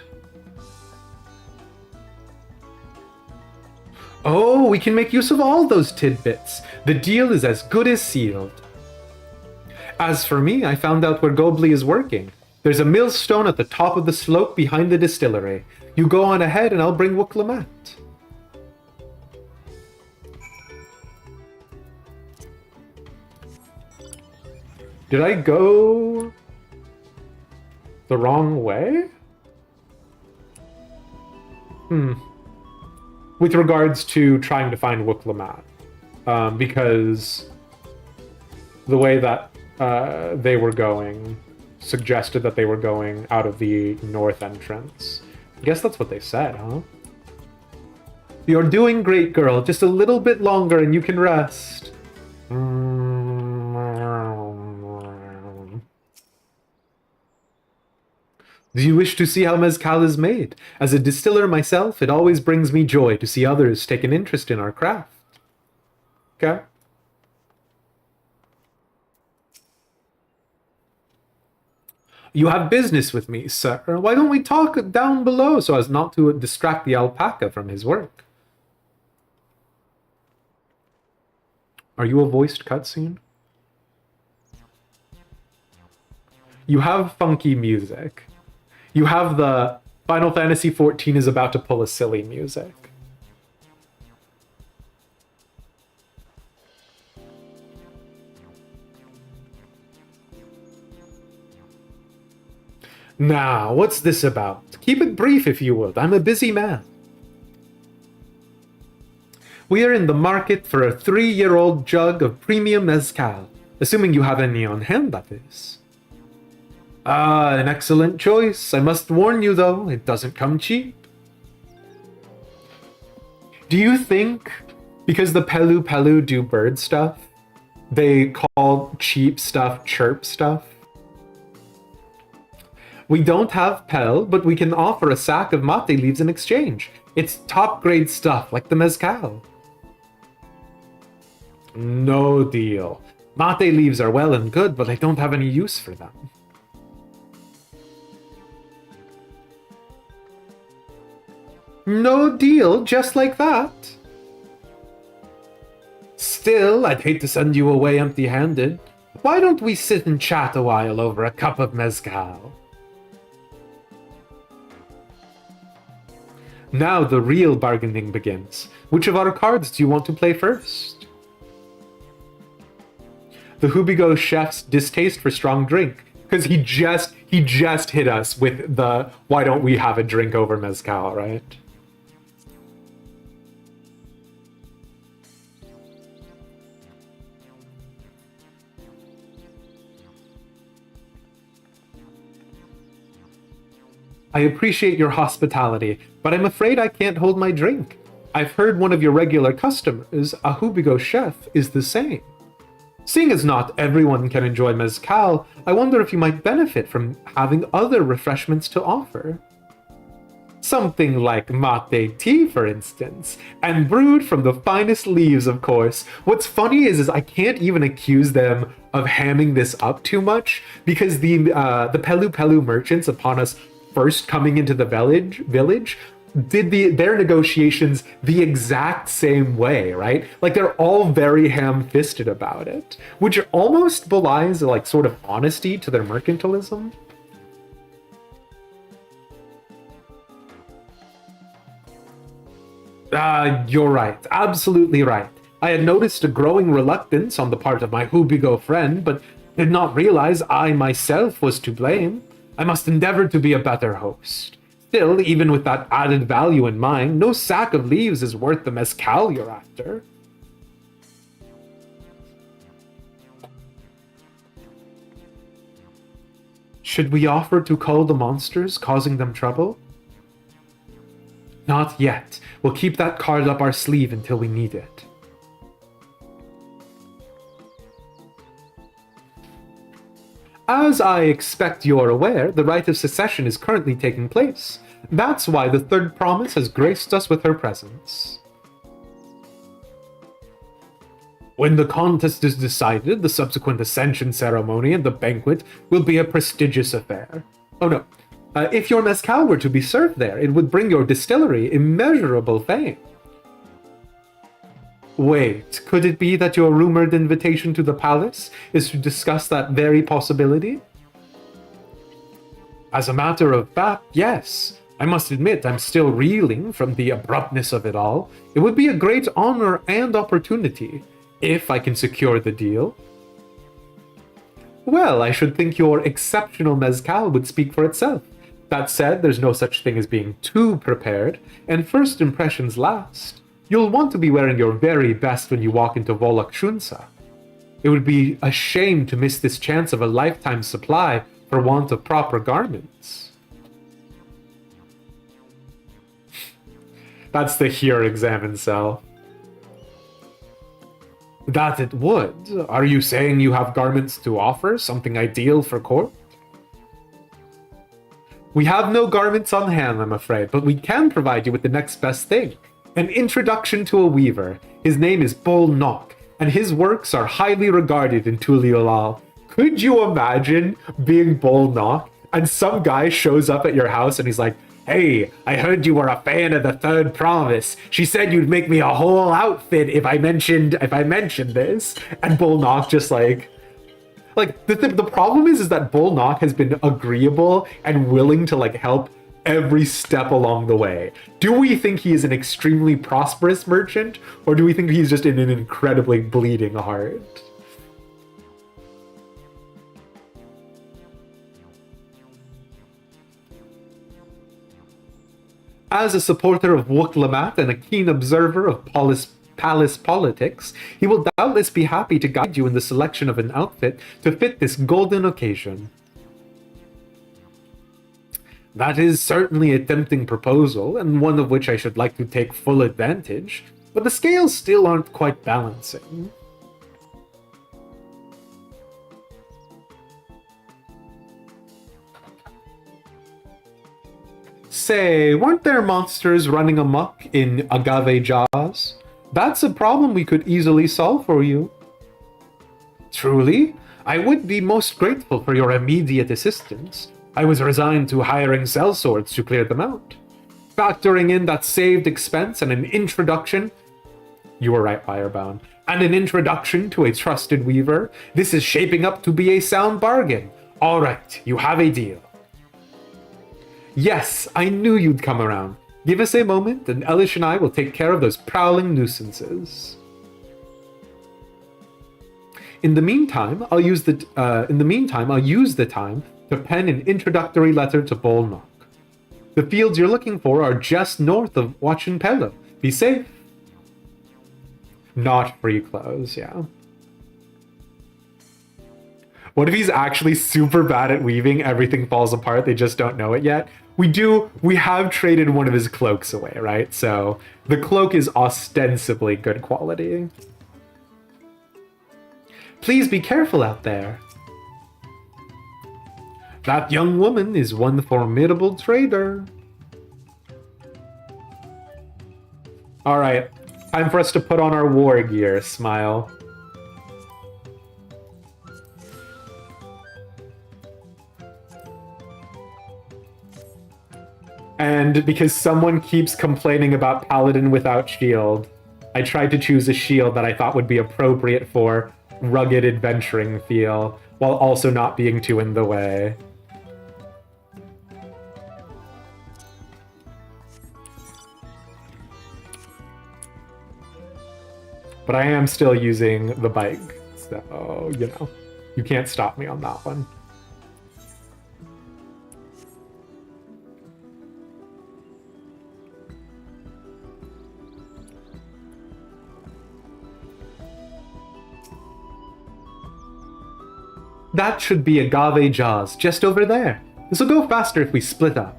Oh, we can make use of all those tidbits. The deal is as good as sealed. As for me, I found out where Gobli is working. There's a millstone at the top of the slope behind the distillery. You go on ahead and I'll bring Wooklamant. Did I go the wrong way? With regards to trying to find Wooklamant, because the way that they were going suggested that they were going out of the north entrance. I guess that's what they said, huh? You're doing great, girl. Just a little bit longer and you can rest. Do you wish to see how mezcal is made? As a distiller myself, it always brings me joy to see others take an interest in our craft. Okay. You have business with me, sir. Why don't we talk down below so as not to distract the alpaca from his work? Are you a voiced cutscene? You have funky music. You have the Final Fantasy XIV is about to pull a silly music. Now, what's this about? Keep it brief if you would. I'm a busy man. We are in the market for a 3-year-old jug of premium mezcal, assuming you have any on hand, that is. Ah, an excellent choice. I must warn you, though, it doesn't come cheap. Do you think, because the Pelupelu do bird stuff, they call cheap stuff chirp stuff? We don't have Pel, but we can offer a sack of mate leaves in exchange. It's top-grade stuff, like the mezcal. No deal. Mate leaves are well and good, but I don't have any use for them. No deal, just like that. Still, I'd hate to send you away empty-handed. Why don't we sit and chat a while over a cup of mezcal? Now the real bargaining begins. Which of our cards do you want to play first? the Hubigo chef's distaste for strong drink, because he just hit us with the why don't we have a drink over mezcal, right? I appreciate your hospitality, but I'm afraid I can't hold my drink. I've heard one of your regular customers, a Hubigo chef, is the same. Seeing as not everyone can enjoy mezcal, I wonder if you might benefit from having other refreshments to offer. Something like mate tea, for instance, and brewed from the finest leaves, of course. What's funny is I can't even accuse them of hamming this up too much, because the Pelupelu merchants, upon us first coming into the village did their negotiations the exact same way, right? Like, they're all very ham-fisted about it, which almost belies like sort of honesty to their mercantilism. You're right, absolutely right. I had noticed a growing reluctance on the part of my Hubigo friend, but did not realize I myself was to blame. I must endeavor to be a better host. Still, even with that added value in mind, no sack of leaves is worth the mezcal you're after. Should we offer to cull the monsters, causing them trouble? Not yet. We'll keep that card up our sleeve until we need it. As I expect you're aware, the rite of secession is currently taking place. That's why the third promise has graced us with her presence. When the contest is decided, the subsequent ascension ceremony and the banquet will be a prestigious affair. Oh no, if your mezcal were to be served there, it would bring your distillery immeasurable fame. Wait, could it be that your rumored invitation to the palace is to discuss that very possibility? As a matter of fact, yes. I must admit I'm still reeling from the abruptness of it all. It would be a great honor and opportunity, if I can secure the deal. Well, I should think your exceptional mezcal would speak for itself. That said, there's no such thing as being too prepared, and first impressions last. You'll want to be wearing your very best when you walk into Volok Shunsa. It would be a shame to miss this chance of a lifetime supply for want of proper garments. That's the here examine cell. That it would. Are you saying you have garments to offer? Something ideal for court? We have no garments on hand, I'm afraid, but we can provide you with the next best thing. An introduction to a weaver. His name is Bol Nok, and his works are highly regarded in Tuliolal. Could you imagine being Bol Nok and some guy shows up at your house and he's like, "Hey, I heard you were a fan of the third promise. She said you'd make me a whole outfit if I mentioned this." And Bol Nok just like the problem is that Bol Nok has been agreeable and willing to like help every step along the way. Do we think he is an extremely prosperous merchant, or do we think he's just in an incredibly bleeding heart? As a supporter of Wook Lamat and a keen observer of palace politics, he will doubtless be happy to guide you in the selection of an outfit to fit this golden occasion. That is certainly a tempting proposal, and one of which I should like to take full advantage, but the scales still aren't quite balancing. Say, weren't there monsters running amok in Agave Jaws? That's a problem we could easily solve for you. Truly, I would be most grateful for your immediate assistance. I was resigned to hiring sellswords to clear them out. Factoring in that saved expense and an introduction... You were right, Firebound. And an introduction to a trusted weaver, this is shaping up to be a sound bargain. All right, you have a deal. Yes, I knew you'd come around. Give us a moment, and Elish and I will take care of those prowling nuisances. In the meantime, I'll use the time to pen an introductory letter to Bolnock. The fields you're looking for are just north of Pelu. Be safe. Not free clothes, yeah. What if he's actually super bad at weaving? Everything falls apart. They just don't know it yet. We have traded one of his cloaks away, right? So the cloak is ostensibly good quality. Please be careful out there. That young woman is one formidable trader. All right, time for us to put on our war gear, Smile. And because someone keeps complaining about Paladin without shield, I tried to choose a shield that I thought would be appropriate for rugged adventuring feel, while also not being too in the way. But I am still using the bike, so, you know, you can't stop me on that one. That should be Agave Jaws, just over there. This will go faster if we split up.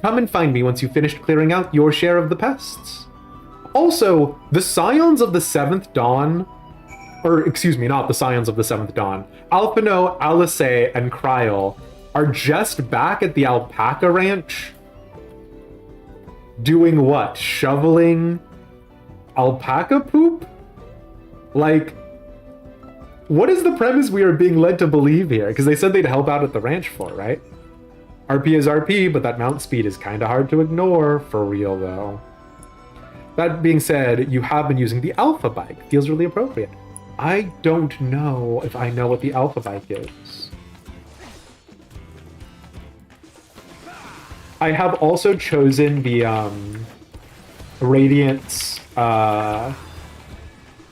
Come and find me once you've finished clearing out your share of the pests. Also, the Scions of the Seventh Dawn, or excuse me, not the Scions of the Seventh Dawn, Alphino, Alice, and Kryl are just back at the Alpaca Ranch. Doing what? Shoveling alpaca poop? Like, what is the premise we are being led to believe here? Because they said they'd help out at the ranch for, right? RP is RP, but that mount speed is kind of hard to ignore. For real, though. That being said, you have been using the Alpha Bike. Feels really appropriate. I don't know if I know what the Alpha Bike is. I have also chosen the Radiance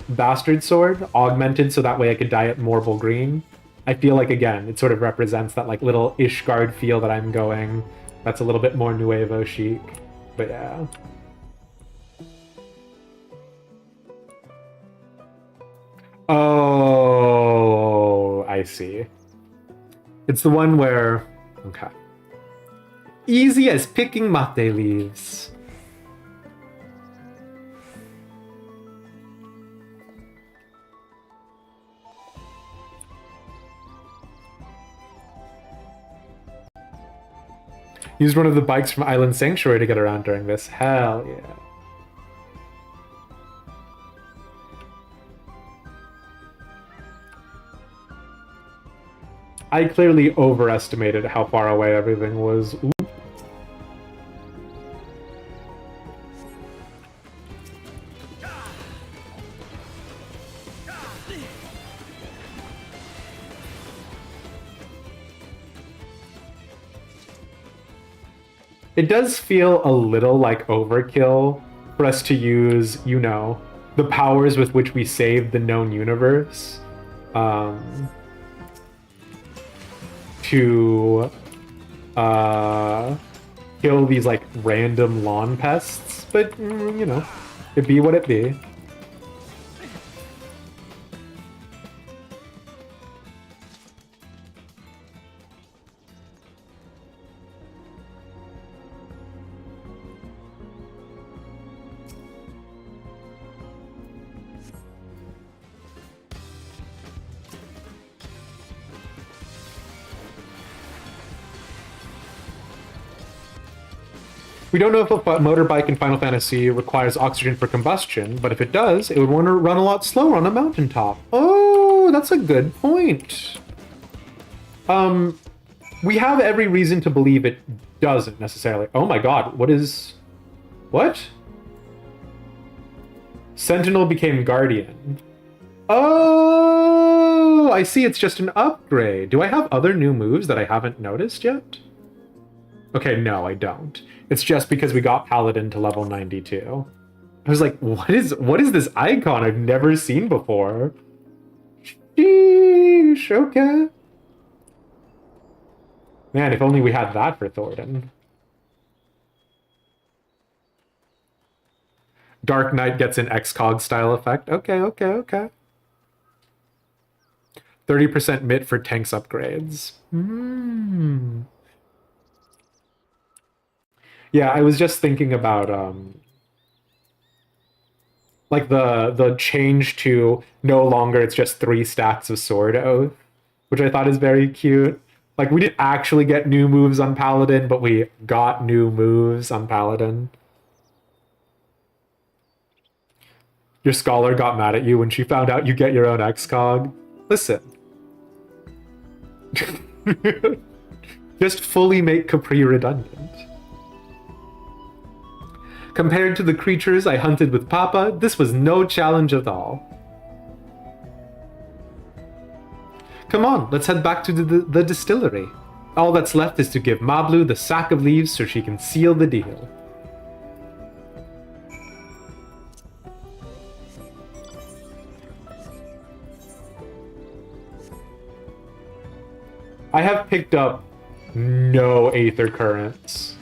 Bastard Sword, augmented so that way I could dye it Marble Green. I feel like, again, it sort of represents that like little Ishgard feel that I'm going. That's a little bit more Nuevo chic, but yeah. Oh, I see. It's the one where, okay. Easy as picking mate leaves. Used one of the bikes from Island Sanctuary to get around during this. Hell yeah. I clearly overestimated how far away everything was. Ooh. It does feel a little like overkill for us to use, you know, the powers with which we saved the known universe to kill these like random lawn pests, but you know, it be what it be. We don't know if a motorbike in Final Fantasy requires oxygen for combustion, but if it does, it would want to run a lot slower on a mountaintop. Oh, that's a good point. We have every reason to believe it doesn't necessarily. Oh my god, what is... What? Sentinel became Guardian. Oh, I see, it's just an upgrade. Do I have other new moves that I haven't noticed yet? Okay, no, I don't. It's just because we got Paladin to level 92. I was like, what is this icon I've never seen before? Sheesh, okay. Man, if only we had that for Thornton. Dark Knight gets an XCOG style effect. Okay, okay, okay. 30% MIT for tanks upgrades. Yeah, I was just thinking about like the change to no longer it's just 3 stacks of Sword Oath, which I thought is very cute. Like, we didn't actually get new moves on Paladin, but we got new moves on Paladin. Your scholar got mad at you when she found out you get your own XCOG. Listen. Just fully make Capri redundant. Compared to the creatures I hunted with Papa, this was no challenge at all. Come on, let's head back to the distillery. All that's left is to give Mablu the sack of leaves so she can seal the deal. I have picked up no Aether Currents.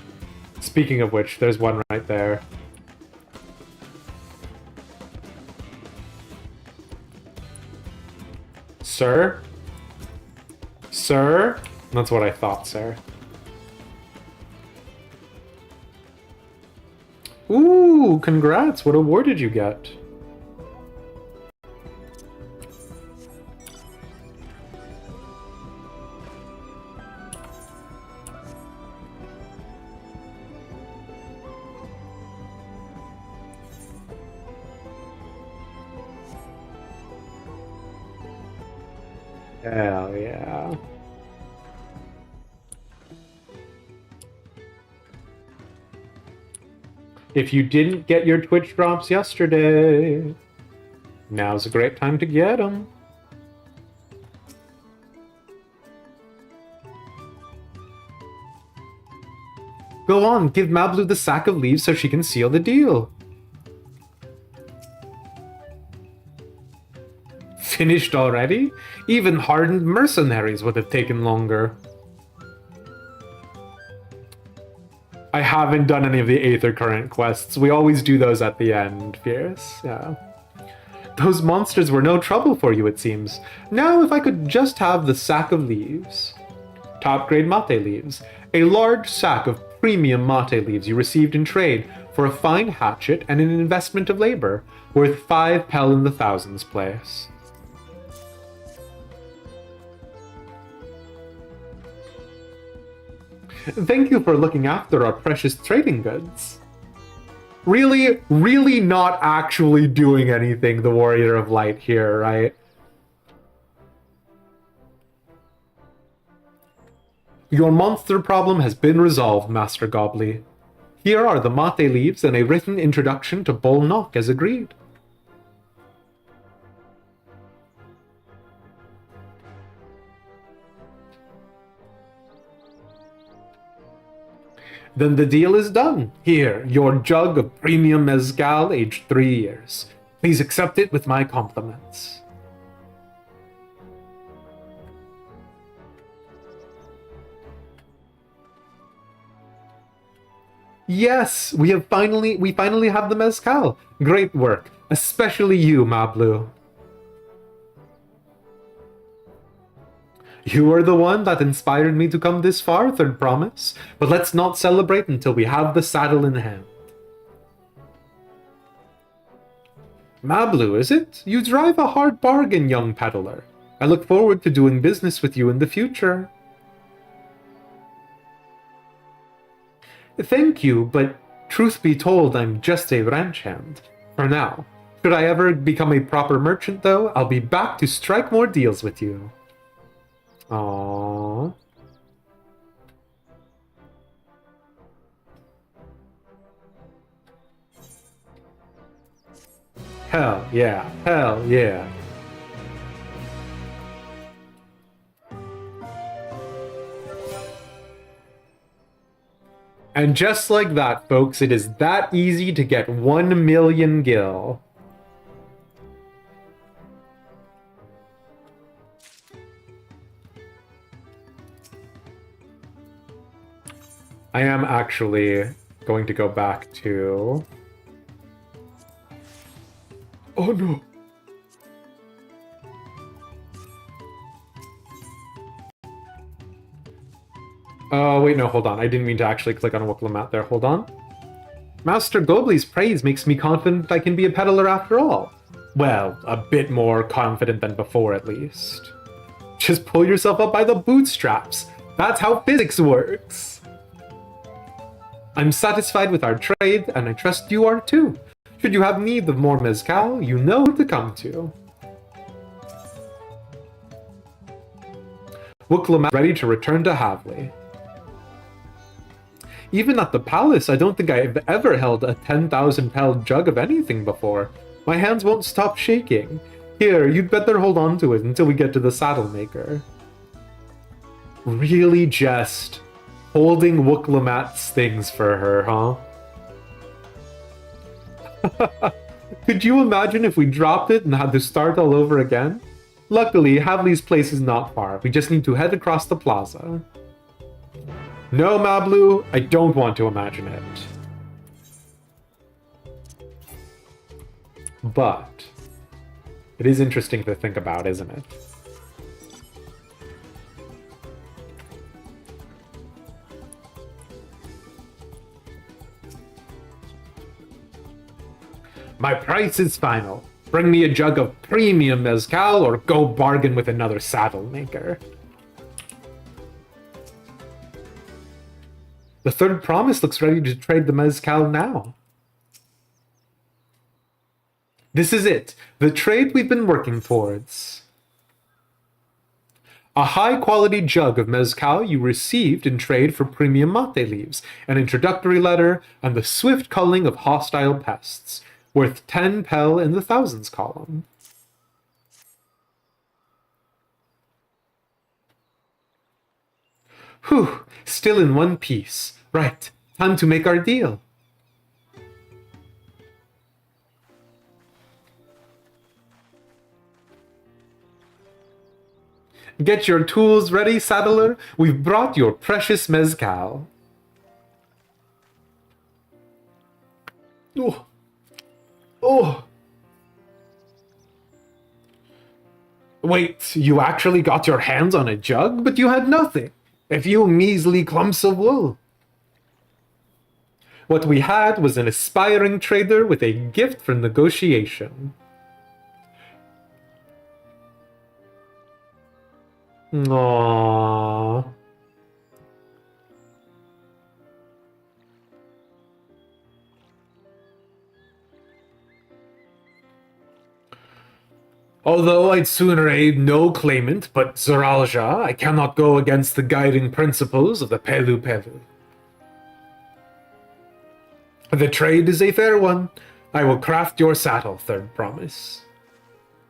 Speaking of which, there's one right there. Sir? Sir? That's what I thought, sir. Ooh, congrats. What award did you get? Hell yeah. If you didn't get your Twitch drops yesterday, now's a great time to get them. Go on, give Mablu the sack of leaves so she can seal the deal. Finished already? Even hardened mercenaries would have taken longer. I haven't done any of the Aether Current quests. We always do those at the end, Fierce. Yeah. Those monsters were no trouble for you, it seems. Now, if I could just have the sack of leaves. Top grade mate leaves. A large sack of premium mate leaves you received in trade for a fine hatchet and an investment of labor, worth 5 pel in the thousands place. Thank you for looking after our precious trading goods. Really, really not actually doing anything, the Warrior of Light here, right? Your monster problem has been resolved, Master Gobbly. Here are the mate leaves and a written introduction to Bull Knock as agreed. Then the deal is done. Here, your jug of premium mezcal aged 3 years. Please accept it with my compliments. Yes, we finally have the mezcal. Great work, especially you, Mablu. You are the one that inspired me to come this far, Third Promise. But let's not celebrate until we have the saddle in hand. Mablu, is it? You drive a hard bargain, young peddler. I look forward to doing business with you in the future. Thank you, but truth be told, I'm just a ranch hand. For now. Should I ever become a proper merchant, though, I'll be back to strike more deals with you. Aww. Hell yeah, hell yeah. And just like that, folks, it is that easy to get 1 million gil. I am actually going to go back to... Oh no! Oh, wait, no, hold on. I didn't mean to actually click on Wooklamat there. Hold on. Master Gobley's praise makes me confident I can be a peddler after all. Well, a bit more confident than before, at least. Just pull yourself up by the bootstraps. That's how physics works. I'm satisfied with our trade, and I trust you are too. Should you have need of more mezcal, you know who to come to. Wooklamat ready to return to Havli. Even at the palace, I don't think I've ever held a 10,000 pel jug of anything before. My hands won't stop shaking. Here, you'd better hold on to it until we get to the saddle maker. Really just holding Wooklamat's things for her, huh? Could you imagine if we dropped it and had to start all over again? Luckily, Havli's place is not far. We just need to head across the plaza. No, Mablu, I don't want to imagine it. But it is interesting to think about, isn't it? My price is final. Bring me a jug of premium mezcal or go bargain with another saddle maker. The third promise looks ready to trade the mezcal now. This is it, the trade we've been working towards. A high-quality jug of mezcal you received in trade for premium mate leaves, an introductory letter, and the swift culling of hostile pests, worth 10 pel in the thousands column. Whew, still in one piece. Right, time to make our deal. Get your tools ready, saddler. We've brought your precious mezcal. Oh. Oh. Wait, you actually got your hands on a jug, but you had nothing. A few measly clumps of wool. What we had was an aspiring trader with a gift for negotiation. Aww. Although I'd sooner aid no claimant but Zoralja, I cannot go against the guiding principles of the Pelupelu. The trade is a fair one. I will craft your saddle, third promise.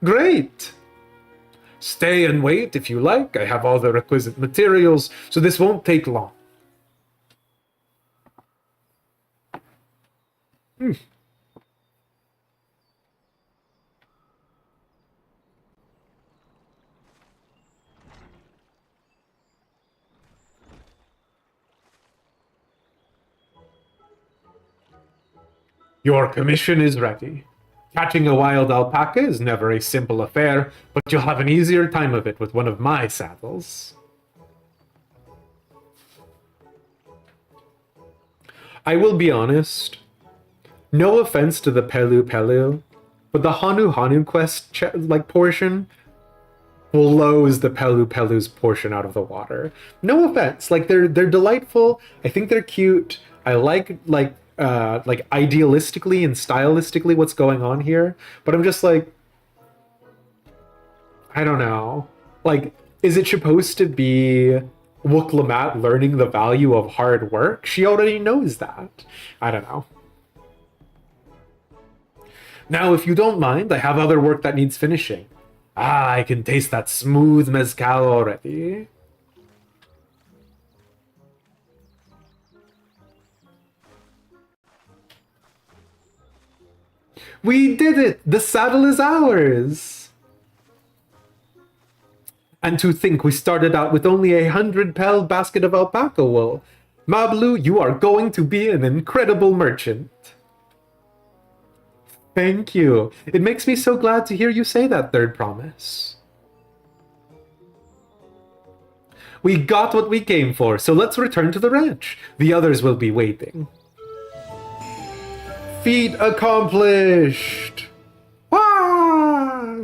Great! Stay and wait if you like. I have all the requisite materials, so this won't take long. Your commission is ready. Catching a wild alpaca is never a simple affair, but you'll have an easier time of it with one of my saddles. I will be honest. No offense to the Pelupelu, but the Hanuhanu quest portion blows the Pelupelu's portion out of the water. No offense. They're delightful. I think they're cute. I like idealistically and stylistically what's going on here, but I'm just like, I don't know. Is it supposed to be Wooklamat learning the value of hard work? She already knows that. I don't know. Now, if you don't mind, I have other work that needs finishing. I can taste that smooth mezcal already. We did it! The saddle is ours! And to think we started out with only 100 pel basket of alpaca wool. Mablu, you are going to be an incredible merchant. Thank you. It makes me so glad to hear you say that, Third Promise. We got what we came for, so let's return to the ranch. The others will be waiting. Feat accomplished! Ah!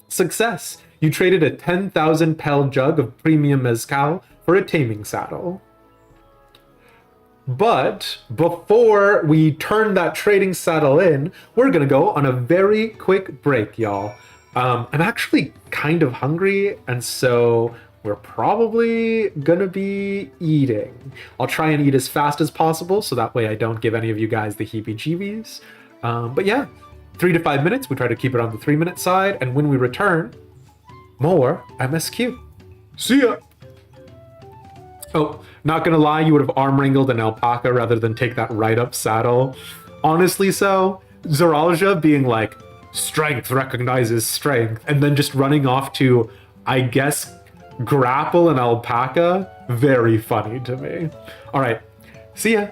Success! You traded a 10,000 pel jug of premium mezcal for a taming saddle. But before we turn that trading saddle in, we're gonna go on a very quick break, y'all. I'm actually kind of hungry, and so we're probably gonna be eating. I'll try and eat as fast as possible, so that way I don't give any of you guys the heebie-jeebies. But yeah, 3 to 5 minutes. We try to keep it on the 3-minute side, and when we return, more MSQ. See ya! Oh, not gonna lie, you would have arm wrangled an alpaca rather than take that right-up saddle. Honestly so, Zoralja being like, strength recognizes strength, and then just running off to, I guess, grapple an alpaca, very funny to me. All right, see ya.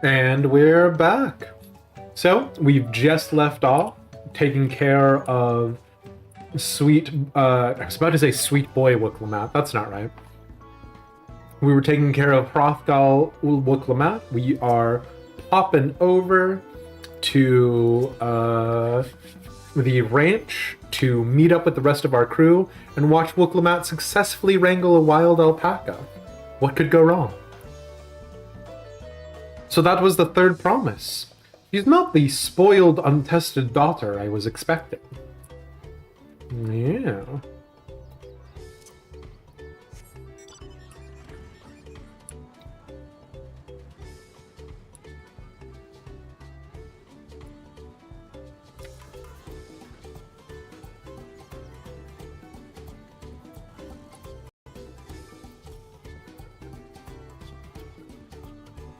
And we're back. So, we've just left off taking care of sweet, I was about to say sweet boy Wooklamat. That's not right. We were taking care of Hrothgal Wooklamat. We are popping over to the ranch to meet up with the rest of our crew and watch Wooklamat successfully wrangle a wild alpaca. What could go wrong? So that was the third promise. She's not the spoiled, untested daughter I was expecting. Yeah.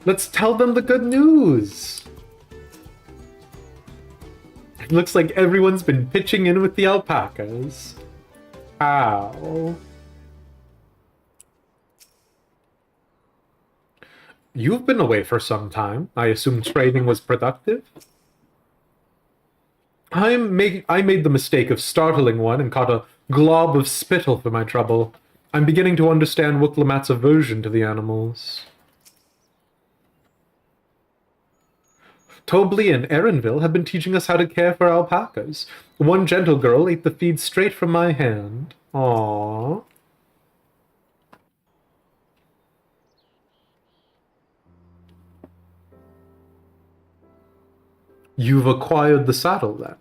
Let's tell them the good news. It looks like everyone's been pitching in with the alpacas. Ow. You've been away for some time. I assume trading was productive? I made the mistake of startling one and caught a glob of spittle for my trouble. I'm beginning to understand Wooklamat's aversion to the animals. Tobley and Erinville have been teaching us how to care for alpacas. One gentle girl ate the feed straight from my hand. Aww. You've acquired the saddle, then?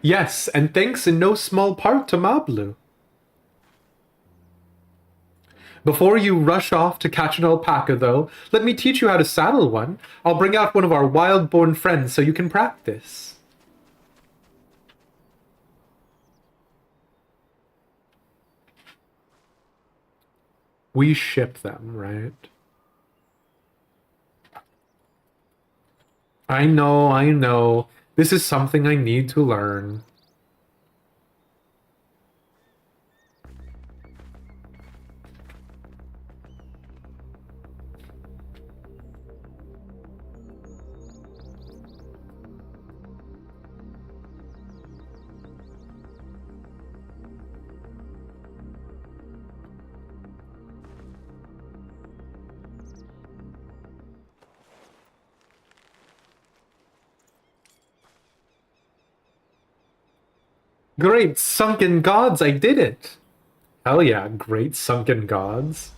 Yes, and thanks in no small part to Mablu. Before you rush off to catch an alpaca, though, let me teach you how to saddle one. I'll bring out one of our wild-born friends so you can practice. We ship them, right? I know. This is something I need to learn. Great sunken gods, I did it! Hell yeah, great sunken gods.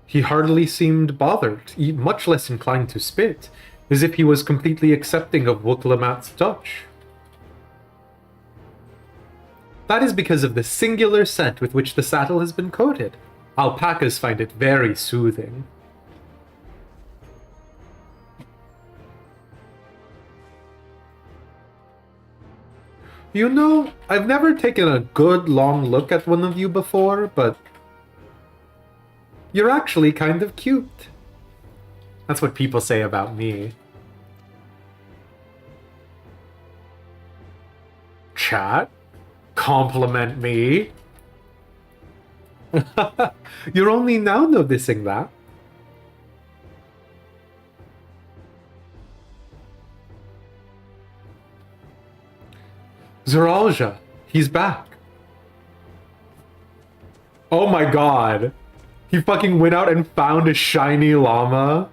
He hardly seemed bothered, much less inclined to spit, as if he was completely accepting of Wooklamat's touch. That is because of the singular scent with which the saddle has been coated. Alpacas find it very soothing. You know, I've never taken a good long look at one of you before, but you're actually kind of cute. That's what people say about me. Chat? Compliment me? You're only now noticing that. Zeralja, he's back. Oh my god. He fucking went out and found a shiny llama.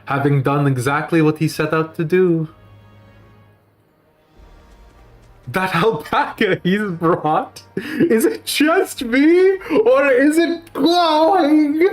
Having done exactly what he set out to do. That alpaca he's brought, is it just me? Or is it glowing?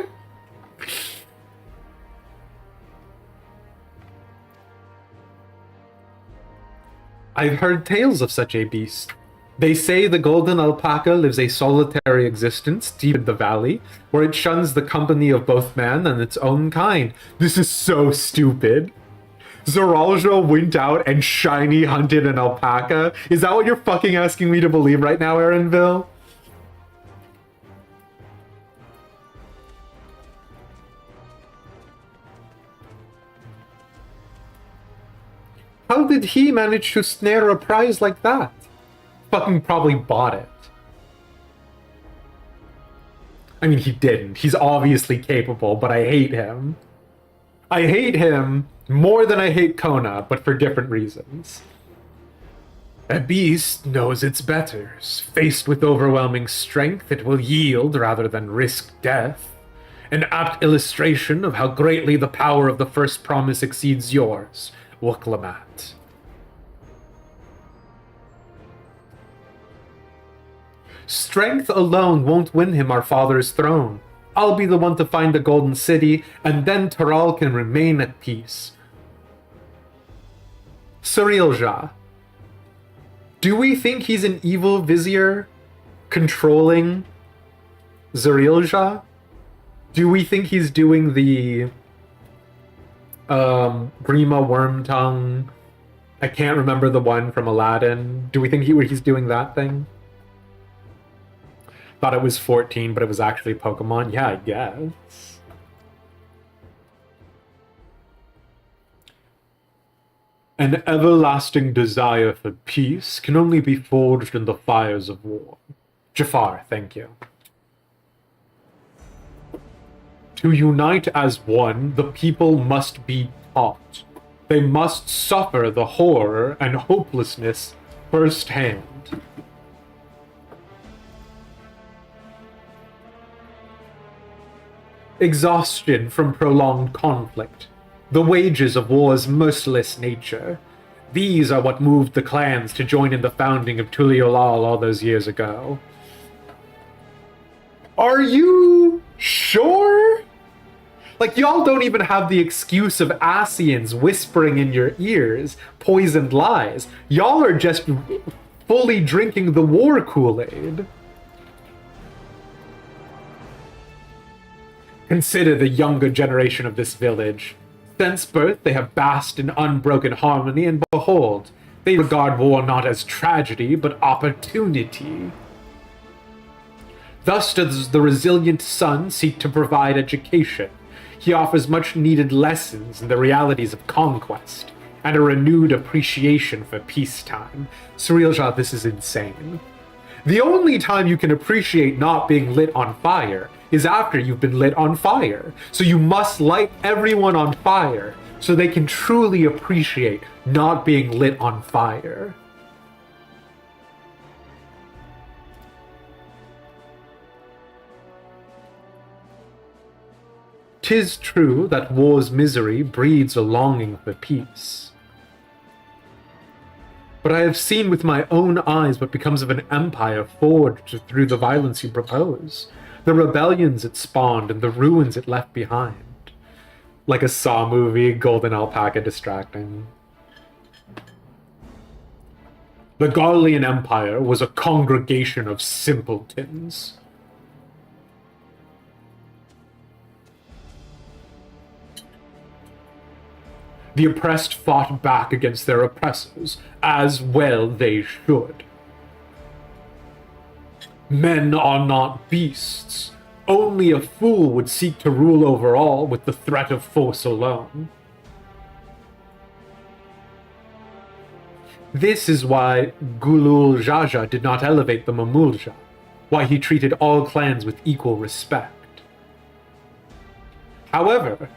I've heard tales of such a beast. They say the golden alpaca lives a solitary existence deep in the valley, where it shuns the company of both man and its own kind. This is so stupid. Zeralja went out and shiny hunted an alpaca? Is that what you're fucking asking me to believe right now, Erinville? How did he manage to snare a prize like that? Fucking probably bought it. I mean, he didn't. He's obviously capable, but I hate him. I hate him more than I hate Kona, but for different reasons. A beast knows its betters. Faced with overwhelming strength, it will yield rather than risk death. An apt illustration of how greatly the power of the first promise exceeds yours, Wuklamat. Strength alone won't win him our father's throne. I'll be the one to find the Golden City, and then Tural can remain at peace. Surilja. Do we think he's an evil vizier controlling Zurilja? Do we think he's doing the Grima Wormtongue? I can't remember the one from Aladdin. Do we think he's doing that thing? Thought it was 14, but it was actually Pokemon. Yeah, I guess. An everlasting desire for peace can only be forged in the fires of war. Jafar, thank you. To unite as one, the people must be taught. They must suffer the horror and hopelessness firsthand. Exhaustion from prolonged conflict. The wages of war's merciless nature. These are what moved the clans to join in the founding of Tuliolal all those years ago. Are you sure? Like, y'all don't even have the excuse of Asians whispering in your ears poisoned lies. Y'all are just fully drinking the war Kool-Aid. Consider the younger generation of this village. Since birth, they have basked in unbroken harmony, and behold, they regard war not as tragedy, but opportunity. Thus does the resilient son seek to provide education. He offers much-needed lessons in the realities of conquest, and a renewed appreciation for peacetime. Surilja, this is insane. The only time you can appreciate not being lit on fire is after you've been lit on fire. So you must light everyone on fire so they can truly appreciate not being lit on fire. "'Tis true that war's misery breeds a longing for peace. But I have seen with my own eyes what becomes of an empire forged through the violence you propose. The rebellions it spawned and the ruins it left behind." Like a Saw movie, golden alpaca distracting. "The Garlean Empire was a congregation of simpletons. The oppressed fought back against their oppressors, as well they should. Men are not beasts. Only a fool would seek to rule over all with the threat of force alone. This is why Gulul Jaja did not elevate the Mamulja, why he treated all clans with equal respect. However,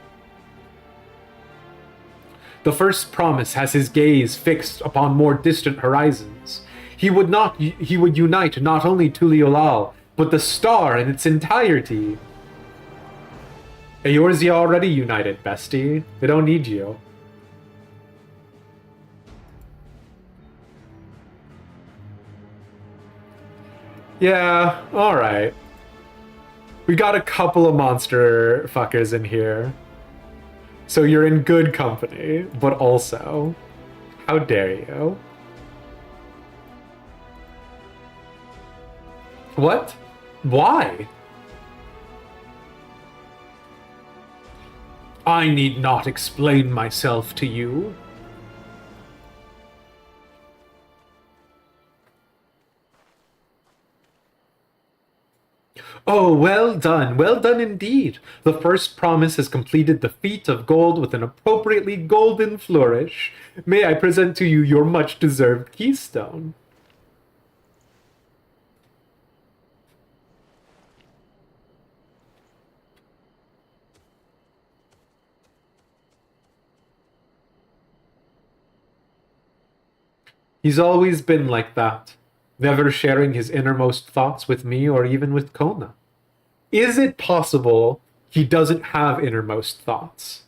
the first promise has his gaze fixed upon more distant horizons. He would unite not only Tuliolal, but the star in its entirety. Eorzea already united, bestie. They don't need you. Yeah, alright. We got a couple of monster fuckers in here. So you're in good company, but also, how dare you? What? Why? I need not explain myself to you. Oh, well done indeed. The first promise has completed the feat of gold with an appropriately golden flourish. May I present to you your much-deserved keystone? He's always been like that, never sharing his innermost thoughts with me or even with Kona. Is it possible he doesn't have innermost thoughts?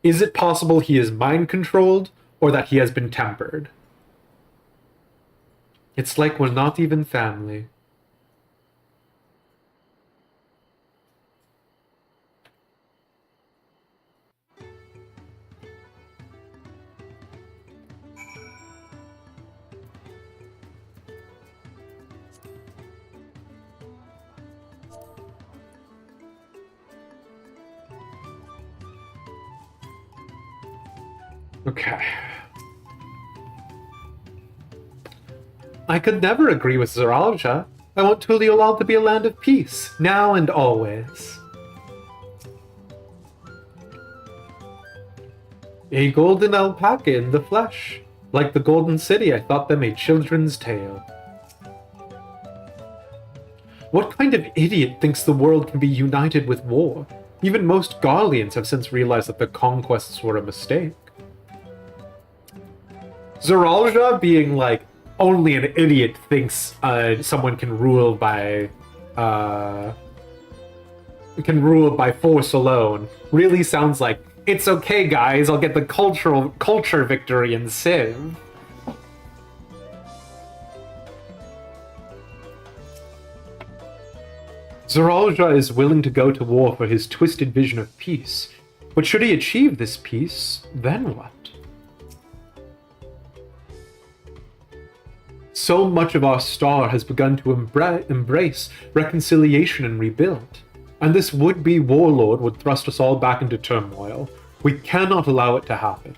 Is it possible he is mind-controlled or that he has been tempered? It's like we're not even family. Okay. I could never agree with Zoralja. I want Tuliolal to be a land of peace, now and always. A golden alpaca in the flesh. Like the Golden City, I thought them a children's tale. What kind of idiot thinks the world can be united with war? Even most Garleans have since realized that the conquests were a mistake. Zoralja being like, only an idiot thinks someone can rule by force alone, really sounds like, it's okay guys, I'll get the culture victory in Civ. Zoralja is willing to go to war for his twisted vision of peace, but should he achieve this peace, then what? So much of our star has begun to embrace reconciliation and rebuild, and this would-be warlord would thrust us all back into turmoil. We cannot allow it to happen.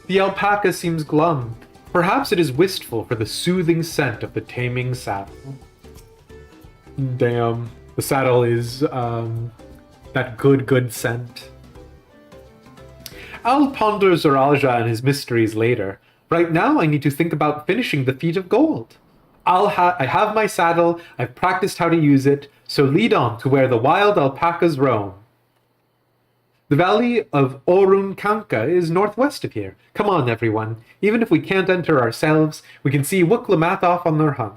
The alpaca seems glum. Perhaps it is wistful for the soothing scent of the taming saddle. Damn, the saddle is that good scent. I'll ponder Zoralja and his mysteries later. Right now, I need to think about finishing the feat of gold. I have my saddle, I've practiced how to use it, so lead on to where the wild alpacas roam. The valley of Orunkanka is northwest of here. Come on, everyone. Even if we can't enter ourselves, we can see Wuklamath off on their hunt.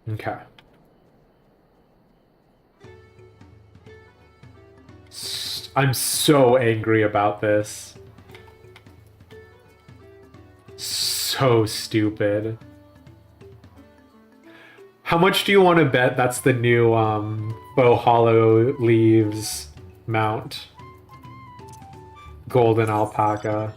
Okay. I'm so angry about this. So stupid. How much do you want to bet that's the new Bow Hollow Leaves mount? Golden alpaca.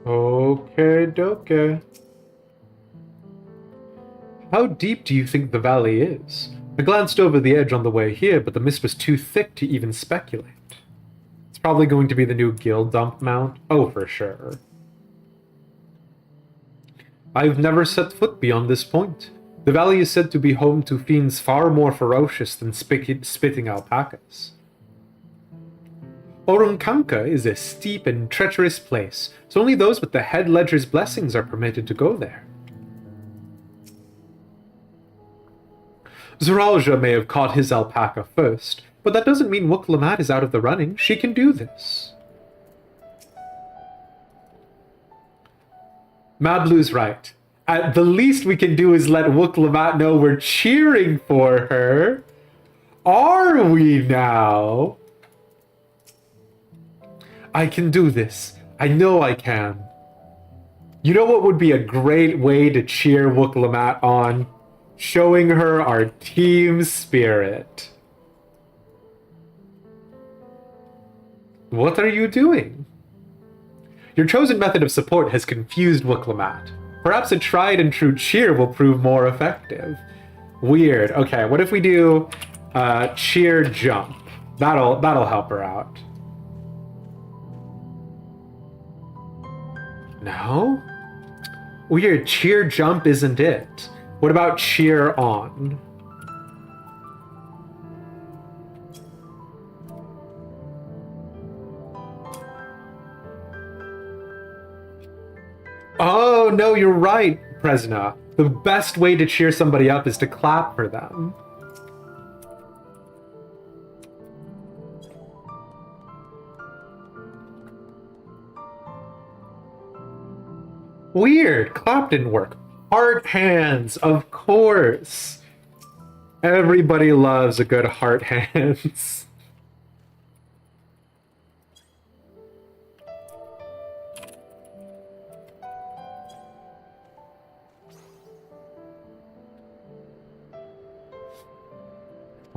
Okay, doke. How deep do you think the valley is? I glanced over the edge on the way here, but the mist was too thick to even speculate. It's probably going to be the new guild dump mount. Oh, for sure. I've never set foot beyond this point. The valley is said to be home to fiends far more ferocious than spitting alpacas. Orunkanka is a steep and treacherous place, so only those with the head ledger's blessings are permitted to go there. Zoralja may have caught his alpaca first, but that doesn't mean Wuklamath is out of the running. She can do this. Mablu's right. The least we can do is let Wuk-Lamat know we're cheering for her. Are we now? I can do this. I know I can. You know what would be a great way to cheer Wuk-Lamat on? Showing her our team spirit. What are you doing? Your chosen method of support has confused Wuk-Lamat. Perhaps a tried and true cheer will prove more effective. Weird. Okay, what if we do cheer jump? That'll help her out. No? Weird. Cheer jump isn't it. What about cheer on? Oh, no, you're right, Presna. The best way to cheer somebody up is to clap for them. Weird. Clap didn't work. Heart hands, of course. Everybody loves a good heart hands.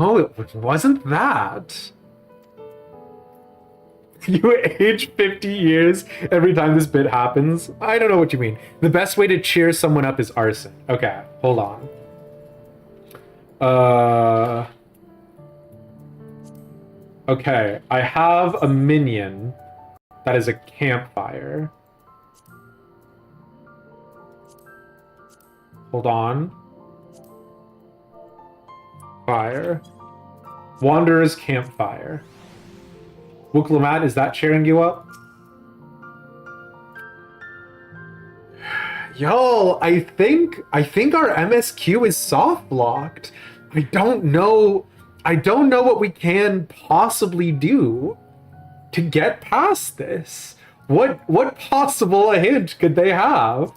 Oh, it wasn't that. You age 50 years every time this bit happens? I don't know what you mean. The best way to cheer someone up is arson. Okay, hold on. Okay, I have a minion that is a campfire. Hold on. Fire. Wanderer's campfire. Wuk-Lamat, is that cheering you up? Yo, I think our MSQ is soft locked. I don't know what we can possibly do to get past this. What possible hint could they have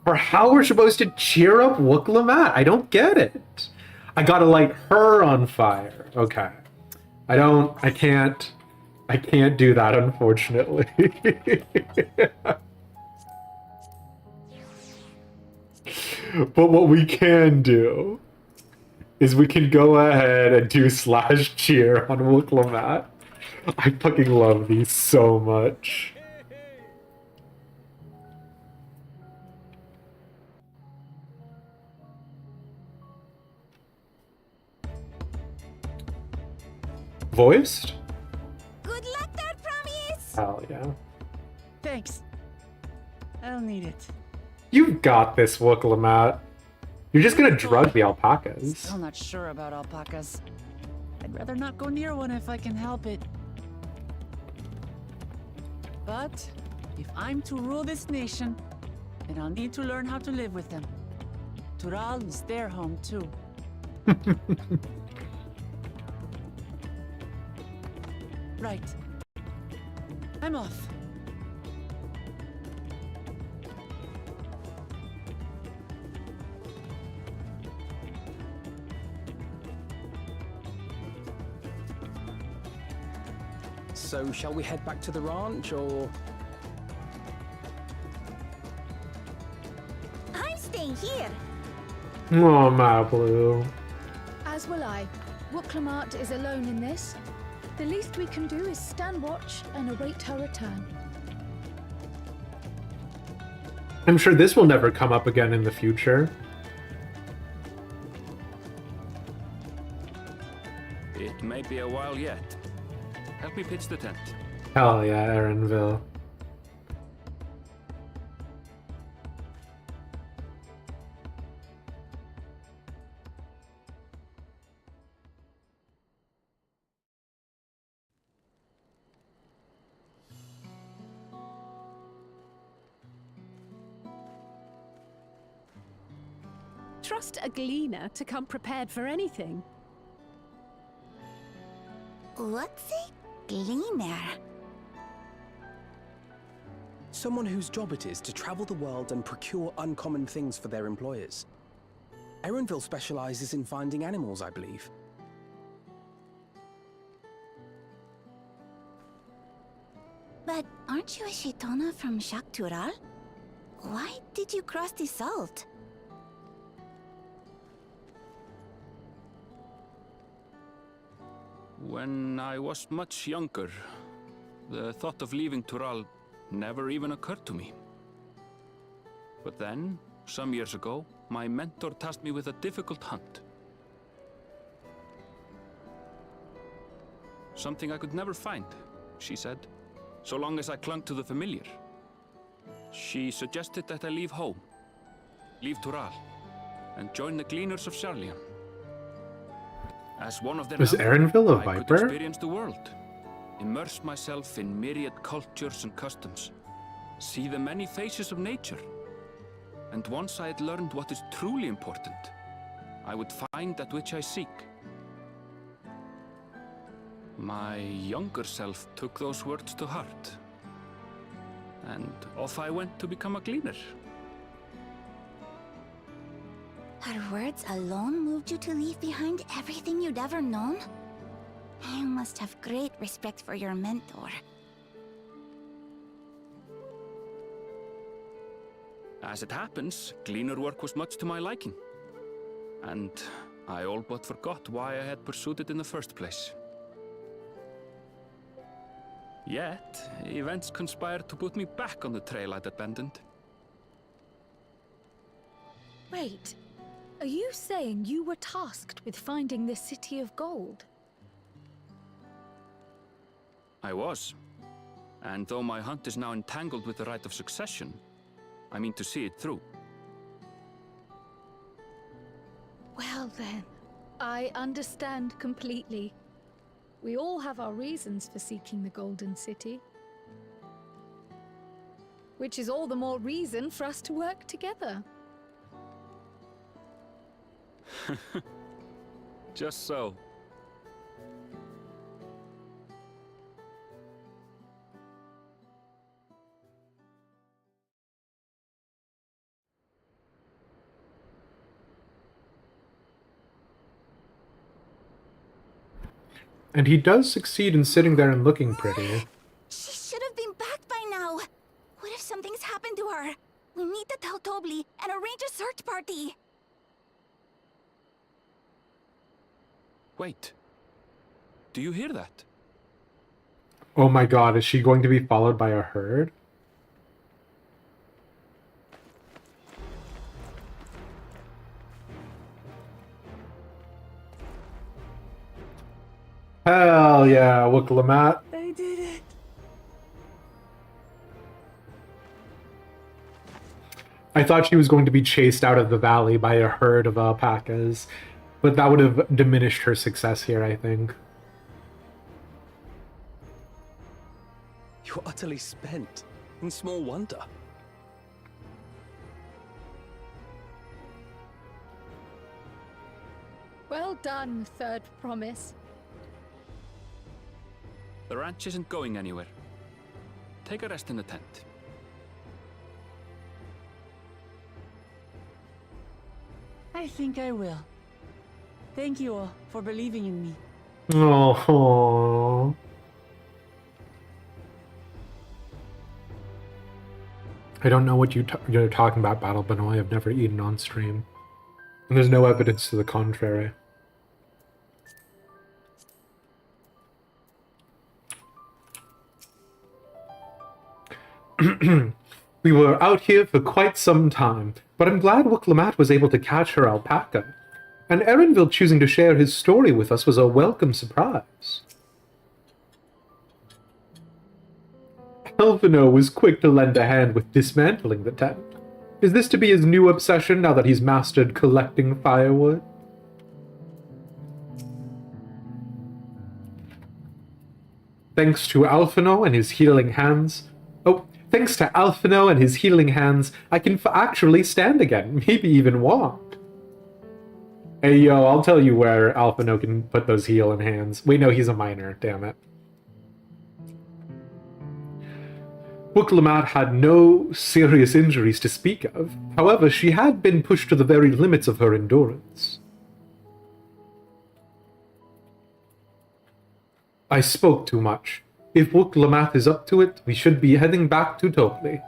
for how we're supposed to cheer up Wuk-Lamat? I don't get it. I gotta light her on fire. Okay. I can't do that, unfortunately. But what we can do is we can go ahead and do slash cheer on Wuk-Lamat. I fucking love these so much. Voiced? Good luck there, Promise! Hell yeah. Thanks. I'll need it. You've got this, Wuk-Lamat. You're just gonna drug the alpacas. Still not sure about alpacas. I'd rather not go near one if I can help it. But if I'm to rule this nation, then I'll need to learn how to live with them. Tural is their home too. Right. I'm off. So, shall we head back to the ranch, or...? I'm staying here. Oh, my blue. As will I. Wuk-Lamat is alone in this. The least we can do is stand watch and await her return. I'm sure this will never come up again in the future. It may be a while yet. Help me pitch the tent. Hell yeah, Erinville. Trust a gleaner to come prepared for anything. What's a gleaner? Someone whose job it is to travel the world and procure uncommon things for their employers. Erenville specializes in finding animals, I believe. But aren't you a Shaitana from Tural? Why did you cross the salt? When I was much younger, the thought of leaving Tural never even occurred to me. But then, some years ago, my mentor tasked me with a difficult hunt. Something I could never find, she said, so long as I clung to the familiar. She suggested that I leave home, leave Tural, and join the Gleaners of Sharlayan. As one of them, Is Erenville a I could viper? experience the world, immerse myself in myriad cultures and customs, see the many faces of nature. And once I had learned what is truly important, I would find that which I seek. My younger self took those words to heart, and off I went to become a gleaner. Her words alone moved you to leave behind everything you'd ever known? You must have great respect for your mentor. As it happens, gleaner work was much to my liking, and I all but forgot why I had pursued it in the first place. Yet, events conspired to put me back on the trail I'd abandoned. Wait, are you saying you were tasked with finding this city of gold? I was. And though my hunt is now entangled with the right of succession, I mean to see it through. Well then, I understand completely. We all have our reasons for seeking the Golden City. Which is all the more reason for us to work together. Just so. And he does succeed in sitting there and looking pretty. She should have been back by now. What if something's happened to her? We need to tell Tobli and arrange a search party. Wait. Do you hear that? Oh my god, is she going to be followed by a herd? Hell yeah, Wooklamat. I did it. I thought she was going to be chased out of the valley by a herd of alpacas, but that would have diminished her success here, I think. You're utterly spent, and small wonder. Well done, Third Promise. The ranch isn't going anywhere. Take a rest in the tent. I think I will. Thank you all for believing in me. Oh. I don't know what you're talking about, Battle Benoit. I've never eaten on stream. And there's no evidence to the contrary. We were out here for quite some time, but I'm glad Wooklamat was able to catch her alpaca. And Erenville choosing to share his story with us was a welcome surprise. Alphino was quick to lend a hand with dismantling the tent. Is this to be his new obsession now that he's mastered collecting firewood? Thanks to Alphino and his healing hands... Thanks to Alphino and his healing hands, I can actually stand again, maybe even walk. Hey yo, I'll tell you where Alphino can put those healing hands. Wait, no, he's a minor, damn it. Wookalamat had no serious injuries to speak of. However, she had been pushed to the very limits of her endurance. I spoke too much. If Wookalamat is up to it, we should be heading back to Topli.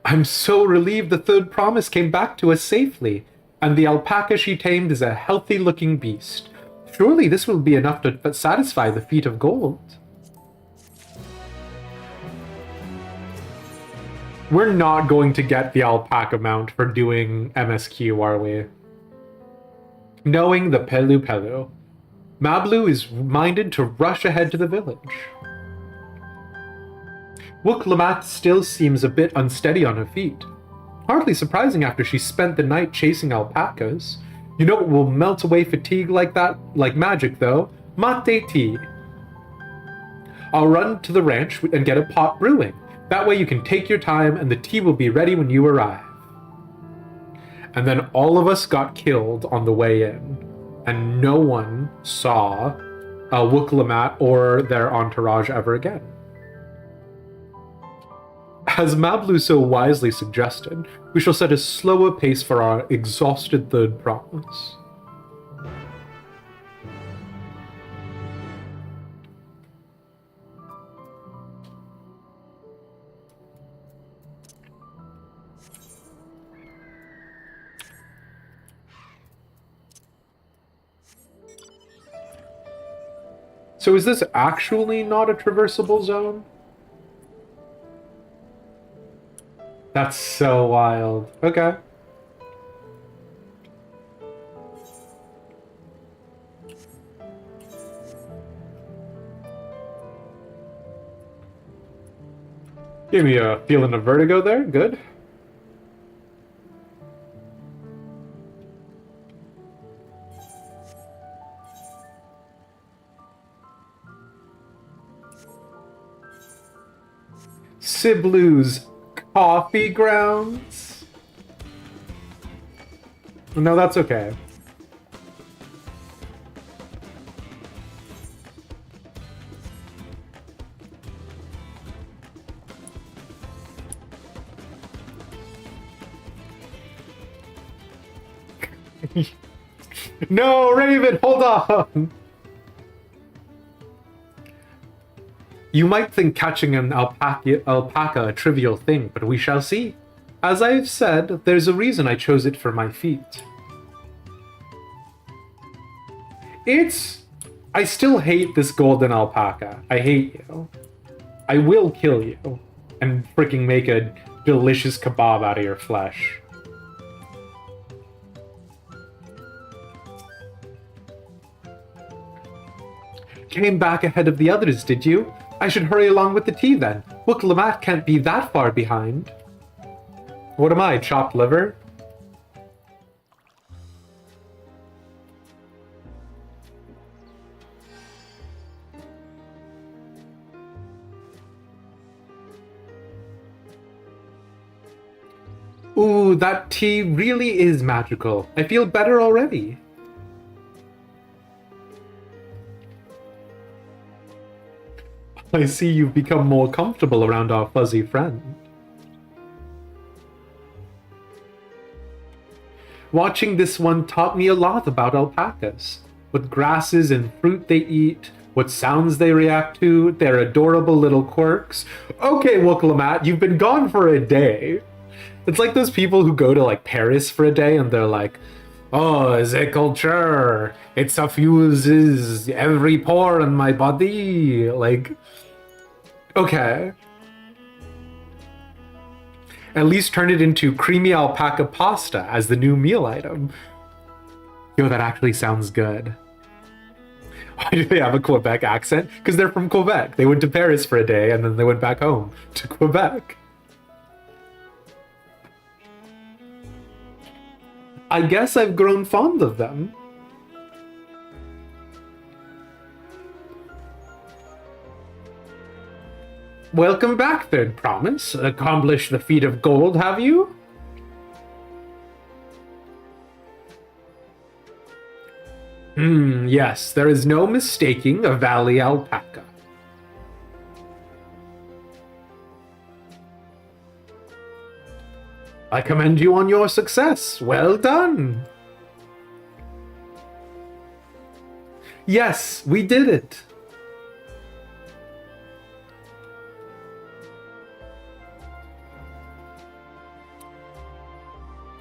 I'm so relieved the third promise came back to us safely, and the alpaca she tamed is a healthy-looking beast. Surely this will be enough to satisfy the feat of gold. We're not going to get the alpaca mount for doing MSQ, are we? Knowing the Pelupelu, Mablu is minded to rush ahead to the village. Wookalamat still seems a bit unsteady on her feet. Hardly surprising after she spent the night chasing alpacas. You know what will melt away fatigue like that? Like magic, though? Mate tea. I'll run to the ranch and get a pot brewing. That way you can take your time and the tea will be ready when you arrive. And then all of us got killed on the way in, and no one saw Wookalamat or their entourage ever again. As Mablu so wisely suggested, we shall set a slower pace for our exhausted third promise. So is this actually not a traversable zone? That's so wild. Okay. Give me a feeling of vertigo there. Good. Siblu's coffee grounds? No, that's okay. No, Raven, hold on! You might think catching an alpaca a trivial thing, but we shall see. As I have said, there's a reason I chose it for my feat. I still hate this golden alpaca. I hate you. I will kill you and freaking make a delicious kebab out of your flesh. Came back ahead of the others, did you? I should hurry along with the tea then. Wookalamat can't be that far behind. What am I, chopped liver? Ooh, that tea really is magical. I feel better already. I see you've become more comfortable around our fuzzy friend. Watching this one taught me a lot about alpacas. What grasses and fruit they eat, what sounds they react to, their adorable little quirks. Okay, Wookalamat, you've been gone for a day. It's like those people who go to like Paris for a day and they're like, oh, the culture, it suffuses every pore in my body. Like, okay. At least turn it into creamy alpaca pasta as the new meal item. Yo, that actually sounds good. Why do they have a Quebec accent? Because they're from Quebec. They went to Paris for a day and then they went back home to Quebec. I guess I've grown fond of them. Welcome back, Third Promise. Accomplished the feat of gold, have you? Yes, there is no mistaking a valley alpaca. I commend you on your success. Well done. Yes, we did it.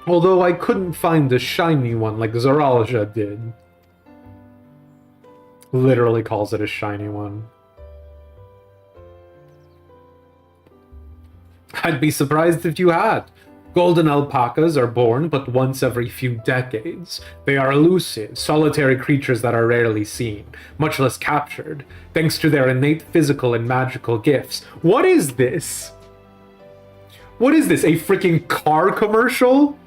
Although I couldn't find the shiny one like Zaralja did. Literally calls it a shiny one. I'd be surprised if you had. Golden alpacas are born but once every few decades. They are elusive, solitary creatures that are rarely seen, much less captured, thanks to their innate physical and magical gifts. What is this? What is this, a freaking car commercial?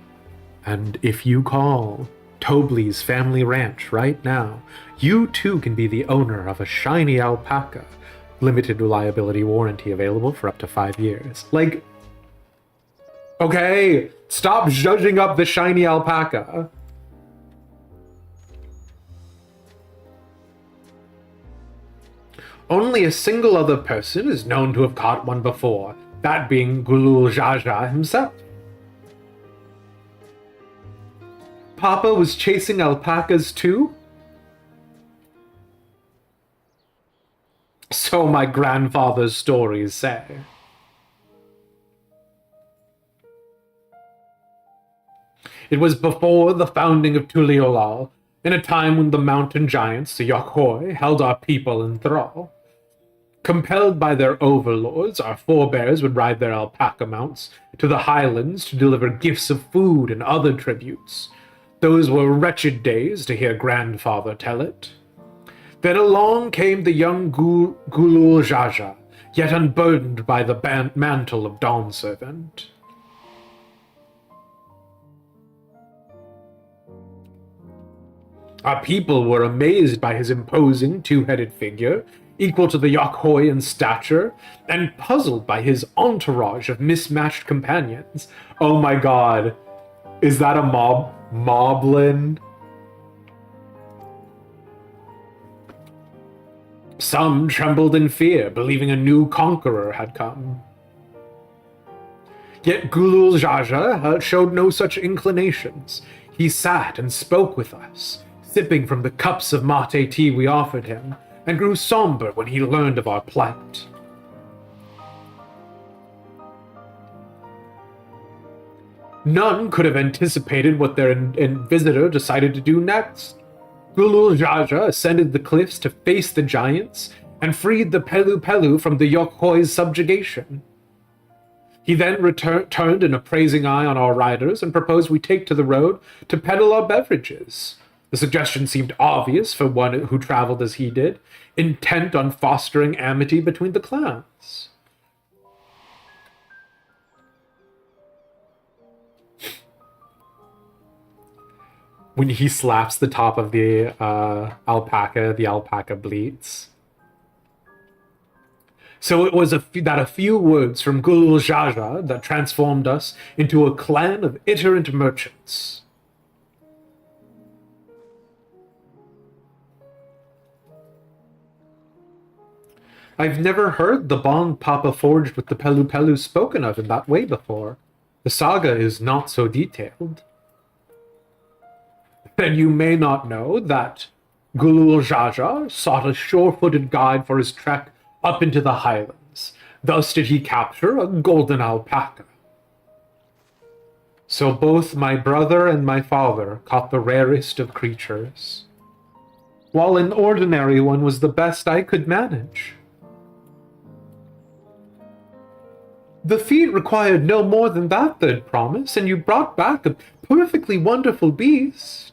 And if you call Tobley's Family Ranch right now, you too can be the owner of a shiny alpaca. Limited reliability warranty available for up to 5 years. Like, okay, stop judging up the shiny alpaca. Only a single other person is known to have caught one before, that being Gulul Jaja himself. Papa was chasing alpacas too? So my grandfather's stories say. It was before the founding of Tuliolal, in a time when the mountain giants, the Yokhoi, held our people in thrall. Compelled by their overlords, our forebears would ride their alpaca mounts to the highlands to deliver gifts of food and other tributes. Those were wretched days, to hear grandfather tell it. Then along came the young Gulul Jaja, yet unburdened by the mantle of Dawn Servant. Our people were amazed by his imposing two-headed figure, equal to the Yokhoi in stature, and puzzled by his entourage of mismatched companions. Oh my god, is that a moblin? Some trembled in fear, believing a new conqueror had come. Yet Gulul Jaja showed no such inclinations. He sat and spoke with us, sipping from the cups of mate tea we offered him, and grew somber when he learned of our plight. None could have anticipated what their visitor decided to do next. Gulul Jaja ascended the cliffs to face the giants and freed the Pelupelu from the Yokhoi's subjugation. He then turned an appraising eye on our riders and proposed we take to the road to peddle our beverages. The suggestion seemed obvious for one who traveled as he did, intent on fostering amity between the clans. When he slaps the top of the alpaca bleats. So it was that a few words from Gulul Jaja that transformed us into a clan of iterant merchants. I've never heard the bond Papa forged with the Pelupelu spoken of in that way before. The saga is not so detailed. Then you may not know that Gulul Jaja sought a sure-footed guide for his trek up into the highlands. Thus did he capture a golden alpaca. So both my brother and my father caught the rarest of creatures, while an ordinary one was the best I could manage. The feat required no more than that, they'd promise, and you brought back a perfectly wonderful beast.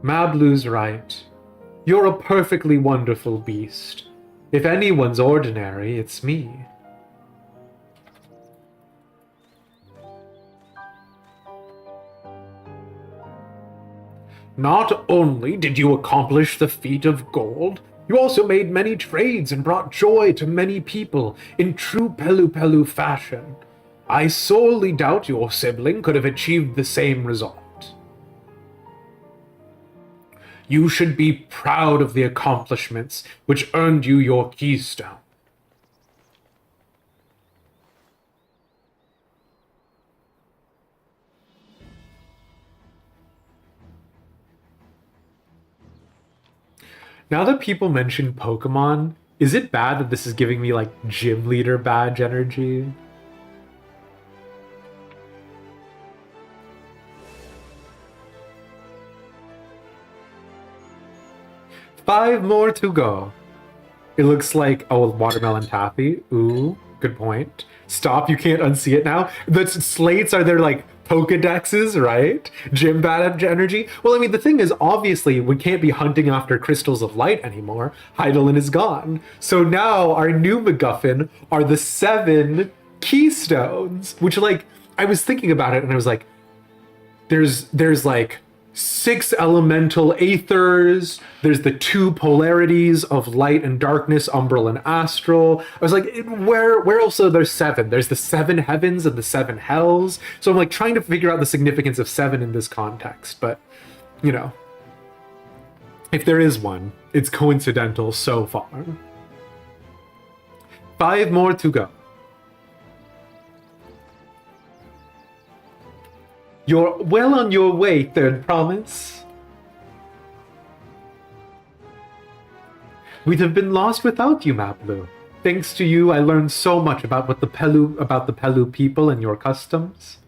Mablu's right. You're a perfectly wonderful beast. If anyone's ordinary, it's me. Not only did you accomplish the feat of gold, you also made many trades and brought joy to many people in true Pelupelu fashion. I sorely doubt your sibling could have achieved the same result. You should be proud of the accomplishments which earned you your keystone. Now that people mention Pokemon, is it bad that this is giving me like gym leader badge energy? Five more to go. It looks like, oh, watermelon taffy. Ooh, good point. Stop, you can't unsee it now. The slates are their like Pokedexes, right? Gym badge energy. Well, I mean, the thing is, obviously, we can't be hunting after crystals of light anymore. Hydaelyn is gone. So now our new MacGuffin are the 7 keystones, which, like, I was thinking about it and I was like, there's like 6 elemental aethers, there's the 2 polarities of light and darkness, umbral and astral. I was like, where else are there 7? There's the 7 heavens and the 7 hells. So I'm like trying to figure out the significance of 7 in this context, but you know, if there is one, it's coincidental so far. 5 more to go. You're well on your way, third promise. We'd have been lost without you, Maplu. Thanks to you, I learned so much about the Pelu people and your customs.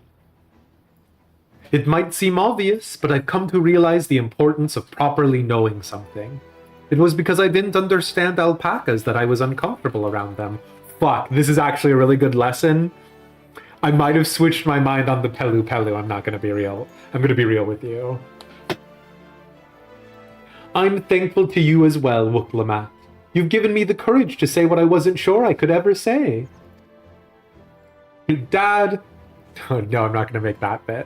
It might seem obvious, but I've come to realize the importance of properly knowing something. It was because I didn't understand alpacas that I was uncomfortable around them. Fuck, this is actually a really good lesson. I might have switched my mind on the Pelupelu. I'm not going to be real. I'm going to be real with you. I'm thankful to you as well, Wooklamat. You've given me the courage to say what I wasn't sure I could ever say. Dad... Oh, no, I'm not going to make that bit.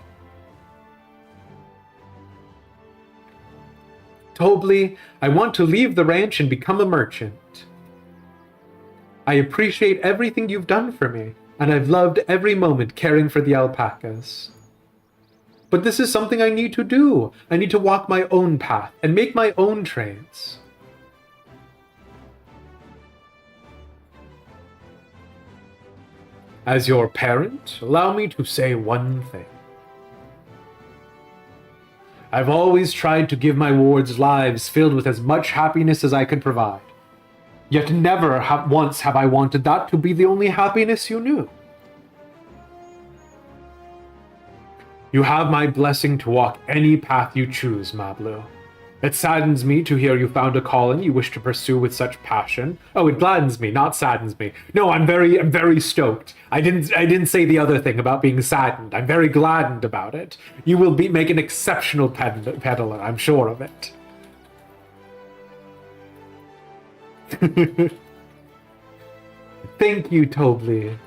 Tobli, I want to leave the ranch and become a merchant. I appreciate everything you've done for me, and I've loved every moment caring for the alpacas. But this is something I need to do. I need to walk my own path and make my own trades. As your parent, allow me to say one thing. I've always tried to give my wards lives filled with as much happiness as I could provide. Yet never once have I wanted that to be the only happiness you knew. You have my blessing to walk any path you choose, Mablu. It saddens me to hear you found a calling you wish to pursue with such passion. Oh, it gladdens me, not saddens me. No, I'm very stoked. I didn't say the other thing about being saddened. I'm very gladdened about it. You will make an exceptional peddler, I'm sure of it. Thank you, Tobli.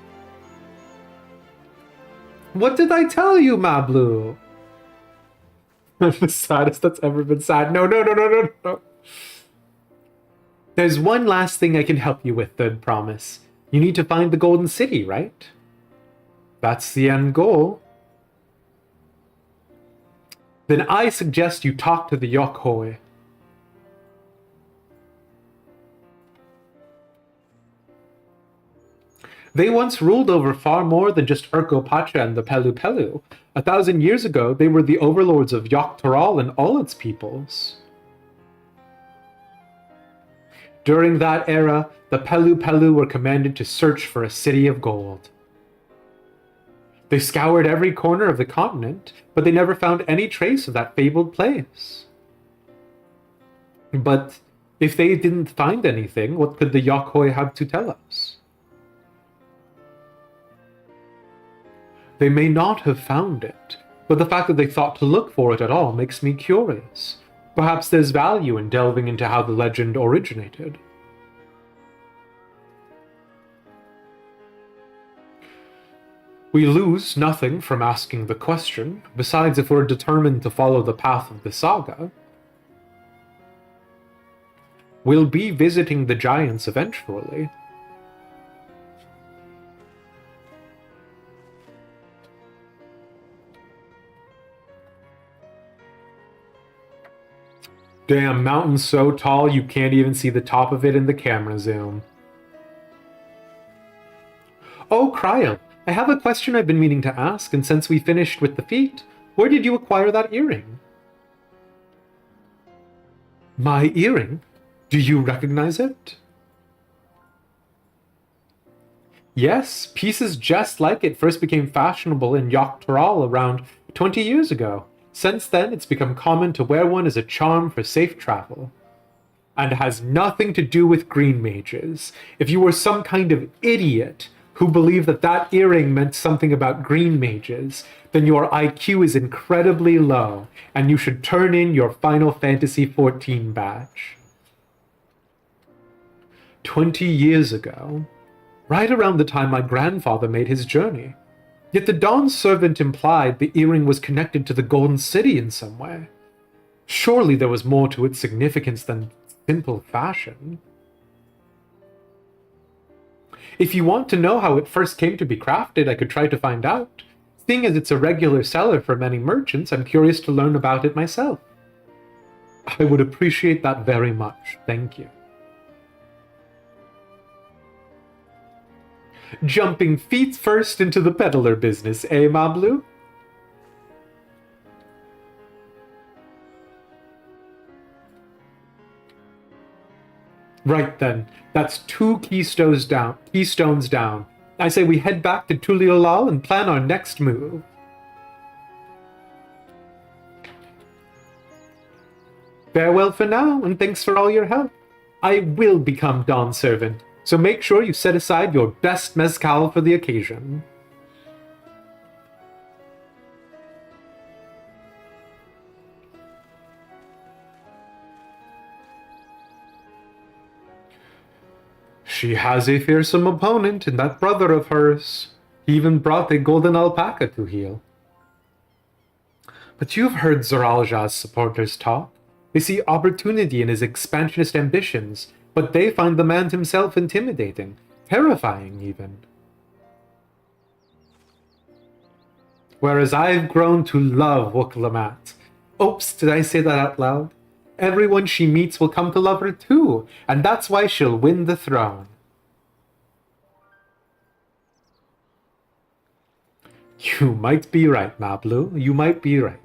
What did I tell you, Mablu? I'm the saddest that's ever been sad. No. There's one last thing I can help you with, Third Promise. You need to find the Golden City, right? That's the end goal. Then I suggest you talk to the Yokhoi. They once ruled over far more than just Urkopacha and the Pelupelu. 1,000 years ago, they were the overlords of Tural and all its peoples. During that era, the Pelupelu were commanded to search for a city of gold. They scoured every corner of the continent, but they never found any trace of that fabled place. But if they didn't find anything, what could the Yokhoi have to tell us? They may not have found it, but the fact that they thought to look for it at all makes me curious. Perhaps there's value in delving into how the legend originated. We lose nothing from asking the question, besides if we're determined to follow the path of the saga. We'll be visiting the giants eventually. Damn, mountain's so tall you can't even see the top of it in the camera zoom. Oh, Cryo, I have a question I've been meaning to ask, and since we finished with the feat, where did you acquire that earring? My earring? Do you recognize it? Yes, pieces just like it first became fashionable in Tural around 20 years ago. Since then, it's become common to wear one as a charm for safe travel. And has nothing to do with green mages. If you were some kind of idiot who believed that that earring meant something about green mages, then your IQ is incredibly low, and you should turn in your Final Fantasy XIV badge. 20 years ago, right around the time my grandfather made his journey. Yet the Dawn servant implied the earring was connected to the Golden City in some way. Surely there was more to its significance than simple fashion. If you want to know how it first came to be crafted, I could try to find out. Seeing as it's a regular seller for many merchants, I'm curious to learn about it myself. I would appreciate that very much, thank you. Jumping feet first into the peddler business, eh, Mablu? Right then, that's 2 keystones down. I say we head back to Tuliolal and plan our next move. Farewell for now, and thanks for all your help. I will become Dawn Servant, so make sure you set aside your best mezcal for the occasion. She has a fearsome opponent in that brother of hers. He even brought a golden alpaca to heal. But you've heard Zoralja's supporters talk. They see opportunity in his expansionist ambitions, but they find the man himself intimidating, terrifying even. Whereas I've grown to love Wukalamat. Oops, did I say that out loud? Everyone she meets will come to love her too, and that's why she'll win the throne. You might be right, Mablu. You might be right.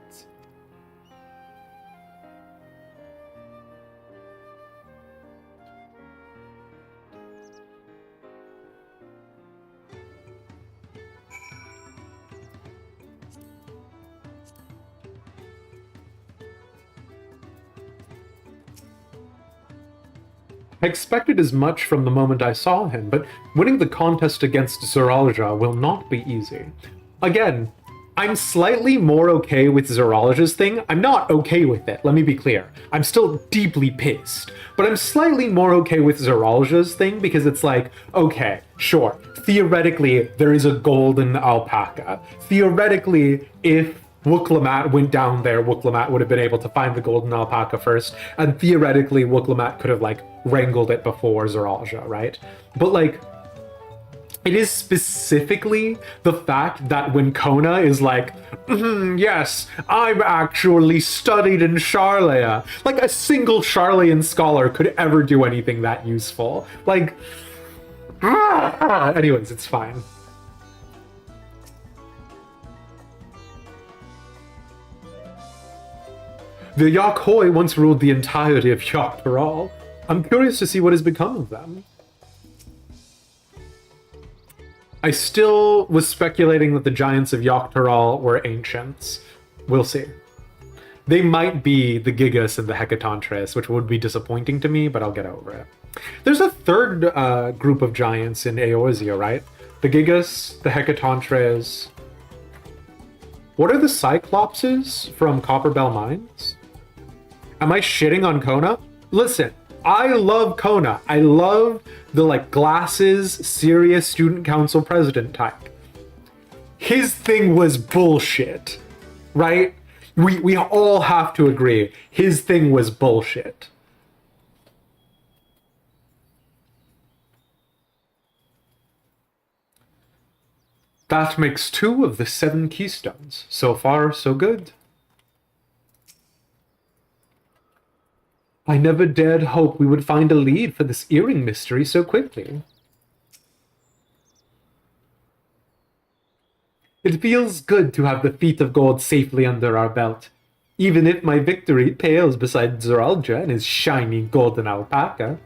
I expected as much from the moment I saw him, but winning the contest against Zoralja will not be easy. Again, I'm slightly more okay with Zoralja's thing. I'm not okay with it, let me be clear. I'm still deeply pissed. But I'm slightly more okay with Zoralja's thing because it's like, okay, sure, theoretically there is a golden alpaca. Theoretically, if Wukalamat went down there, Wukalamat would have been able to find the golden alpaca first, and theoretically Wukalamat could have, like, wrangled it before Zoralja, right? But, like, it is specifically the fact that when Kona is like, yes, I'm actually studied in Sharlaea. Like, a single Sharlaean scholar could ever do anything that useful. Like, anyways, it's fine. The Yakhoi once ruled the entirety of Tural. I'm curious to see what has become of them. I still was speculating that the giants of Tural were ancients. We'll see. They might be the Gigas and the Hecatontris, which would be disappointing to me, but I'll get over it. There's a third group of giants in Eorzea, right? The Gigas, the Hecatontris. What are the Cyclopses from Copperbell Mines? Am I shitting on Kona? Listen, I love Kona. I love the, like, glasses, serious student council president type. His thing was bullshit, right? We all have to agree. His thing was bullshit. That makes 2 of the 7 keystones. So far, so good. I never dared hope we would find a lead for this earring mystery so quickly. It feels good to have the feet of gold safely under our belt, even if my victory pales beside Zeralja and his shiny golden alpaca.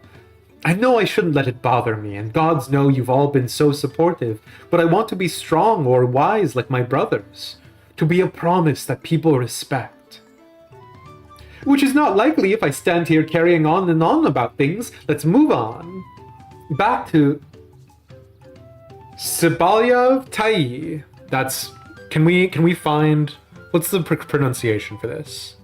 I know I shouldn't let it bother me, and gods know you've all been so supportive, but I want to be strong or wise like my brothers, to be a promise that people respect. Which is not likely if I stand here carrying on and on about things. Let's move on. Back to Sibalyav Tai. That's... Can we find... What's the pronunciation for this?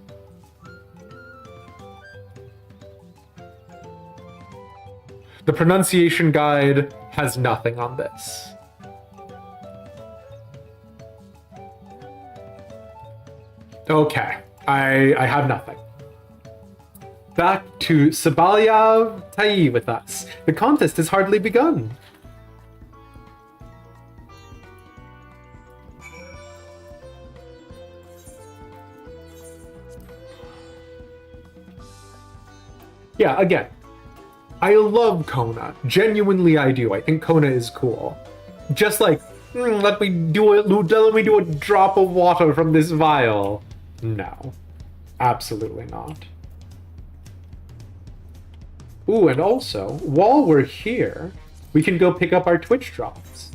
The pronunciation guide has nothing on this. Okay, I have nothing. Back to Sibalyav Tai with us. The contest has hardly begun. Yeah, again, I love Kona. Genuinely, I do. I think Kona is cool. Just like, let me do a drop of water from this vial. No, absolutely not. Ooh, and also, while we're here, we can go pick up our Twitch drops.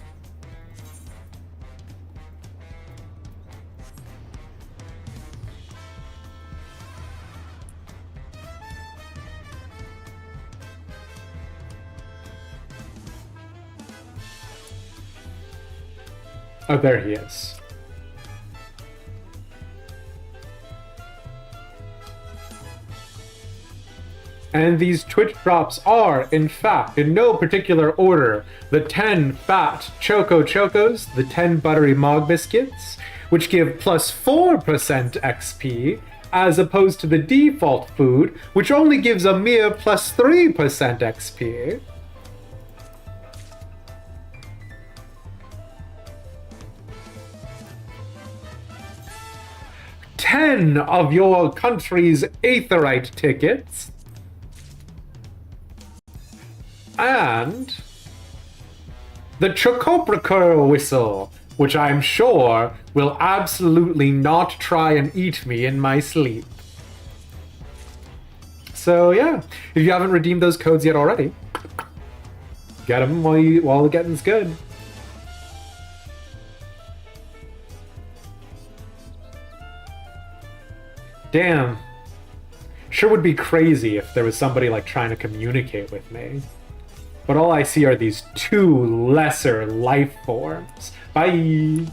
Oh, there he is. And these Twitch drops are, in fact, in no particular order, the 10 fat Choco Chocos, the 10 buttery Mog Biscuits, which give plus 4% XP, as opposed to the default food, which only gives a mere plus 3% XP. Ten of your country's Aetherite tickets. And the Chocopracur whistle, which I'm sure will absolutely not try and eat me in my sleep. So yeah, if you haven't redeemed those codes yet already, get them while the getting's good. Damn. Sure would be crazy if there was somebody like trying to communicate with me. But all I see are these two lesser life forms. Bye!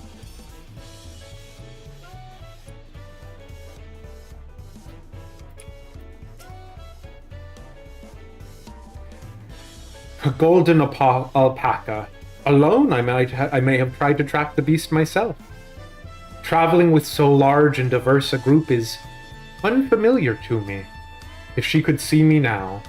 A golden alpaca. Alone, I may have tried to track the beast myself. Traveling with so large and diverse a group is unfamiliar to me. If she could see me now.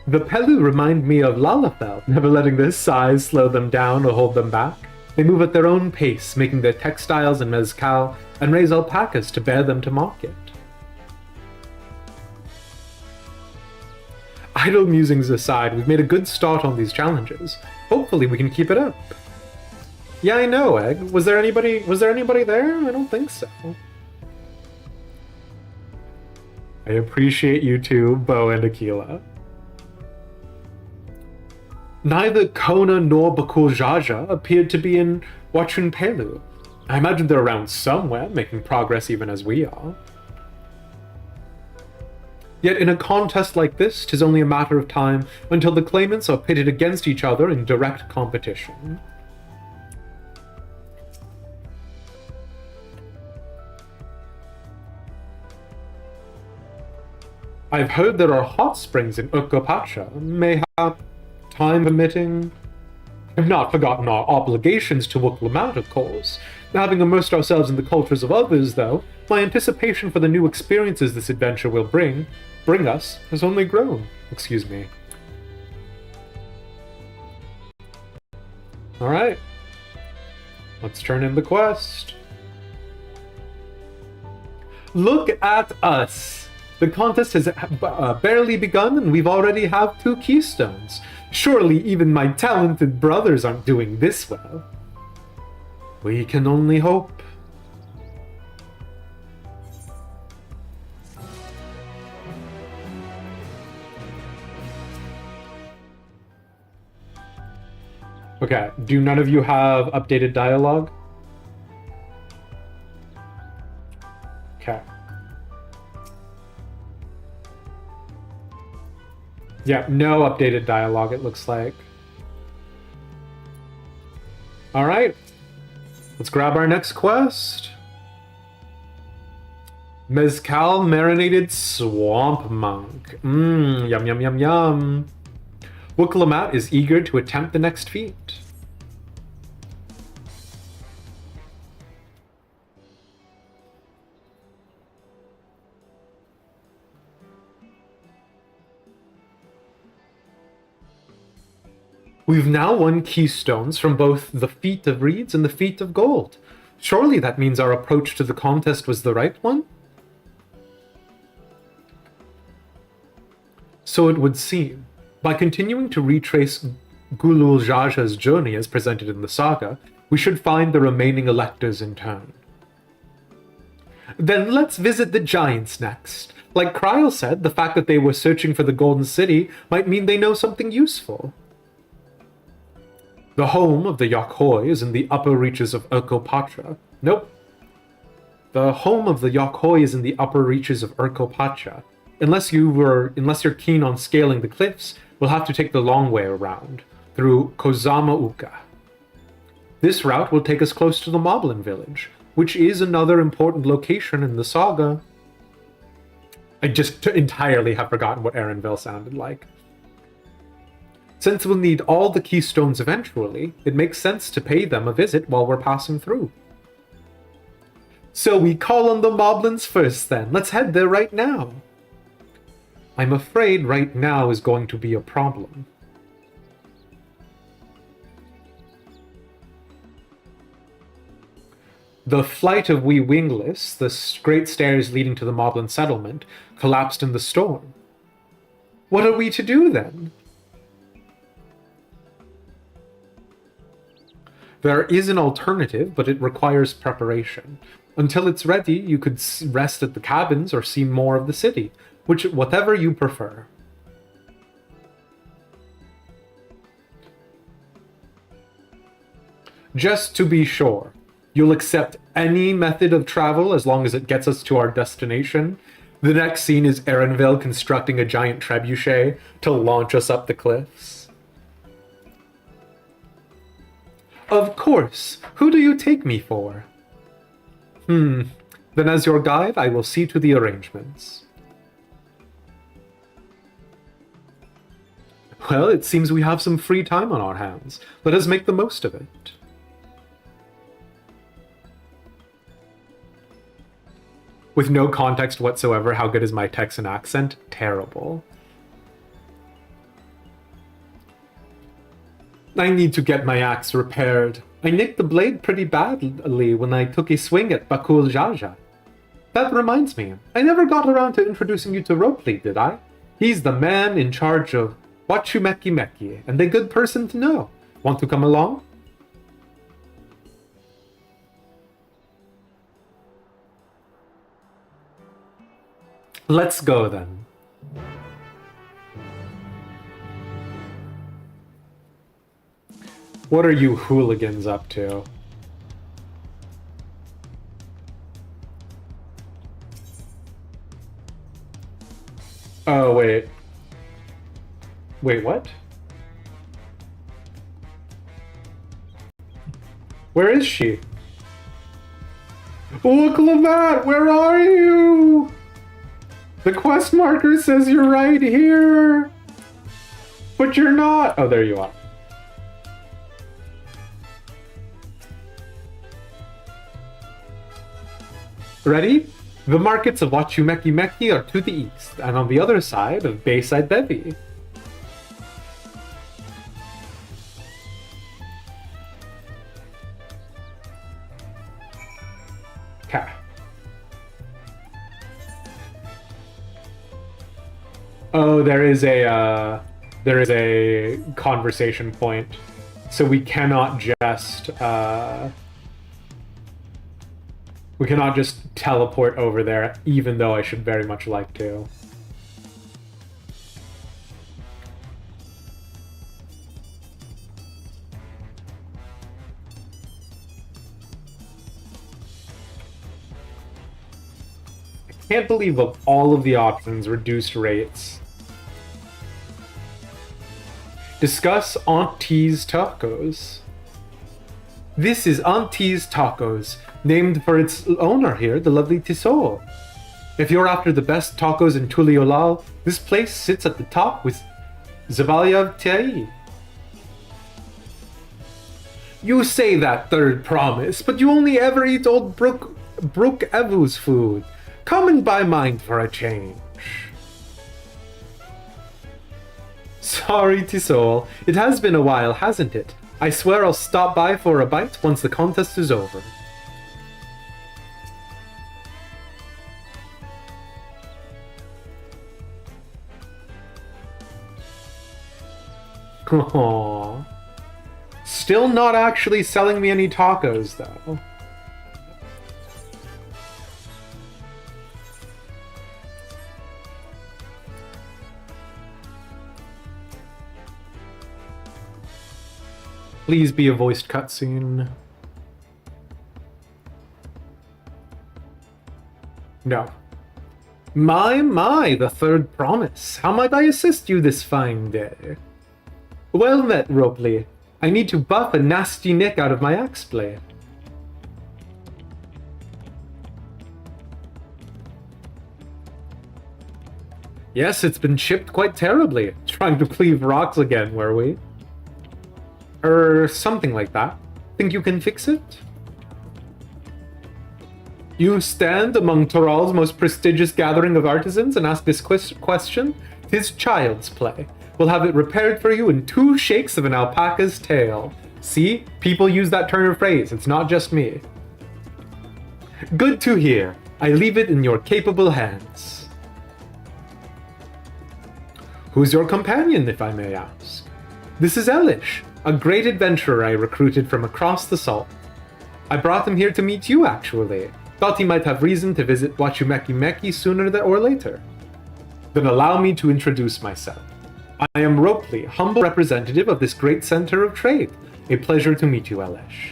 The Pelu remind me of Lalafell, never letting their size slow them down or hold them back. They move at their own pace, making their textiles and mezcal, and raise alpacas to bear them to market. Idle musings aside, we've made a good start on these challenges. Hopefully we can keep it up. Yeah, I know, Egg. Was there anybody there? I don't think so. I appreciate you too, Bo and Aquila. Neither Kona nor Bakul Jaja appeared to be in Wachun Pelu. I imagine they're around somewhere, making progress even as we are. Yet in a contest like this, 'tis only a matter of time until the claimants are pitted against each other in direct competition. I've heard there are hot springs in Ukkopacha. Mayhap, time permitting. I've not forgotten our obligations to Wuklamut, of course. Having immersed ourselves in the cultures of others, though, my anticipation for the new experiences this adventure will bring us has only grown. Excuse me. Alright. Let's turn in the quest. Look at us! The contest has barely begun and we've already have 2 keystones. Surely even my talented brothers aren't doing this well. We can only hope. Okay, do none of you have updated dialogue? Okay. Yeah, no updated dialogue, it looks like. Alright. Let's grab our next quest. Mezcal Marinated Swamp Monk. Yum yum yum yum. Wukalamat is eager to attempt the next feat. We've now won keystones from both the Feat of Reeds and the Feat of Gold. Surely that means our approach to the contest was the right one? So it would seem. By continuing to retrace Gulul Jaja's journey as presented in the saga, we should find the remaining electors in turn. Then let's visit the Giants next. Like Kryl said, the fact that they were searching for the Golden City might mean they know something useful. The home of the Yokhoi is in the upper reaches of Urkopatra. Nope. The home of the Yokhoi is in the upper reaches of Urkopatra. Unless you're keen on scaling the cliffs, we'll have to take the long way around, through Kozama Uka. This route will take us close to the Moblin village, which is another important location in the saga. I just entirely have forgotten what Erenville sounded like. Since we'll need all the keystones eventually, it makes sense to pay them a visit while we're passing through. So we call on the Moblins first then. Let's head there right now. I'm afraid right now is going to be a problem. The flight of we wingless, the great stairs leading to the Moblin settlement, collapsed in the storm. What are we to do then? There is an alternative, but it requires preparation. Until it's ready, you could rest at the cabins or see more of the city, whatever you prefer. Just to be sure, you'll accept any method of travel as long as it gets us to our destination. The next scene is Erenville constructing a giant trebuchet to launch us up the cliffs. Of course. Who do you take me for? Then as your guide, I will see to the arrangements. Well, it seems we have some free time on our hands. Let us make the most of it. With no context whatsoever, how good is my Texan accent? Terrible. I need to get my axe repaired. I nicked the blade pretty badly when I took a swing at Bakul Jaja. That reminds me, I never got around to introducing you to Ropley, did I? He's the man in charge of Wachumeki Meki, and a good person to know. Want to come along? Let's go then. What are you hooligans up to? Oh, wait. Wait, what? Where is she? Look, Lavat, where are you? The quest marker says you're right here. But you're not. Oh, there you are. Ready? The markets of Wachumeki Meki are to the east, and on the other side of Bayside Bevy. Okay. Oh, there is a conversation point, so we cannot just teleport over there, even though I should very much like to. I can't believe of all of the options, reduced rates. Discuss Auntie's Tacos. This is Auntie's Tacos, named for its owner here, the lovely Tisol. If you're after the best tacos in Tuliolal, this place sits at the top with Zabalia Tiai. You say that, Third Promise, but you only ever eat old Brooke Evu's food. Come and buy mine for a change. Sorry, Tisol. It has been a while, hasn't it? I swear I'll stop by for a bite once the contest is over. Aww. Still not actually selling me any tacos, though. Please be a voiced cutscene. No. My, the Third Promise. How might I assist you this fine day? Well met, Ropley. I need to buff a nasty nick out of my axe blade. Yes, it's been chipped quite terribly. Trying to cleave rocks again, were we? Or something like that. Think you can fix it? You stand among Tural's most prestigious gathering of artisans and ask this question? 'Tis child's play. We'll have it repaired for you in 2 shakes of an alpaca's tail. See? People use that turn of phrase. It's not just me. Good to hear. I leave it in your capable hands. Who's your companion, if I may ask? This is Elish, a great adventurer I recruited from across the salt. I brought him here to meet you, actually. Thought he might have reason to visit Wachumeki Meki sooner or later. Then allow me to introduce myself. I am Ropley, humble representative of this great center of trade. A pleasure to meet you, Elish.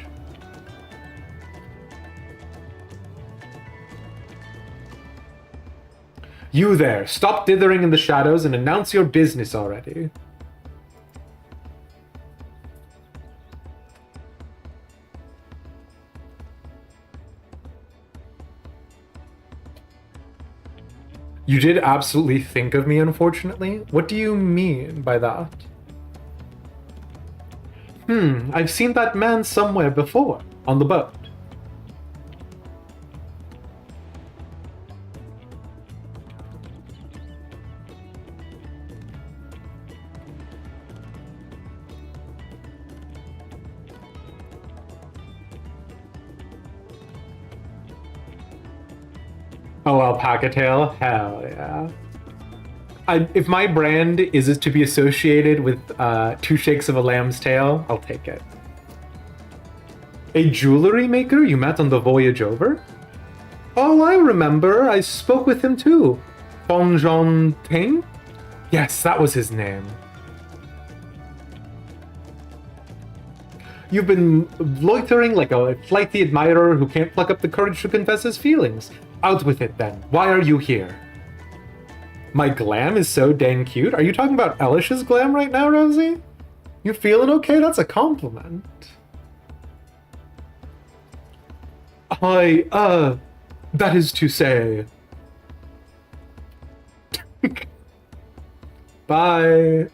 You there, stop dithering in the shadows and announce your business already. You did absolutely think of me, unfortunately? What do you mean by that? I've seen that man somewhere before, on the boat. Oh, alpaca tail? Hell yeah. If my brand is to be associated with 2 shakes of a lamb's tail, I'll take it. A jewelry maker you met on the voyage over? Oh, I remember. I spoke with him too. Fong Zhong Ting? Yes, that was his name. You've been loitering like a flighty admirer who can't pluck up the courage to confess his feelings. Out with it, then. Why are you here? My glam is so dang cute. Are you talking about Elish's glam right now, Rosie? You feeling okay? That's a compliment. That is to say... Bye.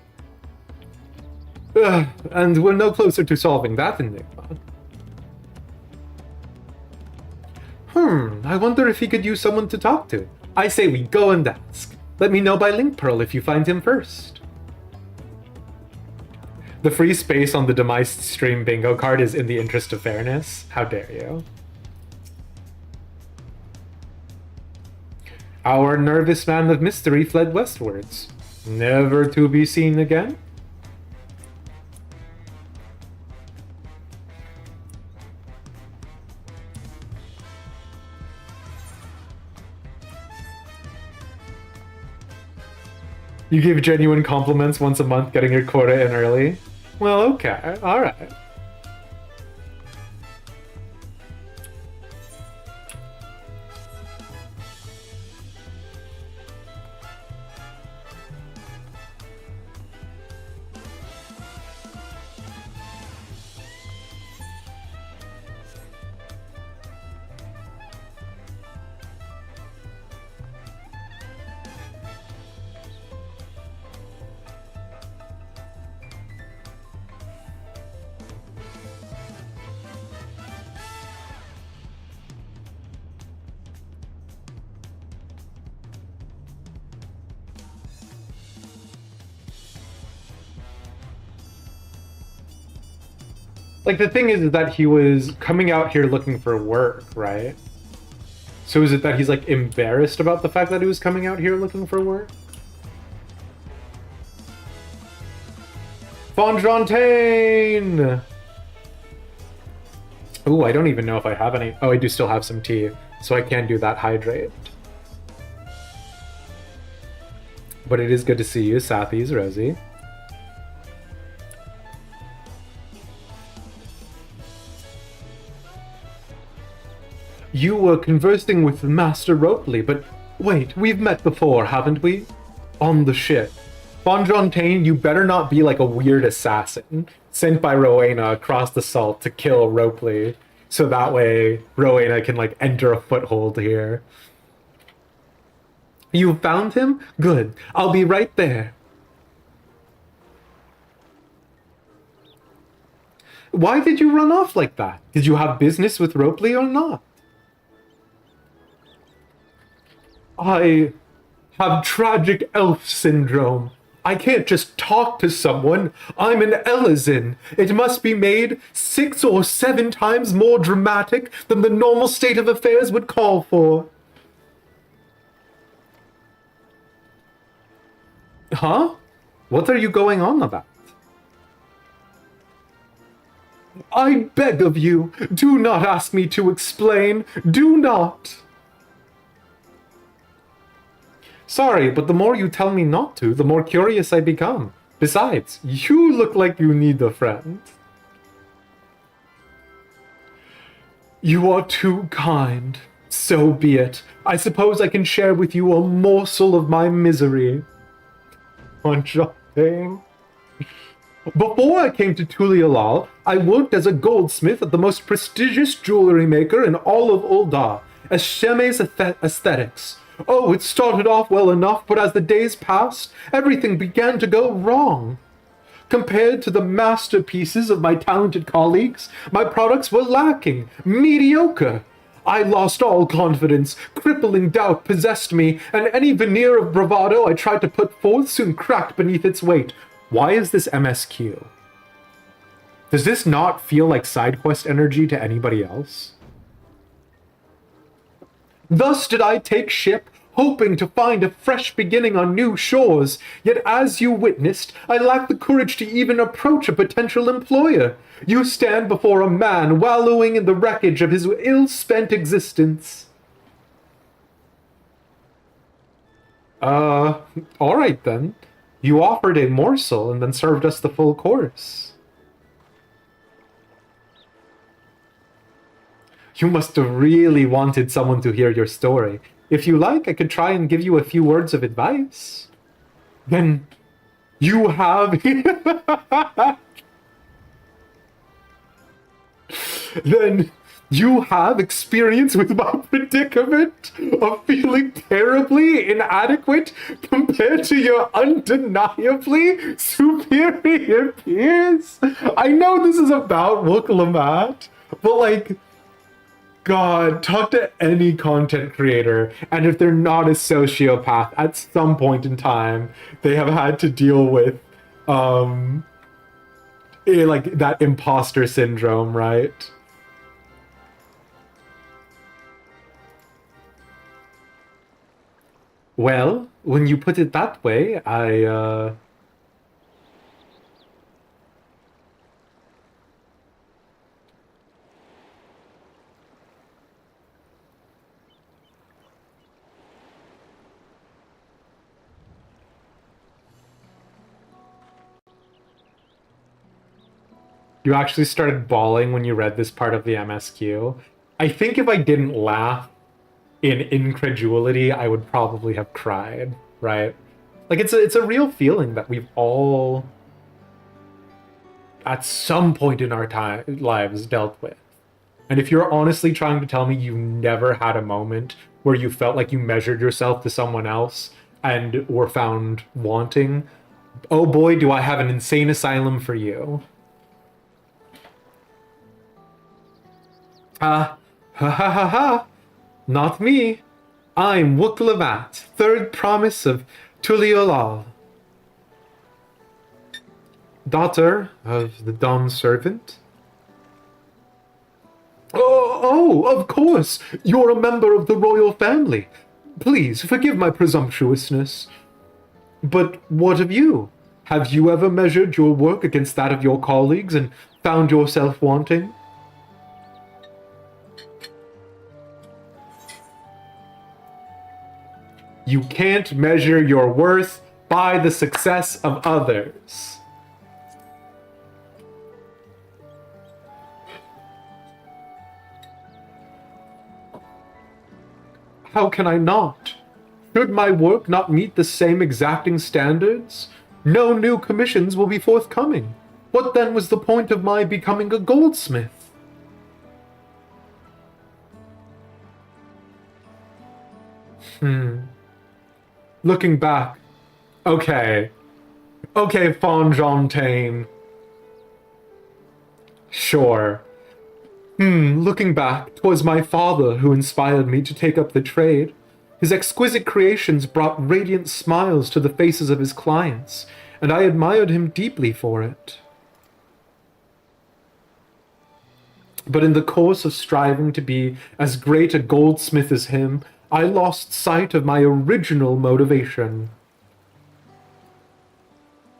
And we're no closer to solving that enigma. I wonder if he could use someone to talk to. I say we go and ask. Let me know by link pearl if you find him first. The free space on the demised stream bingo card is in the interest of fairness. How dare you? Our nervous man of mystery fled westwards, never to be seen again. You give genuine compliments once a month, getting your quota in early. Well, okay, alright. Like, the thing is that he was coming out here looking for work, right? So is it that he's, like, embarrassed about the fact that he was coming out here looking for work? Fondrantane! Ooh, I don't even know if I have any. Oh, I do still have some tea, so I can do that hydrate. But it is good to see you, Sathies, Rosie. You were conversing with Master Ropley, but wait, we've met before, haven't we? On the ship. Fondrantane, you better not be like a weird assassin sent by Rowena across the salt to kill Ropley, so that way Rowena can like enter a foothold here. You found him? Good. I'll be right there. Why did you run off like that? Did you have business with Ropley or not? I have tragic elf syndrome. I can't just talk to someone. I'm an Elizin. It must be made 6 or 7 times more dramatic than the normal state of affairs would call for. Huh? What are you going on about? I beg of you, do not ask me to explain. Do not. Sorry, but the more you tell me not to, the more curious I become. Besides, you look like you need a friend. You are too kind. So be it. I suppose I can share with you a morsel of my misery. Thing. Before I came to Tulialal, I worked as a goldsmith at the most prestigious jewelry maker in all of Uldar, Esheme's Aesthetics. Oh, it started off well enough, but as the days passed, everything began to go wrong. Compared to the masterpieces of my talented colleagues, my products were lacking, mediocre. I lost all confidence, crippling doubt possessed me, and any veneer of bravado I tried to put forth soon cracked beneath its weight. Why is this MSQ? Does this not feel like side quest energy to anybody else? Thus did I take ship, hoping to find a fresh beginning on new shores, yet as you witnessed, I lack the courage to even approach a potential employer. You stand before a man wallowing in the wreckage of his ill-spent existence. Alright then. You offered a morsel and then served us the full course. You must have really wanted someone to hear your story. If you like, I could try and give you a few words of advice. Then you have... Then you have experience with my predicament of feeling terribly inadequate compared to your undeniably superior peers. I know this is about Wookalamat, but like... God, talk to any content creator, and if they're not a sociopath, at some point in time, they have had to deal with, like, that imposter syndrome, right? Well, when you put it that way, You actually started bawling when you read this part of the MSQ. I think if I didn't laugh in incredulity, I would probably have cried, right? Like, it's a real feeling that we've all, at some point in our lives, dealt with. And if you're honestly trying to tell me you never had a moment where you felt like you measured yourself to someone else and were found wanting, oh boy, do I have an insane asylum for you. Ha ha ha ha! Not me. I'm Wuklevat, third promise of Tuliolal, daughter of the Dawn servant. Oh, of course! You're a member of the royal family. Please, forgive my presumptuousness. But what of you? Have you ever measured your work against that of your colleagues and found yourself wanting? You can't measure your worth by the success of others. How can I not? Should my work not meet the same exacting standards, no new commissions will be forthcoming. What then was the point of my becoming a goldsmith? Looking back, okay, Fontaine. Sure. Looking back, 'twas my father who inspired me to take up the trade. His exquisite creations brought radiant smiles to the faces of his clients, and I admired him deeply for it. But in the course of striving to be as great a goldsmith as him, I lost sight of my original motivation.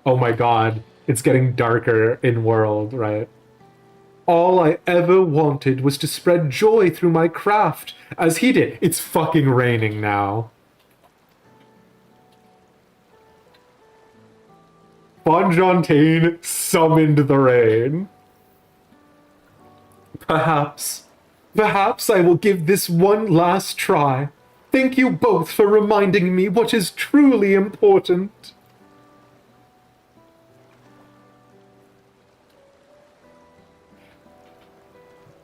Oh my god, it's getting darker in world, right? All I ever wanted was to spread joy through my craft, as he did. It's fucking raining now. Fontaine summoned the rain. Perhaps I will give this one last try. Thank you both for reminding me what is truly important.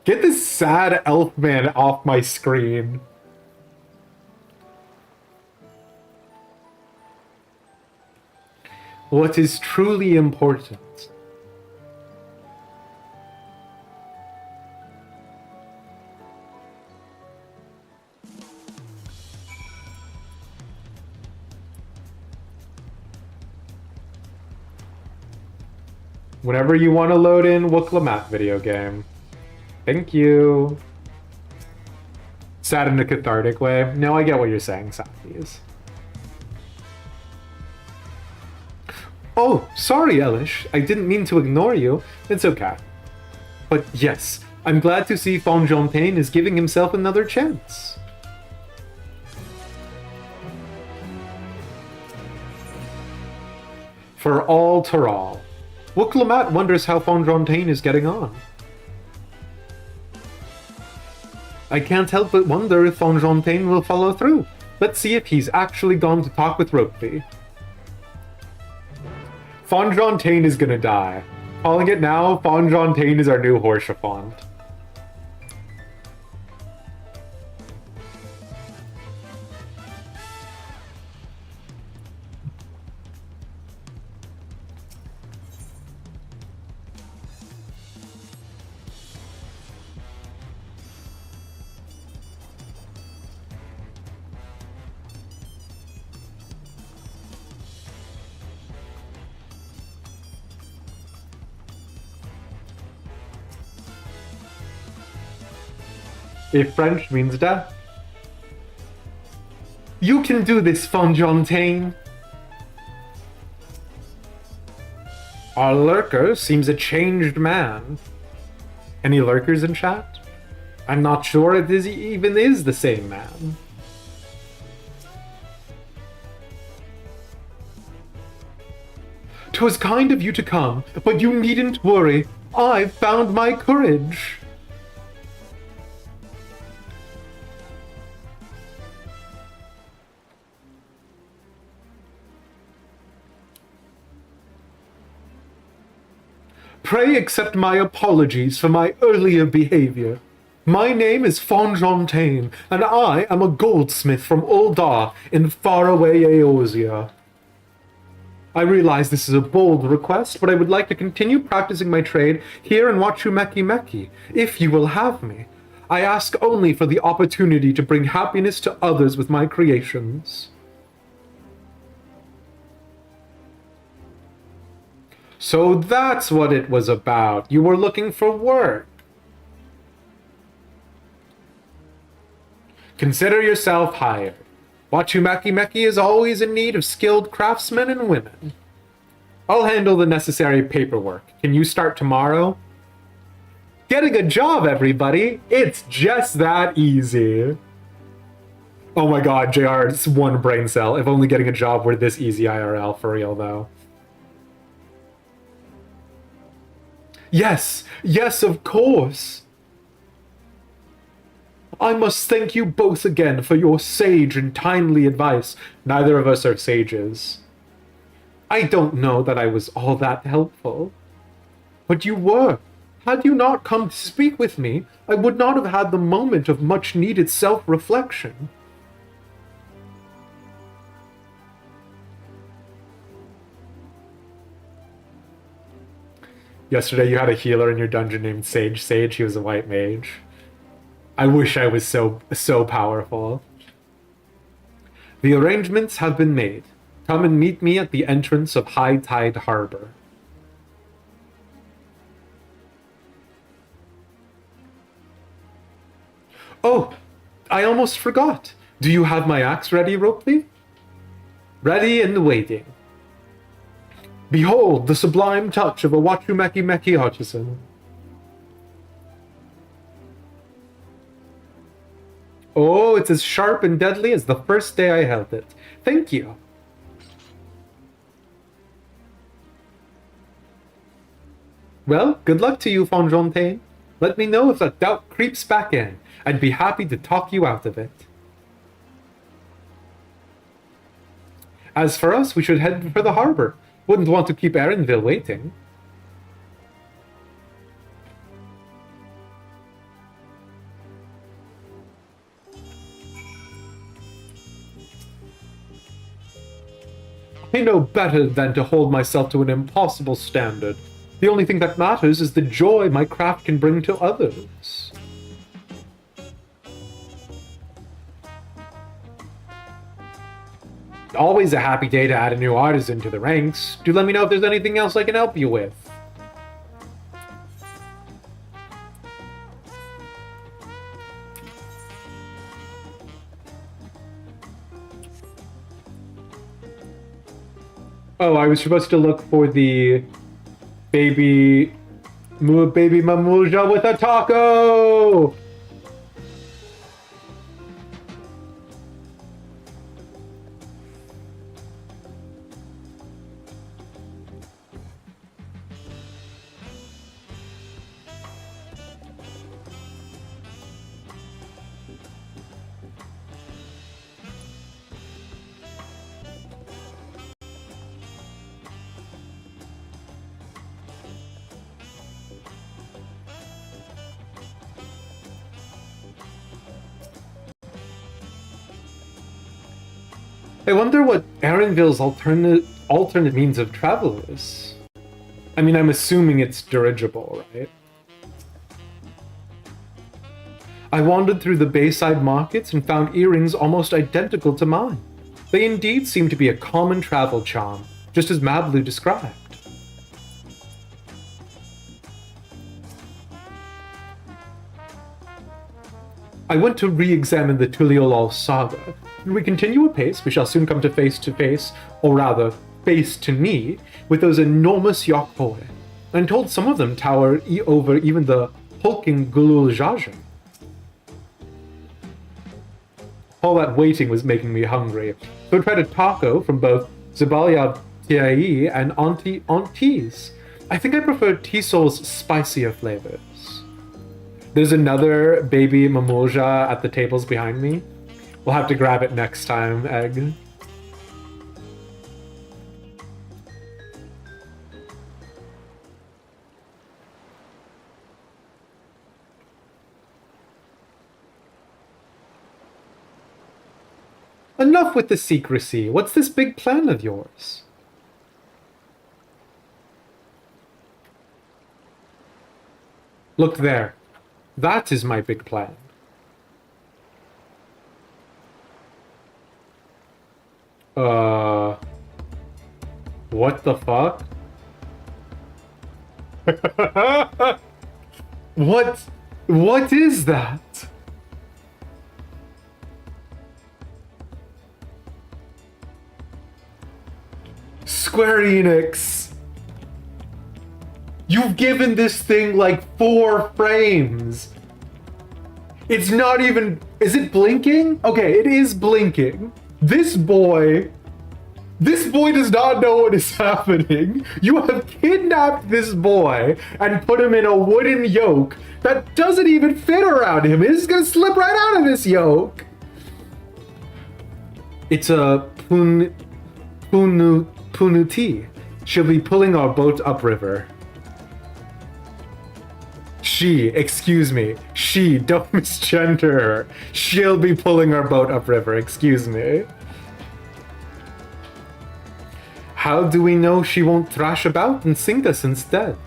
Get this sad elf man off my screen. What is truly important? Whenever you want to load in Wuklemat video game. Thank you. Sad in a cathartic way. No, I get what you're saying, Safis. Oh, sorry, Elish. I didn't mean to ignore you. It's okay. But yes, I'm glad to see Fontaine is giving himself another chance. For all Tural. Wuklemat wonders how Fontaine is getting on. I can't help but wonder if Fontaine will follow through. Let's see if he's actually gone to talk with Ropey. Fontaine is gonna die. Calling it now, Fontaine is our new Horshafont. If French means death. You can do this, Fonjontaine. Our lurker seems a changed man. Any lurkers in chat? I'm not sure it even is the same man. 'Twas kind of you to come, but you needn't worry. I've found my courage. Pray accept my apologies for my earlier behavior. My name is Fonjontaine, and I am a goldsmith from Uldar in faraway Eosia. I realize this is a bold request, but I would like to continue practicing my trade here in Wachumeki, if you will have me. I ask only for the opportunity to bring happiness to others with my creations. So that's what it was about. You were looking for work. Consider yourself hired. Wachumeki is always in need of skilled craftsmen and women. I'll handle the necessary paperwork. Can you start tomorrow? Getting a job, everybody! It's just that easy. Oh my god, JR, it's one brain cell. If only getting a job were this easy IRL, for real though. Yes, yes, of course. I must thank you both again for your sage and timely advice. Neither of us are sages. I don't know that I was all that helpful. But you were. Had you not come to speak with me, I would not have had the moment of much-needed self-reflection. Yesterday you had a healer in your dungeon named Sage. Sage, he was a white mage. I wish I was so powerful. The arrangements have been made. Come and meet me at the entrance of High Tide Harbor. Oh, I almost forgot. Do you have my axe ready, Ropely? Ready and waiting. Behold the sublime touch of a Wachumeki artisan. Oh, it's as sharp and deadly as the first day I held it. Thank you. Well, good luck to you, Fonjontaine. Let me know if that doubt creeps back in. I'd be happy to talk you out of it. As for us, we should head for the harbor. Wouldn't want to keep Erenville waiting. I know better than to hold myself to an impossible standard. The only thing that matters is the joy my craft can bring to others. Always a happy day to add a new artisan to the ranks. Do let me know if there's anything else I can help you with. Oh, I was supposed to look for the baby mamuja with a taco! I wonder what Erenville's alternate means of travel is. I mean, I'm assuming it's dirigible, right? I wandered through the Bayside markets and found earrings almost identical to mine. They indeed seem to be a common travel charm, just as Mablu described. I went to re-examine the Tuliolal saga. When we continue apace, we shall soon come to face, or rather, face to knee, with those enormous Yokpoi. I'm told some of them tower over even the hulking Gulul Jaja. All that waiting was making me hungry, so I tried a taco from both Zubalia Tiai and Aunties. I think I prefer Tisol's spicier flavors. There's another baby Mamulja at the tables behind me. We'll have to grab it next time, Egg. Enough with the secrecy. What's this big plan of yours? Look there. That is my big plan. What the fuck? What is that? Square Enix. You've given this thing like 4 frames. It's not even... Is it blinking? Okay, it is blinking. This boy does not know what is happening. You have kidnapped this boy and put him in a wooden yoke that doesn't even fit around him. He's gonna slip right out of this yoke. It's a Punuti. She'll be pulling our boat upriver. Excuse me. Don't misgender her. She'll be pulling our boat upriver, excuse me. How do we know she won't thrash about and sink us instead?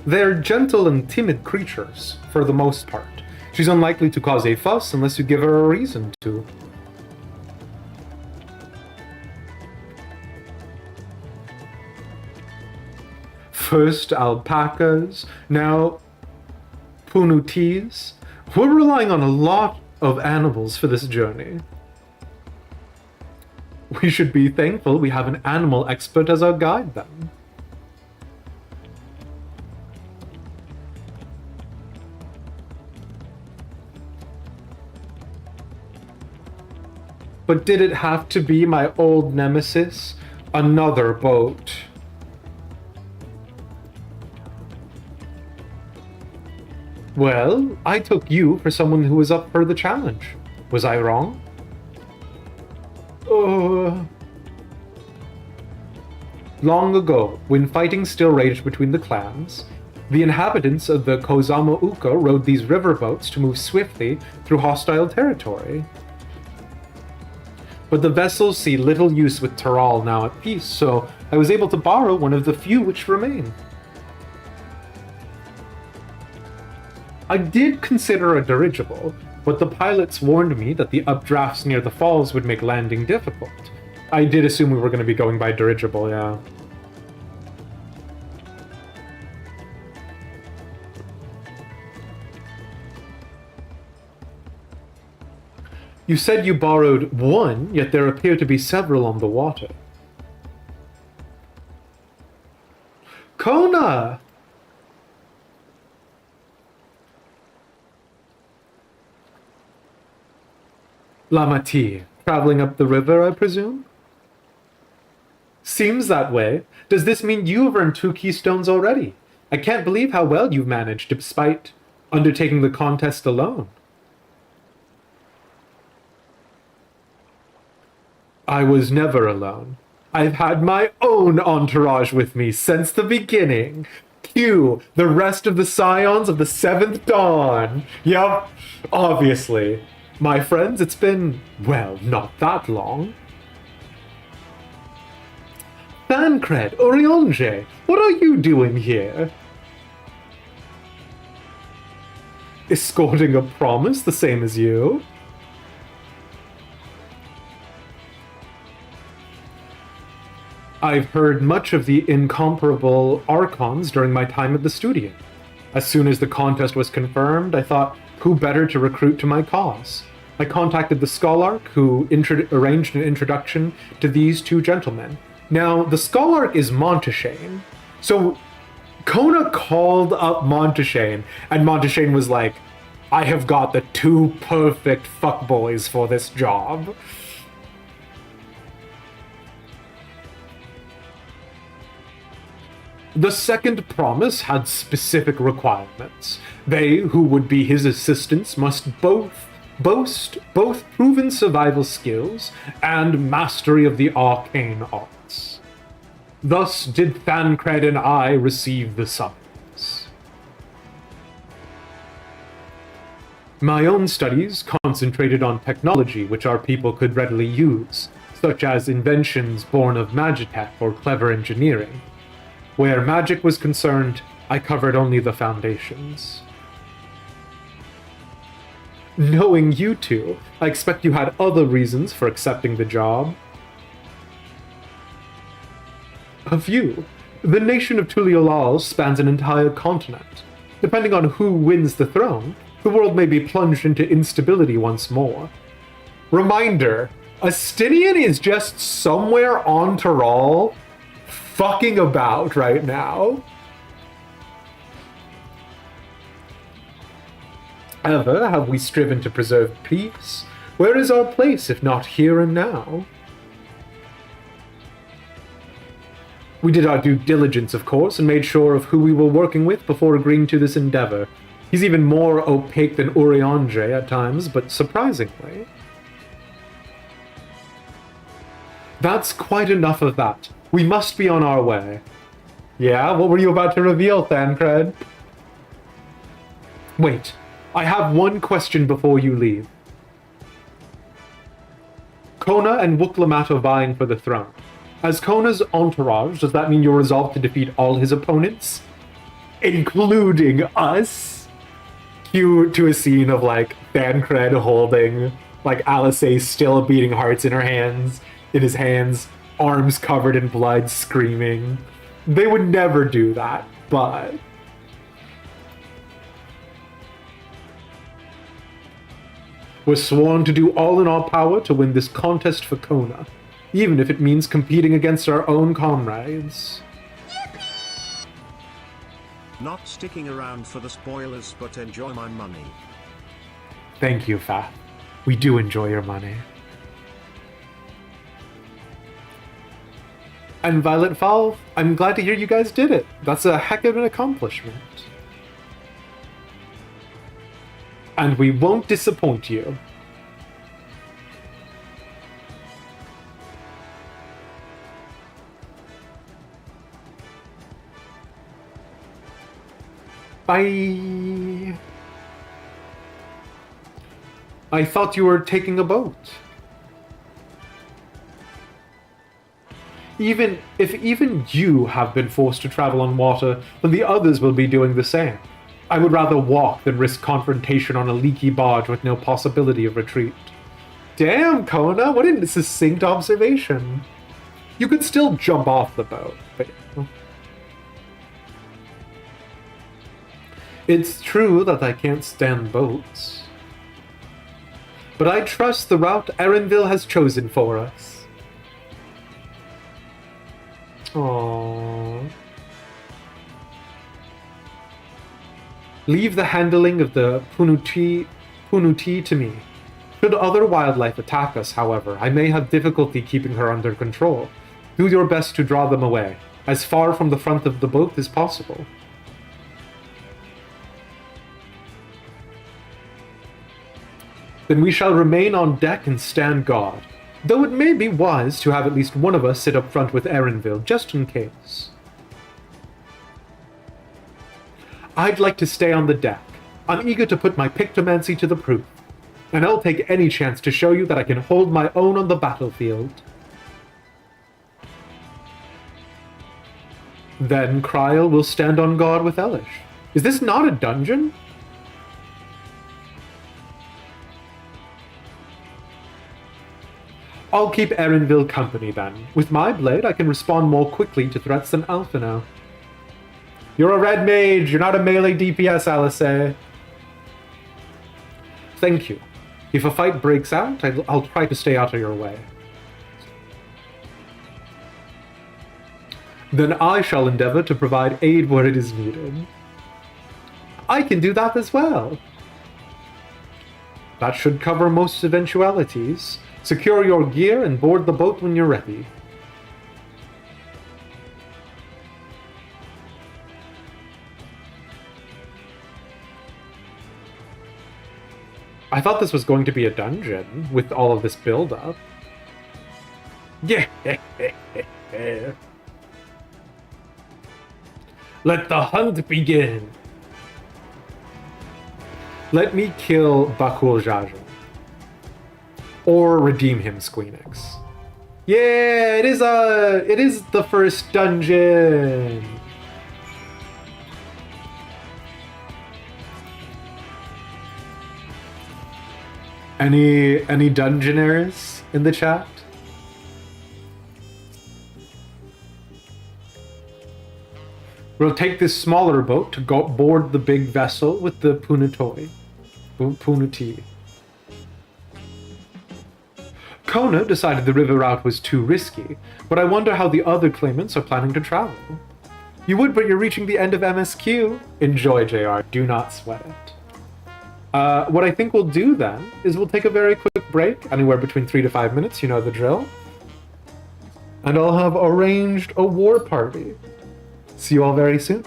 They're gentle and timid creatures, for the most part. She's unlikely to cause a fuss unless you give her a reason to. First alpacas, now punutis. We're relying on a lot of animals for this journey. We should be thankful we have an animal expert as our guide then. But did it have to be my old nemesis? Another boat. Well, I took you for someone who was up for the challenge. Was I wrong? Long ago, when fighting still raged between the clans, the inhabitants of the Kozama Uka rode these riverboats to move swiftly through hostile territory. But the vessels see little use with Tural now at peace, so I was able to borrow one of the few which remain. I did consider a dirigible, but the pilots warned me that the updrafts near the falls would make landing difficult. I did assume we were going to be going by dirigible, yeah. You said you borrowed one, yet there appear to be several on the water. Kona! Lamati, traveling up the river, I presume? Seems that way. Does this mean you've earned 2 keystones already? I can't believe how well you've managed, despite undertaking the contest alone. I was never alone. I've had my own entourage with me since the beginning. Cue the rest of the scions of the 7th Dawn. Yup, obviously. My friends, it's been, well, not that long. Thancred, Orionge, what are you doing here? Escorting a promise the same as you? I've heard much of the incomparable Archons during my time at the studio. As soon as the contest was confirmed, I thought, who better to recruit to my cause? I contacted the Scholarch, who arranged an introduction to these two gentlemen. Now, the Scholarch is Monteshane, so Kona called up Monteshane, and Monteshane was like, I have got the two perfect fuckboys for this job. The second promise had specific requirements. They who would be his assistants must boast both proven survival skills and mastery of the arcane arts. Thus did Thancred and I receive the summons. My own studies concentrated on technology which our people could readily use, such as inventions born of magitech or clever engineering. Where magic was concerned, I covered only the foundations. Knowing you two, I expect you had other reasons for accepting the job. A few. The nation of Tuliolal spans an entire continent. Depending on who wins the throne, the world may be plunged into instability once more. Reminder, Astinian is just somewhere on Tural, fucking about right now. Ever have we striven to preserve peace? Where is our place if not here and now? We did our due diligence, of course, and made sure of who we were working with before agreeing to this endeavor. He's even more opaque than Uriandre at times, but surprisingly. That's quite enough of that. We must be on our way. Yeah, what were you about to reveal, Thancred? Wait, I have one question before you leave. Kona and Wuklamat are vying for the throne. As Kona's entourage, does that mean you're resolved to defeat all his opponents? Including us? Cue to a scene of, like, Thancred holding, like, Alisaie still beating hearts in his hands, arms covered in blood, screaming. They would never do that, but... We're sworn to do all in our power to win this contest for Kona, even if it means competing against our own comrades. Not sticking around for the spoilers, but enjoy my money. Thank you, Fa. We do enjoy your money. And Violet Fall, I'm glad to hear you guys did it. That's a heck of an accomplishment. And we won't disappoint you. Bye. I thought you were taking a boat. If even you have been forced to travel on water, then the others will be doing the same. I would rather walk than risk confrontation on a leaky barge with no possibility of retreat. Damn, Kona, what a succinct observation. You could still jump off the boat, but... It's true that I can't stand boats. But I trust the route Erenville has chosen for us. Aww. Leave the handling of the Punuti to me. Should other wildlife attack us, however, I may have difficulty keeping her under control. Do your best to draw them away, as far from the front of the boat as possible. Then we shall remain on deck and stand guard, though it may be wise to have at least one of us sit up front with Erenville, just in case. I'd like to stay on the deck. I'm eager to put my pictomancy to the proof, and I'll take any chance to show you that I can hold my own on the battlefield. Then Kryl will stand on guard with Elish. Is this not a dungeon? I'll keep Erenville company then. With my blade, I can respond more quickly to threats than Alphino. You're a red mage, you're not a melee DPS, Alisaie. Thank you. If a fight breaks out, I'll try to stay out of your way. Then I shall endeavor to provide aid where it is needed. I can do that as well. That should cover most eventualities. Secure your gear and board the boat when you're ready. I thought this was going to be a dungeon with all of this build-up. Yeah. Let the hunt begin. Let me kill Bakul Jaja. Or redeem him, Squeenix. Yeah, it is the first dungeon. Any dungeoners in the chat? We'll take this smaller boat to go board the big vessel with the Punutoi. Punuti. Kona decided the river route was too risky, but I wonder how the other claimants are planning to travel. You would, but you're reaching the end of MSQ. Enjoy, JR. Do not sweat it. What I think we'll do then is we'll take a very quick break, anywhere between 3 to 5 minutes, you know the drill. And I'll have arranged a war party. See you all very soon.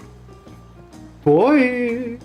Bye!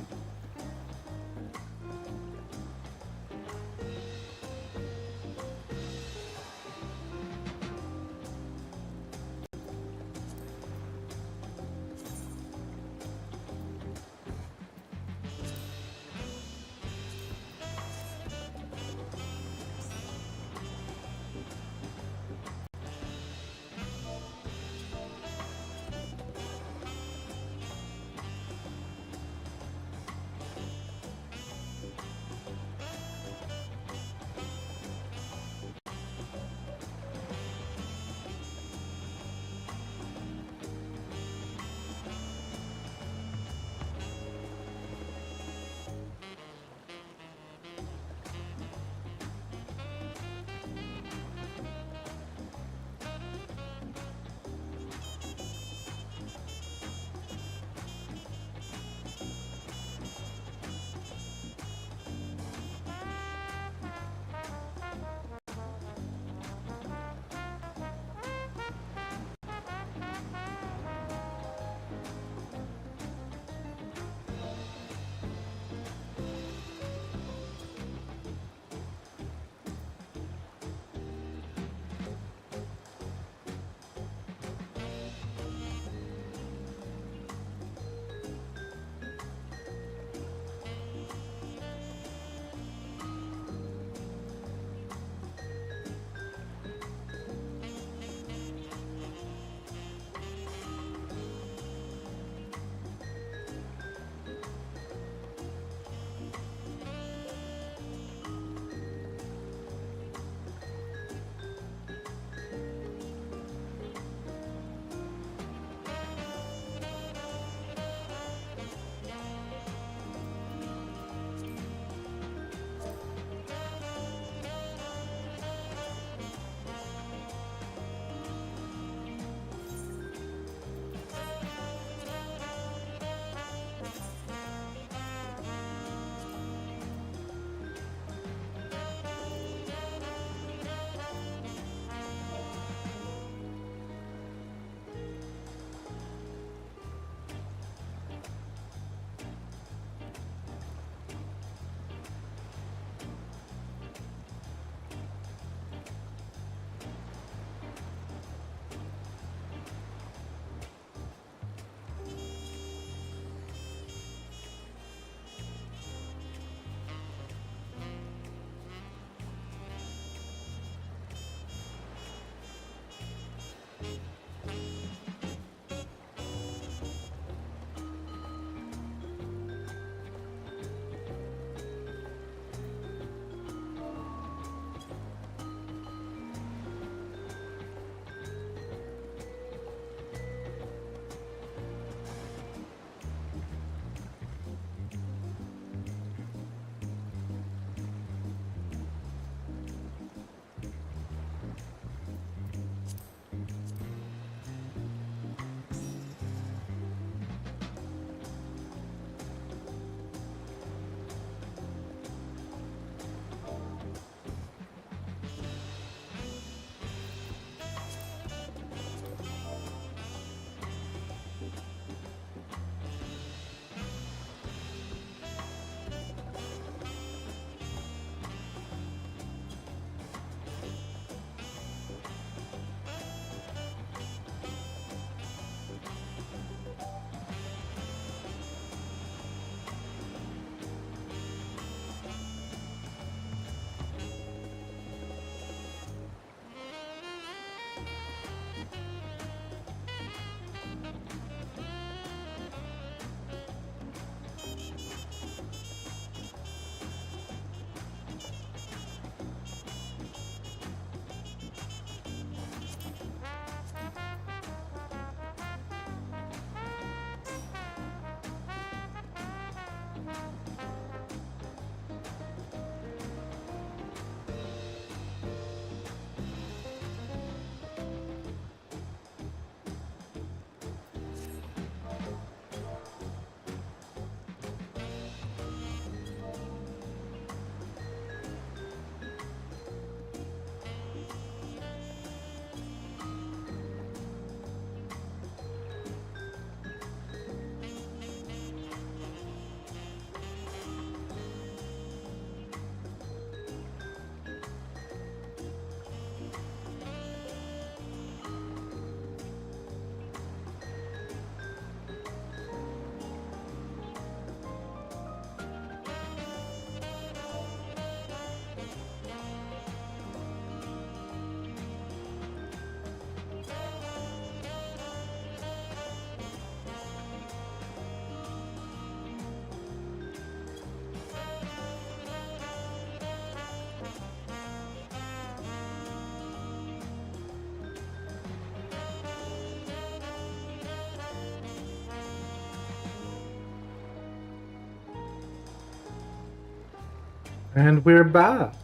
And we're back.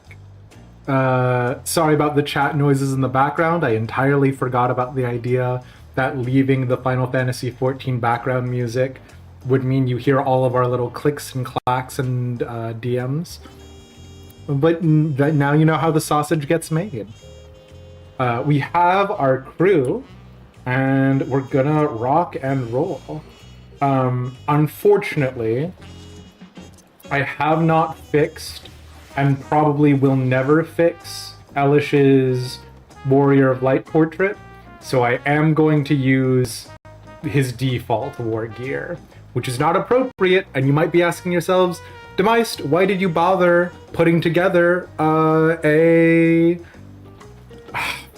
Sorry about the chat noises in the background. I entirely forgot about the idea that leaving the Final Fantasy XIV background music would mean you hear all of our little clicks and clacks and DMs. But now you know how the sausage gets made. We have our crew, and we're gonna rock and roll. Unfortunately, I have not fixed, and probably will never fix, Elish's Warrior of Light portrait, so I am going to use his default war gear, which is not appropriate, and you might be asking yourselves, Demeist, why did you bother putting together a...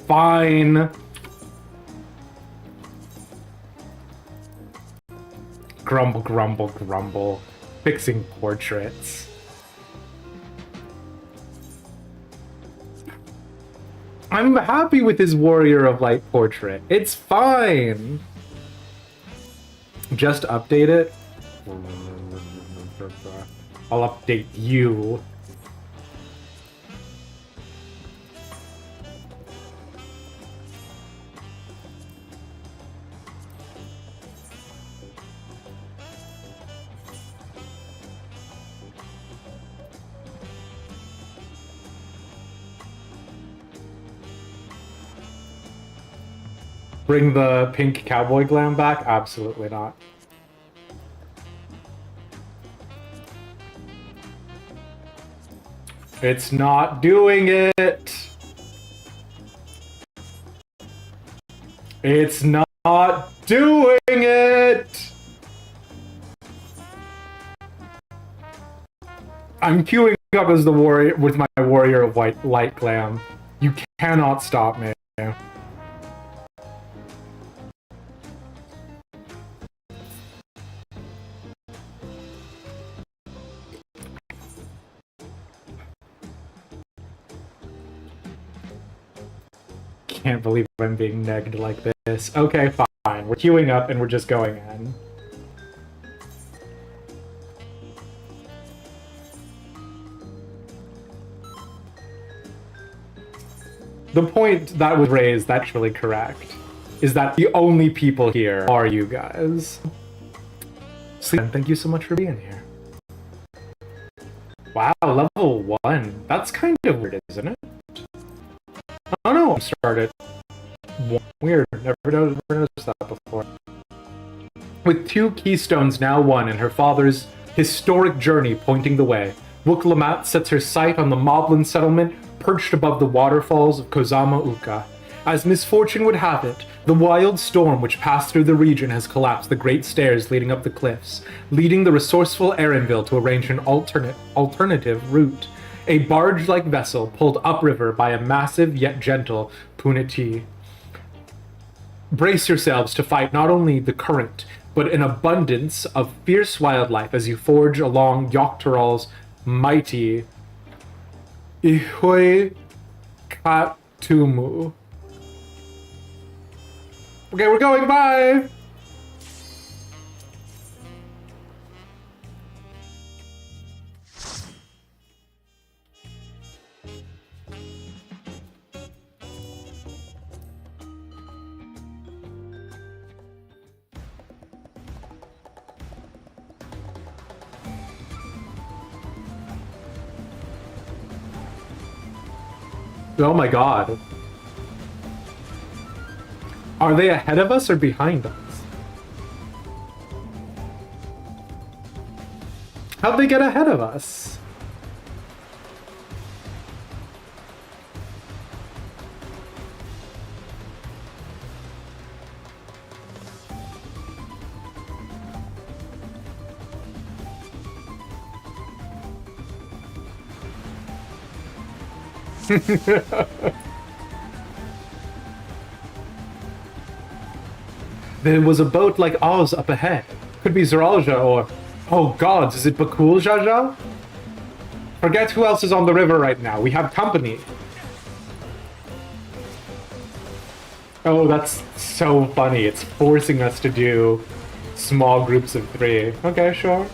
Fine. Grumble, grumble, grumble. Fixing portraits. I'm happy with his Warrior of Light portrait. It's fine. Just update it. I'll update you. Bring the pink cowboy glam back? Absolutely not. It's not doing it. It's not doing it. I'm queuing up as the warrior with my Warrior of Light glam. You cannot stop me. Can't believe I'm being negged like this. Okay, fine. We're queuing up and we're just going in. The point that was raised, actually correct, is that the only people here are you guys. Sleep, thank you so much for being here. Wow, level 1. That's kind of weird, isn't it? Oh no, I'm started. Weird, never noticed that before. With 2 keystones now won and her father's historic journey pointing the way, Wook Lamat sets her sight on the Moblin settlement perched above the waterfalls of Kozama Uka. As misfortune would have it, the wild storm which passed through the region has collapsed the great stairs leading up the cliffs, leading the resourceful Erenville to arrange an alternative route. A barge-like vessel pulled upriver by a massive yet gentle Punati. Brace yourselves to fight not only the current, but an abundance of fierce wildlife as you forge along Yoktural's mighty Ihoi Katumu. Okay, we're going, bye! Oh my god. Are they ahead of us or behind us? How'd they get ahead of us? There was a boat like ours up ahead. Could be Zeralja or... Oh gods, is it Bakul Jaja? Forget who else is on the river right now. We have company. Oh, that's so funny. It's forcing us to do small groups of 3. Okay, sure.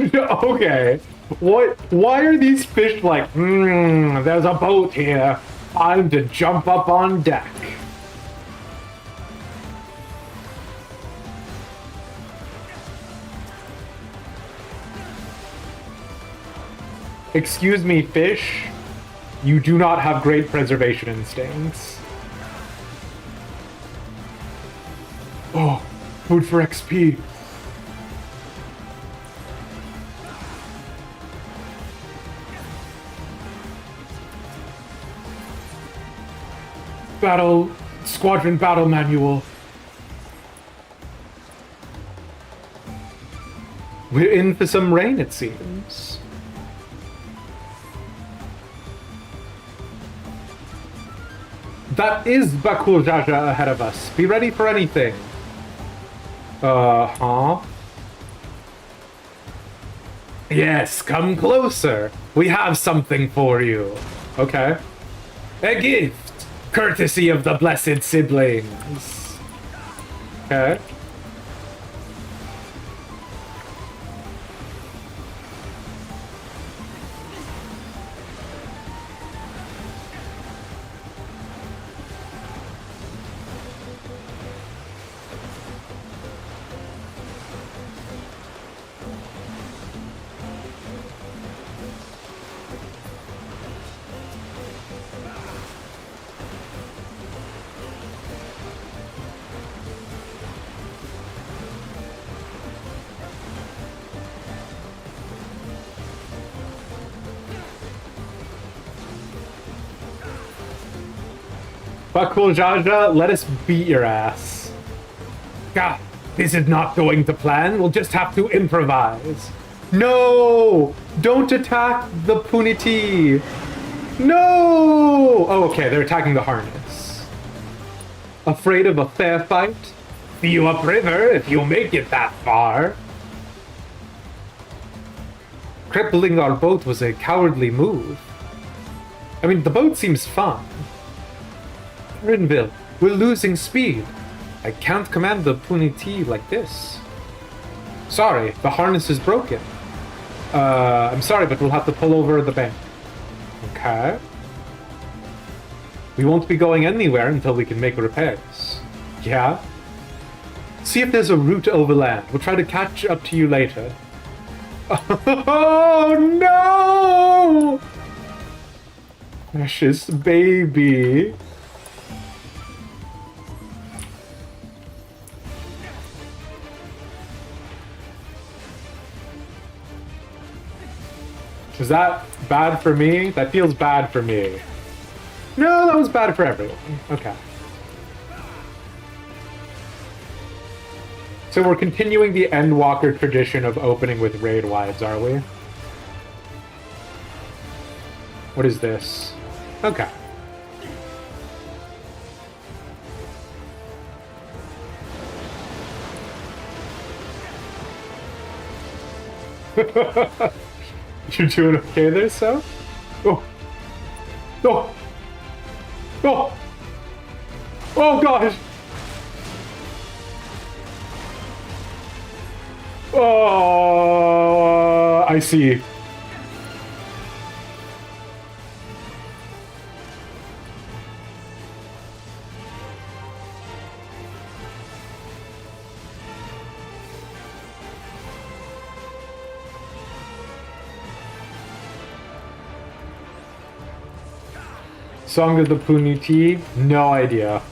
Okay. What? Why are these fish like, there's a boat here. Time to jump up on deck. Excuse me, fish. You do not have great preservation instincts. Oh, food for XP. Squadron battle manual. We're in for some rain, it seems. That is Bakul Jaja ahead of us. Be ready for anything. Yes, come closer. We have something for you. Okay. A gift, courtesy of the blessed siblings. Okay. Bakul Jaja, let us beat your ass. God, this is not going to plan. We'll just have to improvise. No! Don't attack the Puniti! No! Oh, okay, they're attacking the harness. Afraid of a fair fight? See you upriver if you make it that far. Crippling our boat was a cowardly move. I mean, the boat seems fine. Rinville, we're losing speed. I can't command the Puniti like this. Sorry, the harness is broken. I'm sorry, but we'll have to pull over the bank. Okay. We won't be going anywhere until we can make repairs. Yeah? See if there's a route overland. We'll try to catch up to you later. Oh, no! Precious baby. Is that bad for me? That feels bad for me. No, that was bad for everyone. Okay. So we're continuing the Endwalker tradition of opening with raid wives, are we? What is this? Okay. You're doing okay there, so? Oh. Oh. Oh. Oh, gosh. Oh, I see. Song of the Puniti? No idea.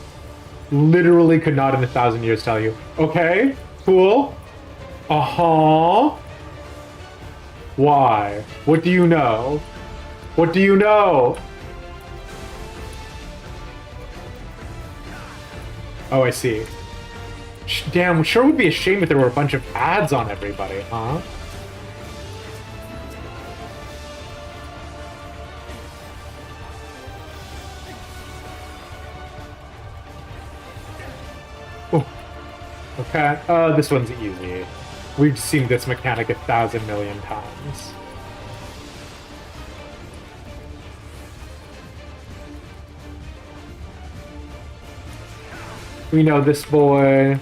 Literally could not in 1,000 years tell you. Okay, cool. Uh-huh. Why? What do you know? What do you know? Oh, I see. Damn, sure would be a shame if there were a bunch of ads on everybody, huh? Okay, this one's easy. We've seen this mechanic 1,000 million times. We know this boy.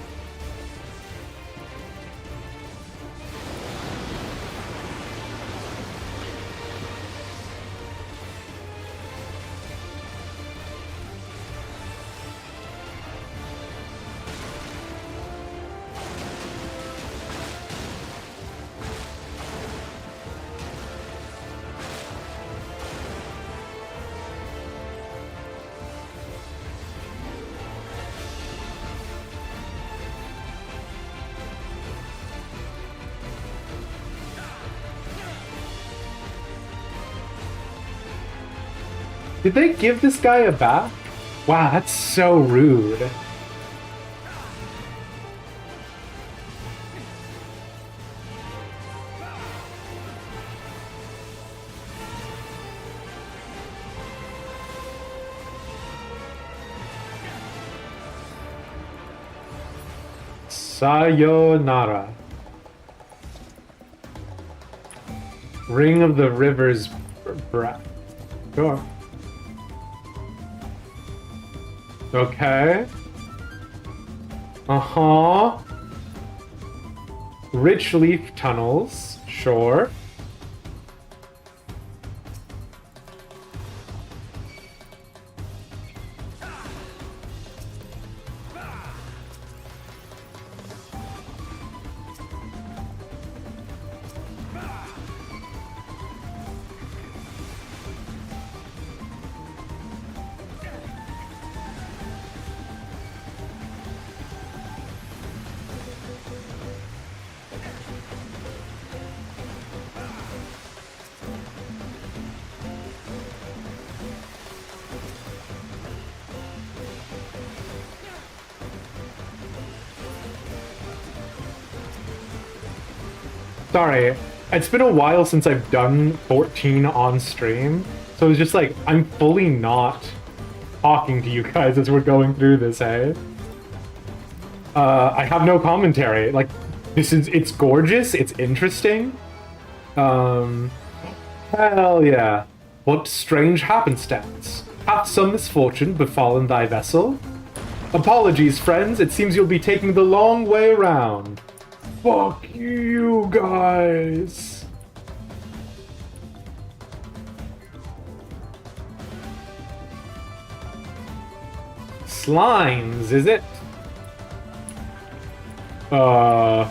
Did they give this guy a bath? Wow, that's so rude. Sayonara. Ring of the River's breath. Sure. Okay. Uh-huh. Rich leaf tunnels. Sure. Sorry, it's been a while since I've done 14 on stream, so it's just like, I'm fully not talking to you guys as we're going through this, hey? I have no commentary. Like, it's gorgeous, it's interesting. Hell yeah. What strange happenstance? Hath some misfortune befallen thy vessel? Apologies, friends, it seems you'll be taking the long way round. Fuck you guys. Slimes, is it? Hello?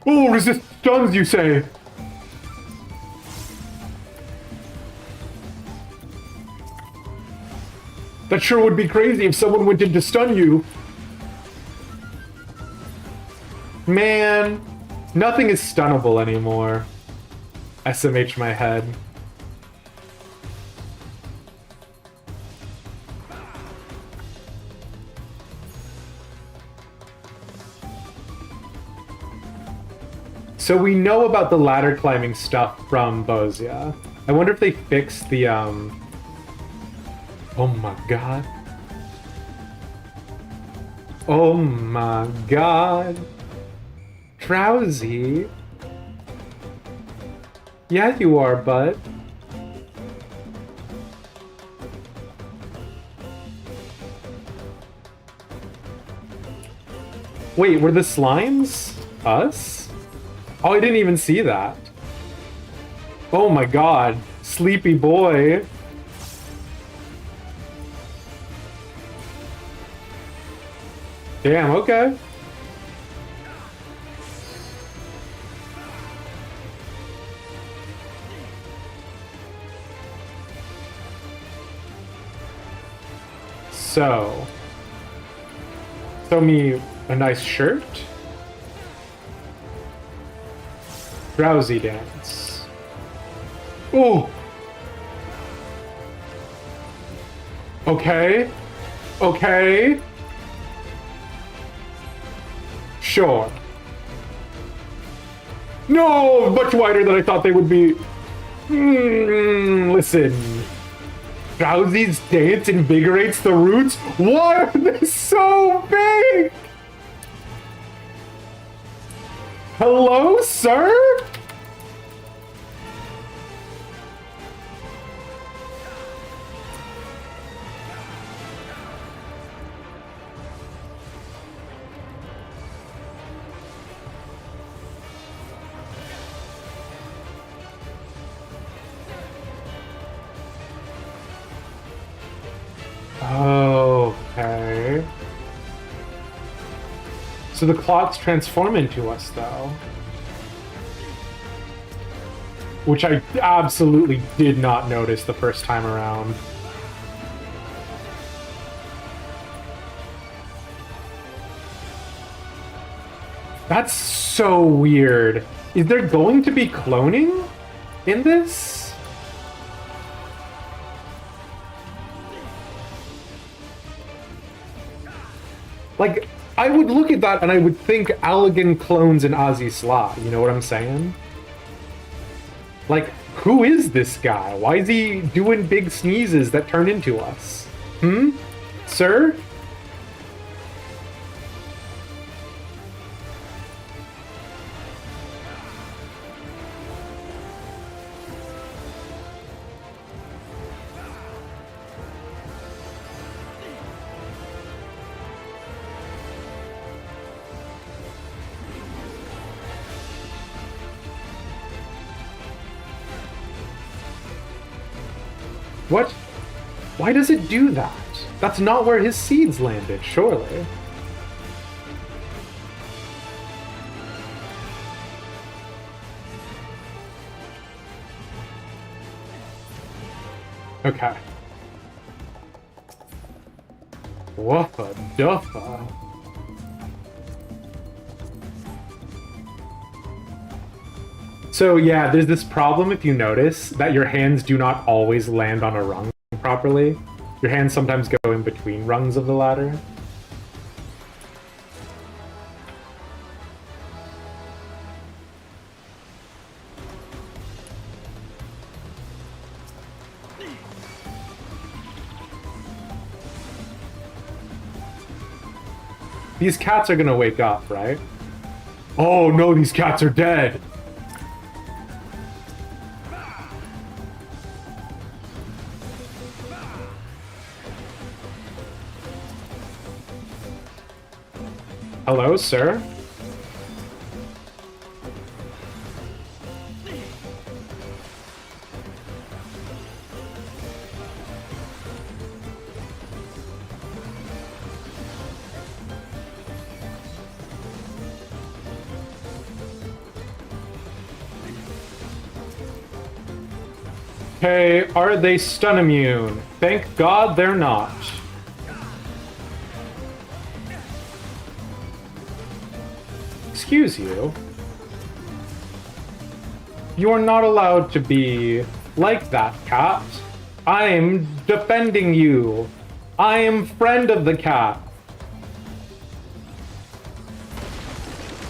Oh, resist stuns, you say? That sure would be crazy if someone went in to stun you. Man, nothing is stunnable anymore. SMH my head. So we know about the ladder climbing stuff from Bozia. I wonder if they fixed the, Oh my god. Oh my god. Drowsy. Yeah, you are, bud. Wait, were the slimes us? Oh, I didn't even see that. Oh my god. Sleepy boy. Damn, okay. So. Show me a nice shirt. Drowsy dance. Oh! Okay. Okay. Sure. No! Much wider than I thought they would be. Listen. Drowsy's dance invigorates the roots? Why are they so big? Hello, sir? Okay. So the clocks transform into us, though. Which I absolutely did not notice the first time around. That's so weird. Is there going to be cloning in this? Like, I would look at that and I would think Allegan clones an Ozzy Slot, you know what I'm saying? Like, who is this guy? Why is he doing big sneezes that turn into us? Sir? What? Why does it do that? That's not where his seeds landed, surely. Okay. Wuffa duffa. So yeah, there's this problem if you notice that your hands do not always land on a rung properly. Your hands sometimes go in between rungs of the ladder. These cats are gonna wake up, right? Oh no, these cats are dead! Hello, sir? Hey, are they stun immune? Thank God they're not. Excuse you. You are not allowed to be like that, cat. I am defending you. I am friend of the cat.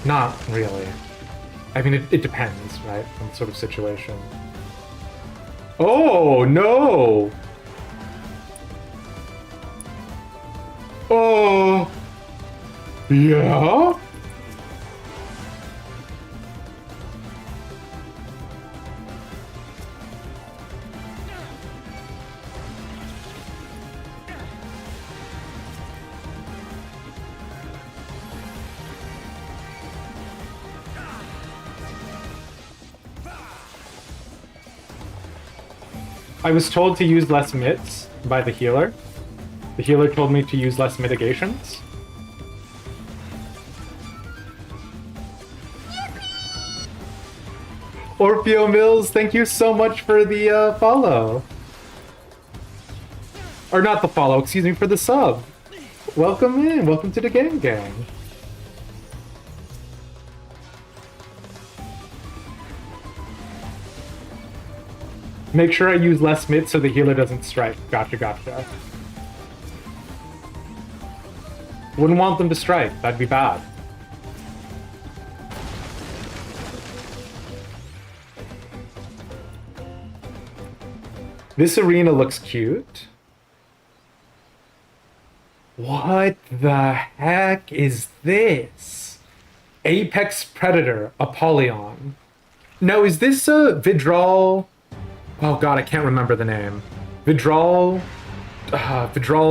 Not really. I mean, it depends, right, on the sort of situation. Oh, no! Oh! Yeah? I was told to use less mitts by the healer. The healer told me to use less mitigations. Orfeo Mills, thank you so much for the follow. Or not the follow, excuse me, for the sub. Welcome in, welcome to the gang. Make sure I use less mid so the healer doesn't strike. Gotcha. Wouldn't want them to strike. That'd be bad. This arena looks cute. What the heck is this? Apex Predator, Apollyon. No, is this a Vidral? Oh god, I can't remember the name. Vidral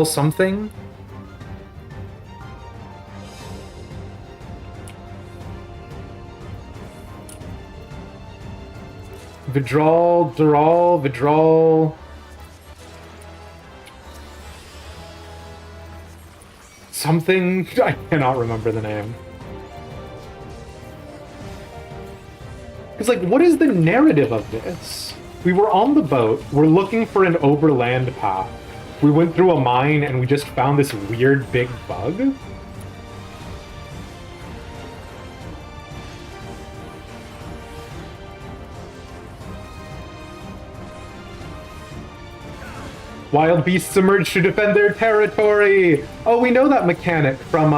something? Vidral... Something? I cannot remember the name. Because, like, what is the narrative of this? We were on the boat, we're looking for an overland path. We went through a mine and we just found this weird big bug? Wild beasts emerge to defend their territory! Oh, we know that mechanic from,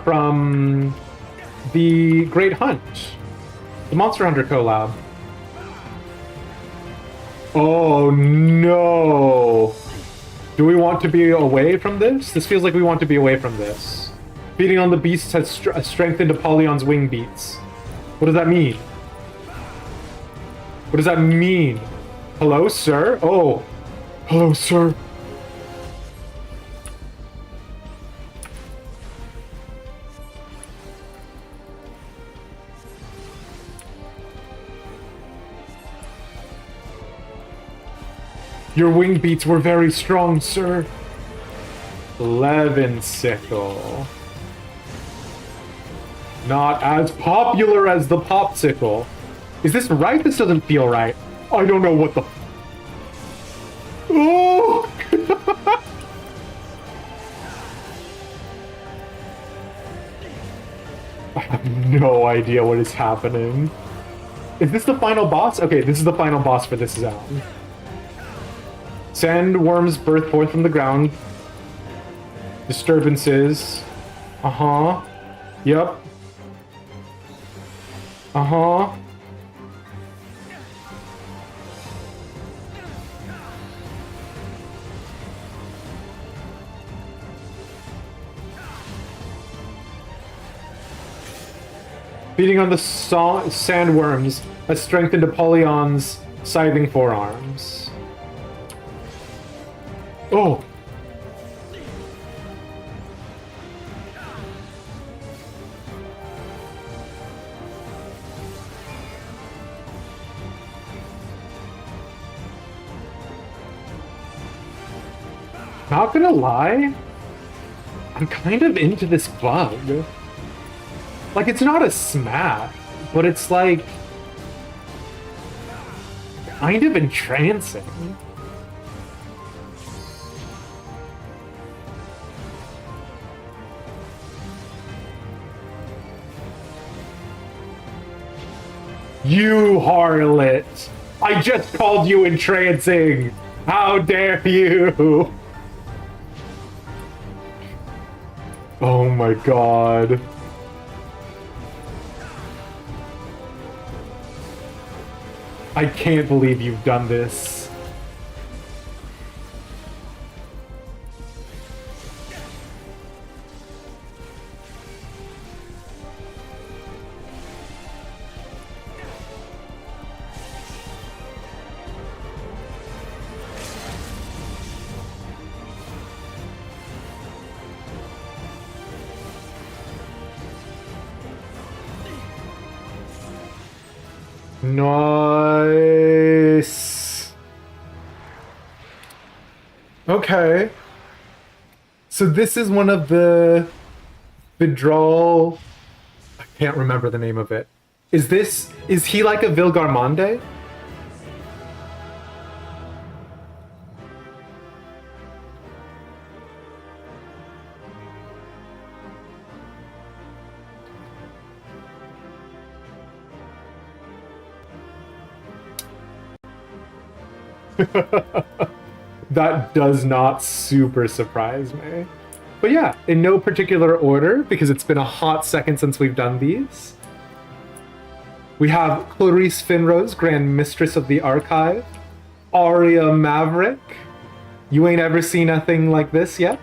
from the Great Hunt. The Monster Hunter collab. Oh, no! Do we want to be away from this? This feels like we want to be away from this. Feeding on the beasts has strengthened Apollyon's wing beats. What does that mean? What does that mean? Hello, sir? Oh. Hello, sir. Your wing beats were very strong, sir. Levensicle. Not as popular as the popsicle. Is this right? This doesn't feel right. I don't know what the... Oh! I have no idea what is happening. Is this the final boss? Okay, this is the final boss for this zone. Sandworms birth forth from the ground. Disturbances. Uh-huh. Yep. Uh-huh. Feeding on the sandworms has strengthened Apollyon's scything forearms. Oh! Not gonna lie, I'm kind of into this bug. Like, it's not a smack, but it's like kind of entrancing. You harlot! I just called you entrancing! How dare you! Oh my god. I can't believe you've done this. Nice. Okay. So this is one of the withdrawal. I can't remember the name of it. Is he like a Vilgarmonde? That does not super surprise me. But yeah, in no particular order, because it's been a hot second since we've done these. We have Clarice Finrose, Grand Mistress of the Archive. Aria Maverick. You ain't ever seen a thing like this yet.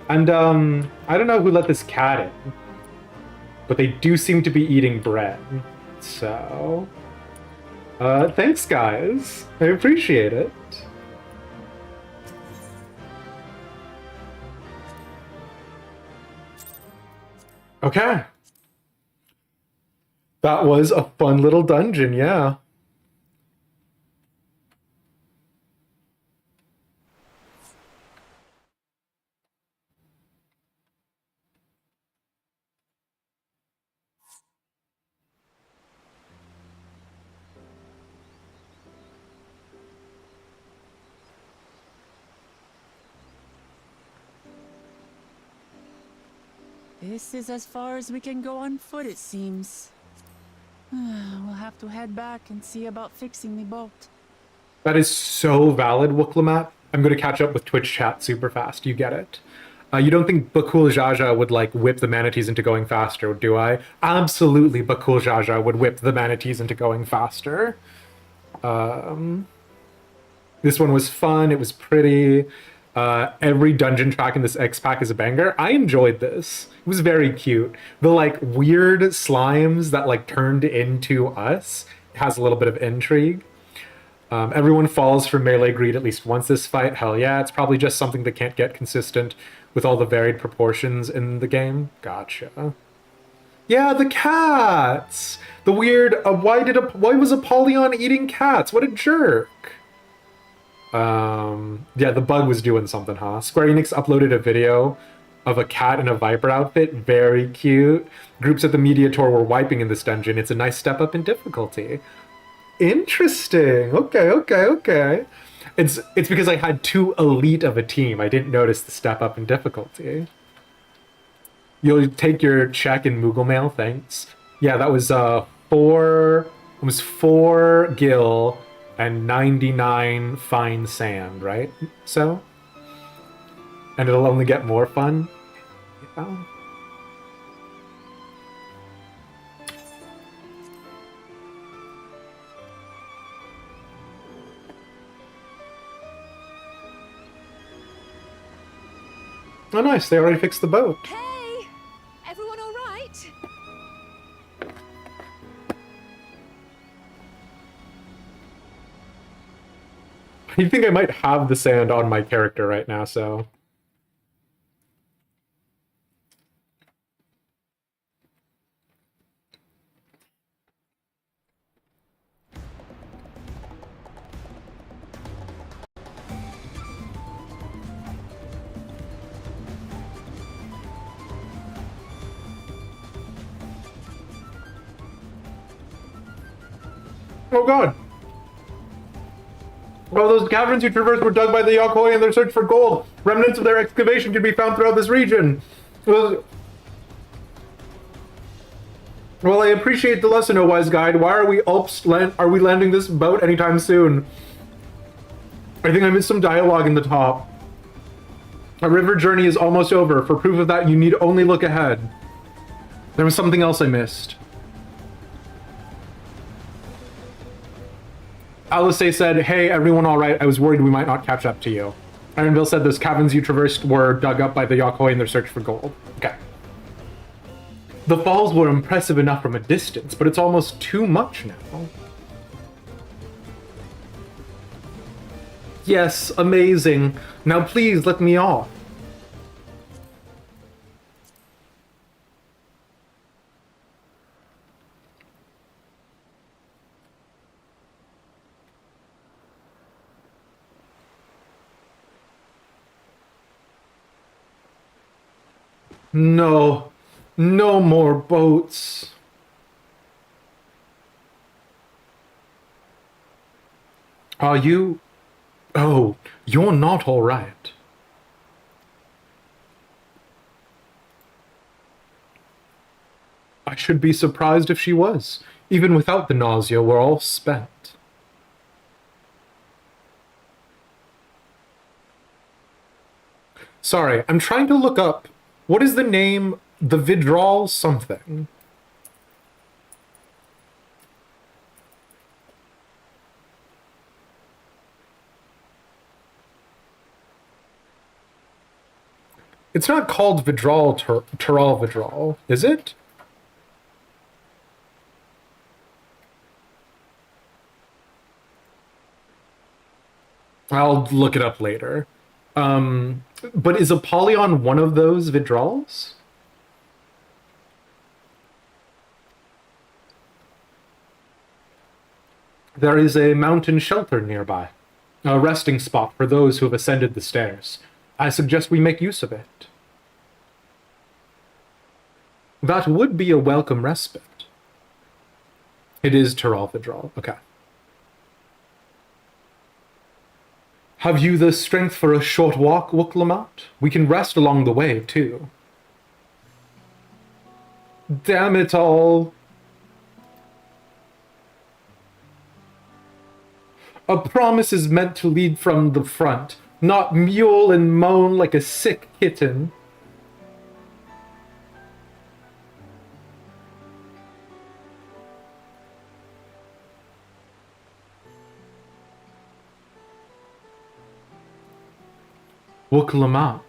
And I don't know who let this cat in. But they do seem to be eating bread. So... thanks, guys. I appreciate it. Okay. That was a fun little dungeon, yeah. This is as far as we can go on foot, it seems. We'll have to head back and see about fixing the boat. That is so valid, Wooklamat. I'm going to catch up with Twitch chat super fast. You get it. You don't think Bakul Jaja would, like, whip the manatees into going faster, do I? Absolutely, Bakul Jaja would whip the manatees into going faster. This one was fun. It was pretty. Every dungeon track in this X pack is a banger. I enjoyed this. It was very cute. The, like, weird slimes that, like, turned into us has a little bit of intrigue. Everyone falls for melee greed at least once this fight. Hell yeah, it's probably just something that can't get consistent with all the varied proportions in the game. Gotcha. Yeah, the cats! The weird, why was Apollyon eating cats? What a jerk! Yeah, the bug was doing something, huh? Square Enix uploaded a video of a cat in a Viper outfit. Very cute. Groups at the Media Tour were wiping in this dungeon. It's a nice step up in difficulty. Interesting. Okay. It's because I had too elite of a team. I didn't notice the step up in difficulty. You'll take your check in Moogle Mail, thanks. Yeah, that was 4 gil and 99 fine sand, right? So? And it'll only get more fun? Yeah. Oh nice, they already fixed the boat. Hey! Everyone all right? I think I might have the sand on my character right now, so... Oh god! Oh, those caverns you traversed were dug by the Yokoi in their search for gold. Remnants of their excavation can be found throughout this region. Well, I appreciate the lesson, O wise guide. Why are we landing this boat anytime soon? I think I missed some dialogue in the top. Our river journey is almost over. For proof of that, you need only look ahead. There was something else I missed. Alice said, hey, everyone all right? I was worried we might not catch up to you. Ironville said those caverns you traversed were dug up by the Yokoi in their search for gold. Okay. The falls were impressive enough from a distance, but it's almost too much now. Yes, amazing. Now please let me off. No. No more boats. Are you... Oh, you're not all right. I should be surprised if she was. Even without the nausea, we're all spent. Sorry, I'm trying to look up... What is the name? The Vidral something. It's not called Vidral Tural Vidral, is it? I'll look it up later. But is Apollyon one of those Vidrals? There is a mountain shelter nearby. A resting spot for those who have ascended the stairs. I suggest we make use of it. That would be a welcome respite. It is Tural Vidral. Okay. Have you the strength for a short walk, Wooklamat? We can rest along the way, too. Damn it all. A promise is meant to lead from the front, not mule and moan like a sick kitten. Wuklamot.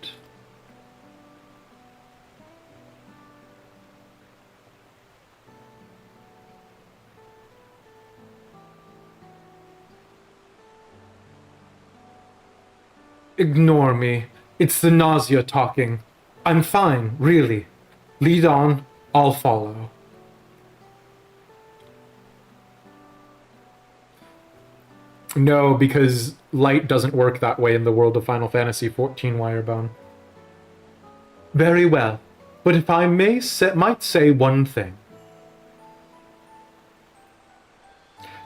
Ignore me. It's the nausea talking. I'm fine, really. Lead on, I'll follow. No, because light doesn't work that way in the world of Final Fantasy XIV, Wirebone. Very well, but if I might say one thing.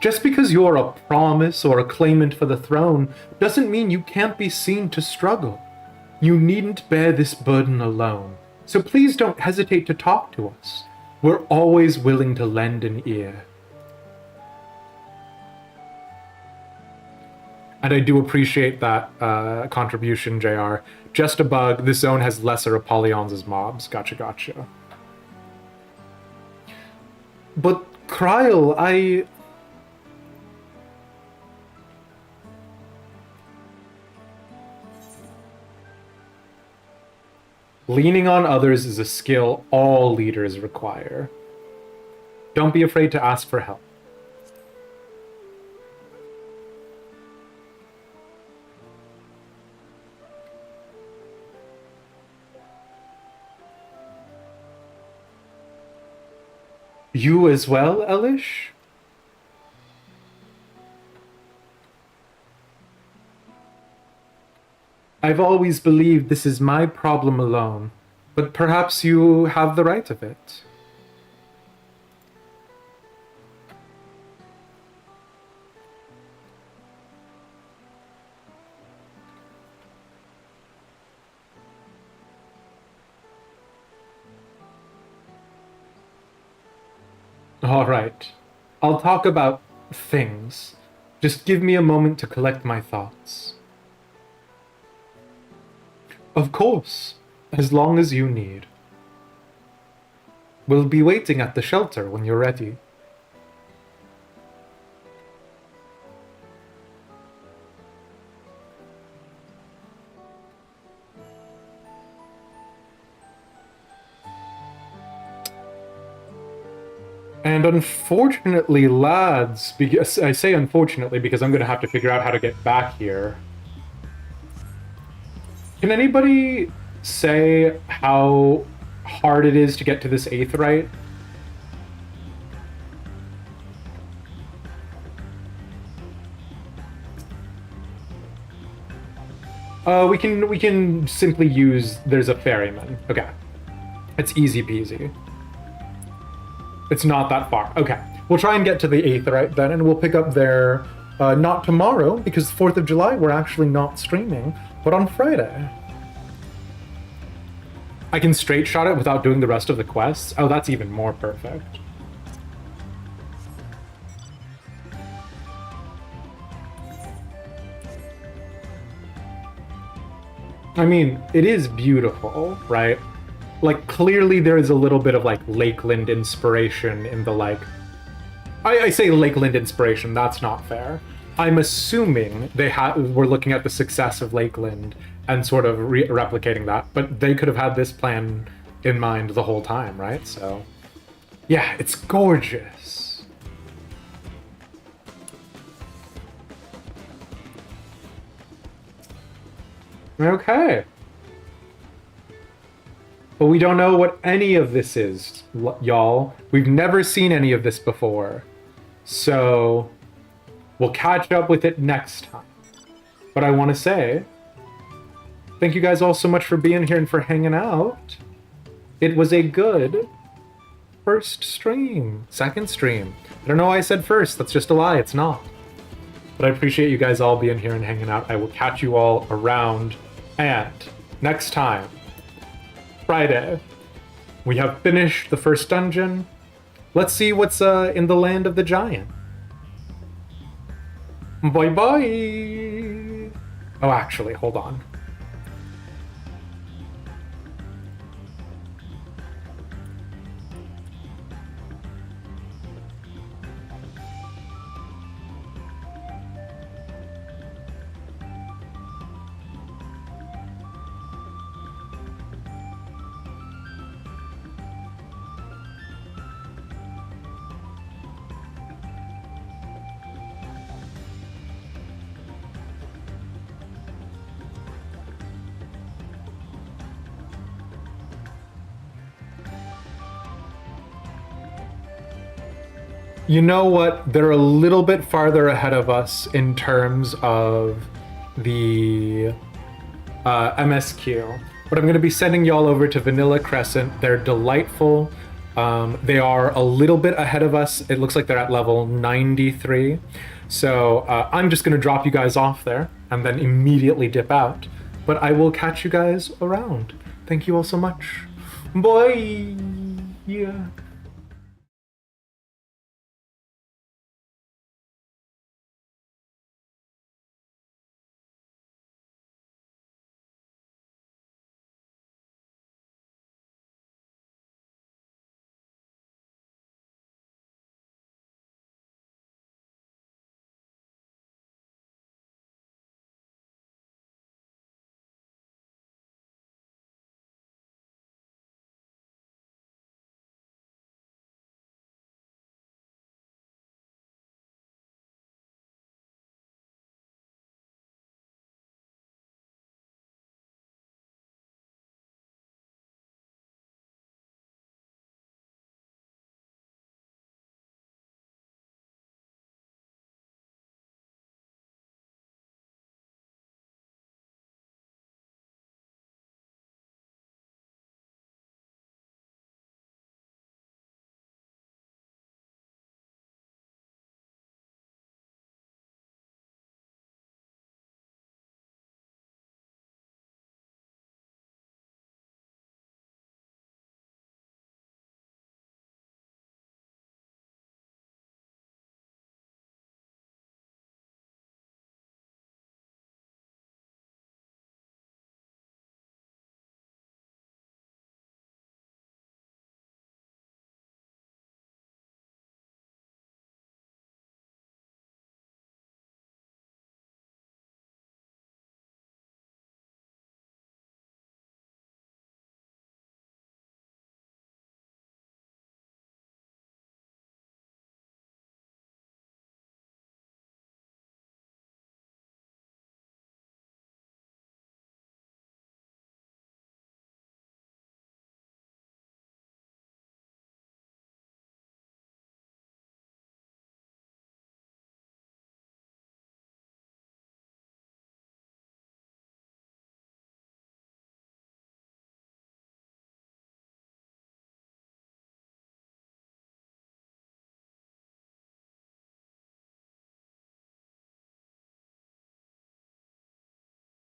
Just because you're a promise or a claimant for the throne doesn't mean you can't be seen to struggle. You needn't bear this burden alone, so please don't hesitate to talk to us. We're always willing to lend an ear. And I do appreciate that contribution, JR. Just a bug, this zone has lesser Apollons as mobs. Gotcha, gotcha. But, Kryl, Leaning on others is a skill all leaders require. Don't be afraid to ask for help. You as well, Elish? I've always believed this is my problem alone, but perhaps you have the right of it. All right, I'll talk about things. Just give me a moment to collect my thoughts. Of course, as long as you need. We'll be waiting at the shelter when you're ready. And unfortunately, lads, because I say unfortunately because I'm going to have to figure out how to get back here. Can anybody say how hard it is to get to this Aetheryte? We can simply use, there's a ferryman. Okay. It's easy peasy. It's not that far. Okay. We'll try and get to the Aetheryte then, and we'll pick up there, not tomorrow, because 4th of July, we're actually not streaming, but on Friday. I can straight shot it without doing the rest of the quests. Oh, that's even more perfect. I mean, it is beautiful, right? Like, clearly there is a little bit of, like, Lakeland inspiration in the, like... I say Lakeland inspiration, that's not fair. I'm assuming they were looking at the success of Lakeland and sort of replicating that, but they could have had this plan in mind the whole time, right? So, yeah, it's gorgeous. Okay. But we don't know what any of this is, y'all. We've never seen any of this before. So, we'll catch up with it next time. But I want to say, thank you guys all so much for being here and for hanging out. It was a good first stream. Second stream. I don't know why I said first. That's just a lie. It's not. But I appreciate you guys all being here and hanging out. I will catch you all around. And next time, Friday, We have finished the first dungeon. Let's see what's in the land of the giant. Bye bye. Oh, actually, hold on. You know what? They're a little bit farther ahead of us in terms of the MSQ. But I'm going to be sending y'all over to Vanilla Crescent. They're delightful. They are a little bit ahead of us. It looks like they're at level 93. So I'm just going to drop you guys off there and then immediately dip out. But I will catch you guys around. Thank you all so much. Bye. Yeah.